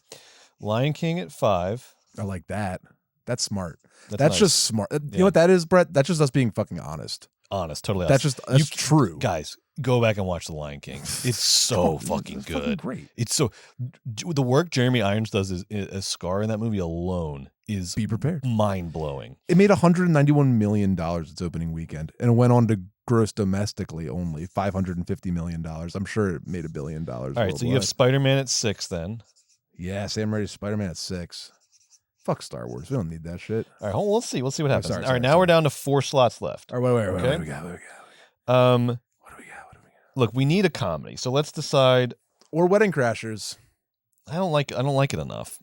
Lion King at 5. I like that. That's smart. That's nice. just smart. You know what that is, Brett? That's just us being fucking honest. Totally honest. That's true. Guys, go back and watch The Lion King. It's so fucking good. Fucking great. It's so the work Jeremy Irons does as Scar in that movie alone is be prepared. Mind-blowing. It made $191 million its opening weekend, and it went on to gross domestically only $550 million. I'm sure it made $1 billion. All right, so you have Spider-Man at 6 then. Yeah, Sam Raimi's Spider-Man at 6. Fuck Star Wars. We don't need that shit. All right, we'll see. We'll see what happens. Sorry, all right, now we're down to 4 slots left. All right, wait. Okay? What do we got? What do we got? Look, we need a comedy. So let's decide. Or Wedding Crashers. I don't like it enough.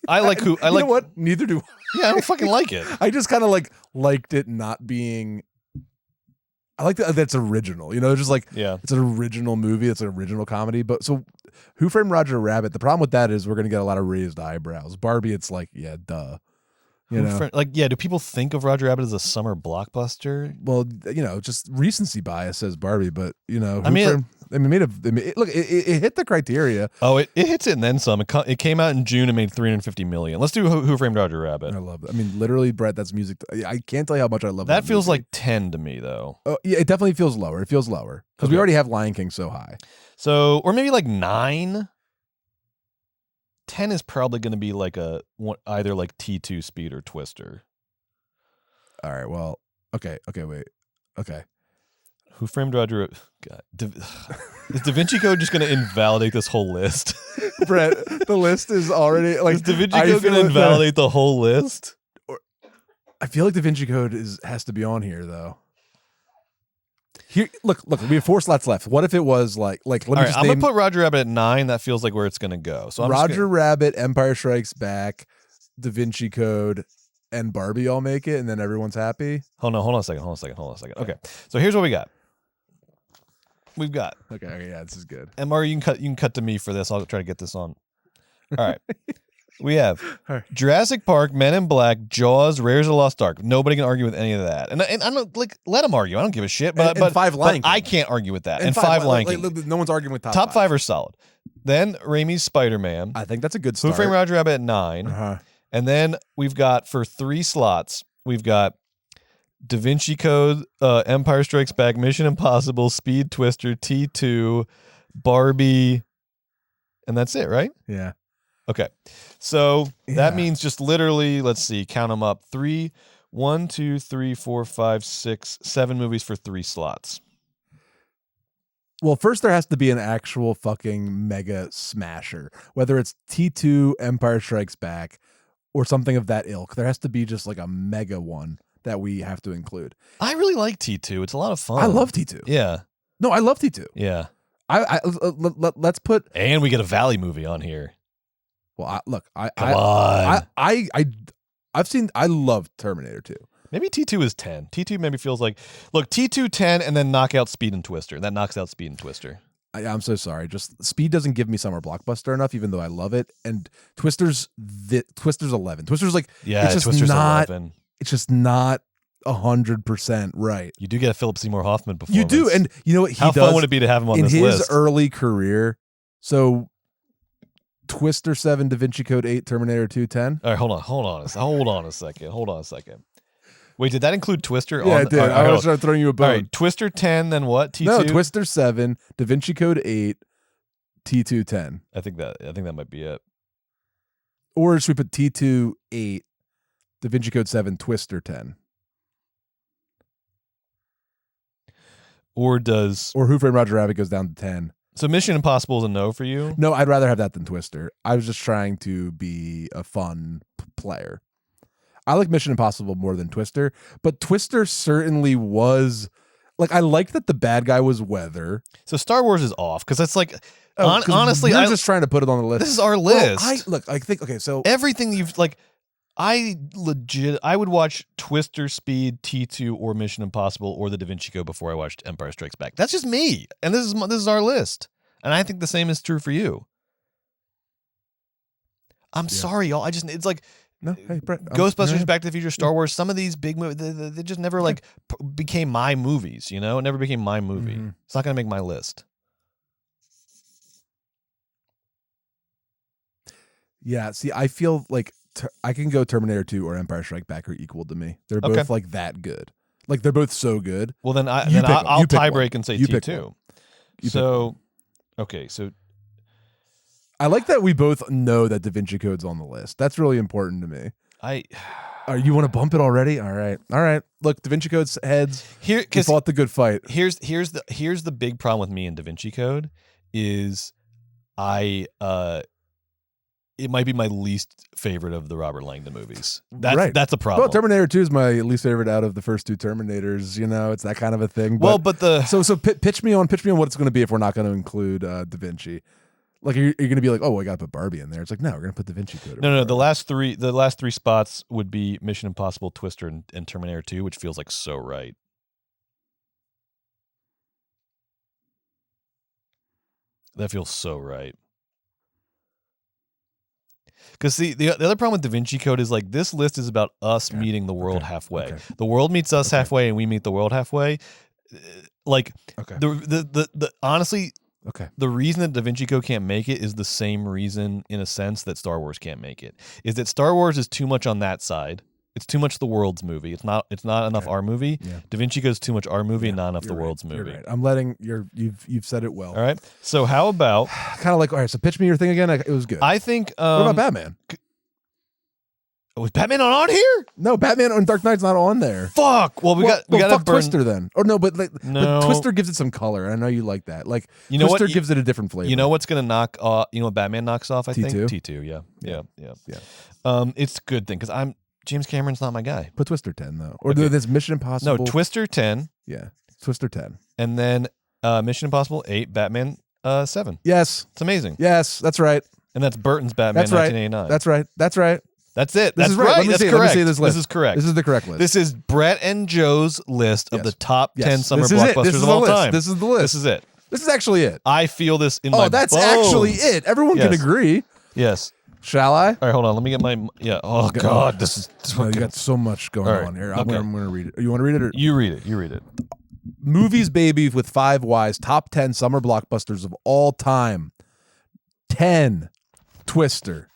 I like who I you like. know what? Neither do Yeah, I don't fucking like it. I just kind of liked it not being. I like that it's original. You know, just like Yeah. it's an original movie. It's an original comedy. But so, Who Framed Roger Rabbit? The problem with that is we're gonna get a lot of raised eyebrows. Barbie, it's like, yeah, duh. You know? Do people think of Roger Rabbit as a summer blockbuster? Well, you know, just recency bias says Barbie, but you know, look, it hit the criteria. Oh, it hits it and then some. It came out in June and made $350 million. Let's do Who Framed Roger Rabbit. I love it. I mean, literally, Brett, that's music. I can't tell you how much I love that. Feels movie. like 10 to me, though. Oh, yeah, it definitely feels lower. It feels lower because we already have Lion King so high. So, or maybe like 9. 10 is probably going to be like either like T2 Speed or Twister. All right. Well, okay. Wait. Okay. Who Framed Roger? God, is Da Vinci Code just going to invalidate this whole list? Brett, the list is already like. Is Da Vinci Code going to invalidate the whole list? I feel like Da Vinci Code has to be on here though. Here, look. We have 4 slots left. What if it was like? Let me just I'm gonna put Roger Rabbit at 9. That feels like where it's gonna go. So Roger Rabbit, Empire Strikes Back, Da Vinci Code, and Barbie all make it, and then everyone's happy. Hold on a second. Okay, so here's what we got. We've got. Okay, yeah, this is good. And Mario, you can cut to me for this. I'll try to get this on. All right. We have Jurassic Park, Men in Black, Jaws, Raiders of the Lost Ark. Nobody can argue with any of that, and I don't let them argue. I don't give a shit. But and 5 Lion King. I can't argue with that. And 5 Lion King. No one's arguing with top 5 are solid. Then Raimi's Spider-Man. I think that's a good start. Who Framed Roger Rabbit at 9, and then we've got for 3 slots. We've got Da Vinci Code, Empire Strikes Back, Mission Impossible, Speed, Twister, T2, Barbie, and that's it, right? Yeah. Okay, so that means just literally, let's see, count them up. 1, 2, 3, 4, 5, 6, 7 movies for 3 slots. Well, first there has to be an actual fucking mega smasher, whether it's T2, Empire Strikes Back, or something of that ilk. There has to be just like a mega one that we have to include. I really like T2. It's a lot of fun. I love T2. Yeah. No, I love T2. Yeah. Let's put. And we get a Valley movie on here. Well, I've seen. I love Terminator 2. Maybe T2 is 10. T2 maybe feels like, look, T2 10 and then knock out Speed and Twister. That knocks out Speed and Twister. I'm so sorry. Just Speed doesn't give me summer blockbuster enough, even though I love it. And Twister's 11. Twister's like, yeah, it's just Twister's not, 11. It's just not 100% right. You do get a Philip Seymour Hoffman performance. You do, and you know what How fun would it be to have him on this list? In his early career, so Twister 7, Da Vinci Code 8, Terminator 2, 10. All right, hold on a second. Wait, did that include Twister? Yeah, it did. I was throwing you a bone. All right, Twister 10, then what? T2? No, Twister 7, Da Vinci Code 8, T2 10. I think that might be it. Or should we put T2 8, Da Vinci Code 7, Twister 10? Or Who Framed Roger Rabbit goes down to 10. So Mission Impossible is a no for you? No, I'd rather have that than Twister. I was just trying to be a fun player. I like Mission Impossible more than Twister, but Twister certainly was like, I liked that the bad guy was Weather. So Star Wars is off because that's like, honestly, I'm just trying to put it on the list. This is our list. I think okay, so everything you've like, I would watch Twister, Speed, T2, or Mission Impossible, or The Da Vinci Code before I watched Empire Strikes Back. That's just me, and this is our list, and I think the same is true for you. I'm sorry, y'all. It's like. No, hey, Brett, Ghostbusters, Back to the Future, Star Wars, some of these big movies, they just never like became my movies, you know? It never became my movie. Mm-hmm. It's not going to make my list. Yeah, see, I feel like I can go Terminator 2 or Empire Strike Back are equal to me. They're both like that good. Like they're both so good. Well, then I'll tie break and say T2. So, okay, so I like that we both know that Da Vinci Code's on the list. That's really important to me. You want to bump it already? All right. Look, Da Vinci Code's heads. We fought the good fight. Here's the big problem with me in Da Vinci Code is it might be my least favorite of the Robert Langdon movies. That's a problem. Well, Terminator 2 is my least favorite out of the first 2 Terminators. You know, it's that kind of a thing. But, pitch pitch me on what it's going to be if we're not going to include Da Vinci. Like, are you going to be like, oh, I got to put Barbie in there? It's like, no, we're going to put Da Vinci Code. No. The last three spots would be Mission Impossible, Twister, and Terminator 2, which feels like so right. That feels so right. Because see, the other problem with Da Vinci Code is like this list is about us meeting the world halfway. Okay. The world meets us halfway, and we meet the world halfway. Like the honestly. Okay. The reason that Da Vinci Code can't make it is the same reason, in a sense, that Star Wars can't make it. Is that Star Wars is too much on that side. It's too much the world's movie. It's not enough our movie. Yeah. Da Vinci Code is too much our movie, not enough the world's movie. You're right. I'm letting you've said it well. All right. So how about kind of like, all right, so pitch me your thing again. It was good. I think what about Batman? Was Batman on here? No, Batman on Dark Knight's not on there. Fuck. Well, we got fuck Twister then. Or no, but but Twister gives it some color. I know you like that. Like Twister gives it a different flavor. You know what's gonna knock? You know what Batman knocks off? I think T2. Yeah. It's a good thing because James Cameron's not my guy. Put Twister 10 though, or this Mission Impossible. No, Twister 10. Yeah, Twister 10, and then Mission Impossible 8, Batman 7. Yes, it's amazing. Yes, that's right. And that's Burton's Batman 1989. That's right. That's right. That's it. This That's is right. That's correct. Let me see this list. This is correct. This is the correct list. This is Brett and Joe's list of the top 10 summer blockbusters of all time. This is the list. This is it. This is actually it. I feel this in my Oh, that's bones. actually it. Everyone can agree. Yes. Shall I? All right, hold on. Let me get my Oh God, this is. You got so much going on here. I'm going to read it. You want to read it? Or? You read it. You read it. Movies Baby with 5 Ys. Top 10 summer blockbusters of all time. 10. Twister.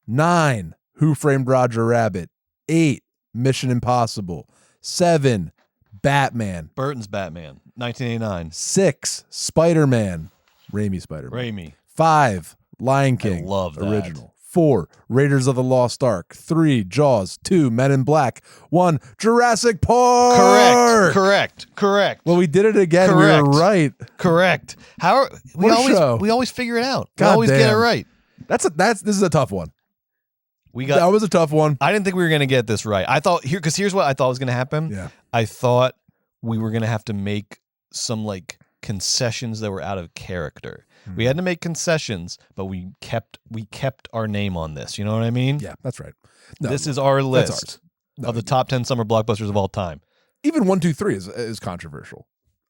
9. Who Framed Roger Rabbit. 8. Mission Impossible. 7. Batman. Burton's Batman. 1989. 6. Spider-Man. Raimi Spider-Man. Raimi. 5. Lion King. I love that. Original. 4. Raiders of the Lost Ark. 3. Jaws. 2. Men in Black. 1. Jurassic Park. Correct. Well, we did it again. Correct. We were right. Correct. We always figure it out. We always get it right. This is a tough one. That was a tough one. I didn't think we were going to get this right. I thought here's what I thought was going to happen. Yeah. I thought we were going to have to make some like concessions that were out of character. Mm-hmm. We had to make concessions, but we kept our name on this. You know what I mean? Yeah, that's right. This is our list of the top 10 summer blockbusters of all time. Even 1, 2, 3 is controversial.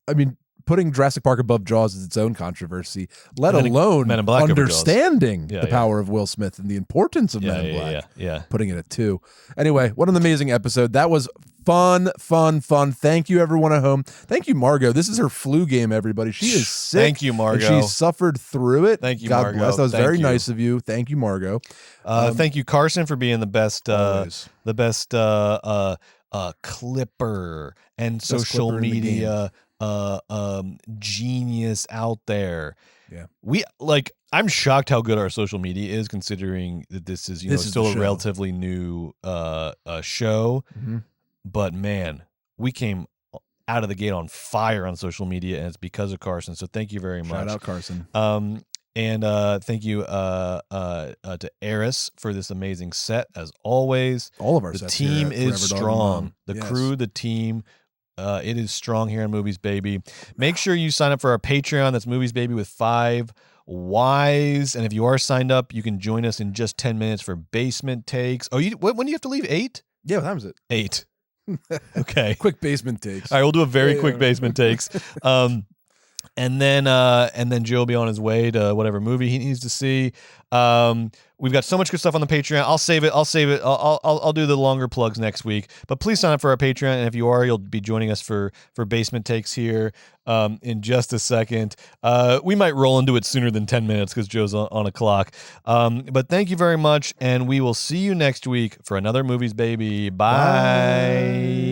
I mean, putting Jurassic Park above Jaws is its own controversy, let alone Men in Black understanding the power of Will Smith and the importance of Men in Black. Yeah. Putting it at 2. Anyway, what an amazing episode. That was fun. Thank you, everyone at home. Thank you, Margot. This is her flu game, everybody. She is sick. Thank you, Margot. And she suffered through it. Thank you, God Margot. bless. That was very nice of you. Thank you, Margot. Thank you, Carson, for being the best clipper and social media genius out there. Yeah. I'm shocked how good our social media is, considering that this is still a relatively new show. Mm-hmm. But man, we came out of the gate on fire on social media, and it's because of Carson. So thank you very much. Shout out Carson. And thank you to Eris for this amazing set, as always. All of our the sets. The team here at is Forever strong. The crew, the team. It is strong here on Movies Baby. Make sure you sign up for our Patreon. That's Movies Baby with 5 Ys. And if you are signed up, you can join us in just 10 minutes for Basement Takes. Oh, when do you have to leave? 8? Yeah, what time is it? 8. Okay. Quick basement takes. All right, we'll do a very quick basement takes. And then Joe will be on his way to whatever movie he needs to see. We've got so much good stuff on the Patreon. I'll save it. I'll do the longer plugs next week. But please sign up for our Patreon, and if you are, you'll be joining us for Basement Takes here in just a second. We might roll into it sooner than 10 minutes because Joe's on a clock. But thank you very much, and we will see you next week for another Movies Baby. Bye.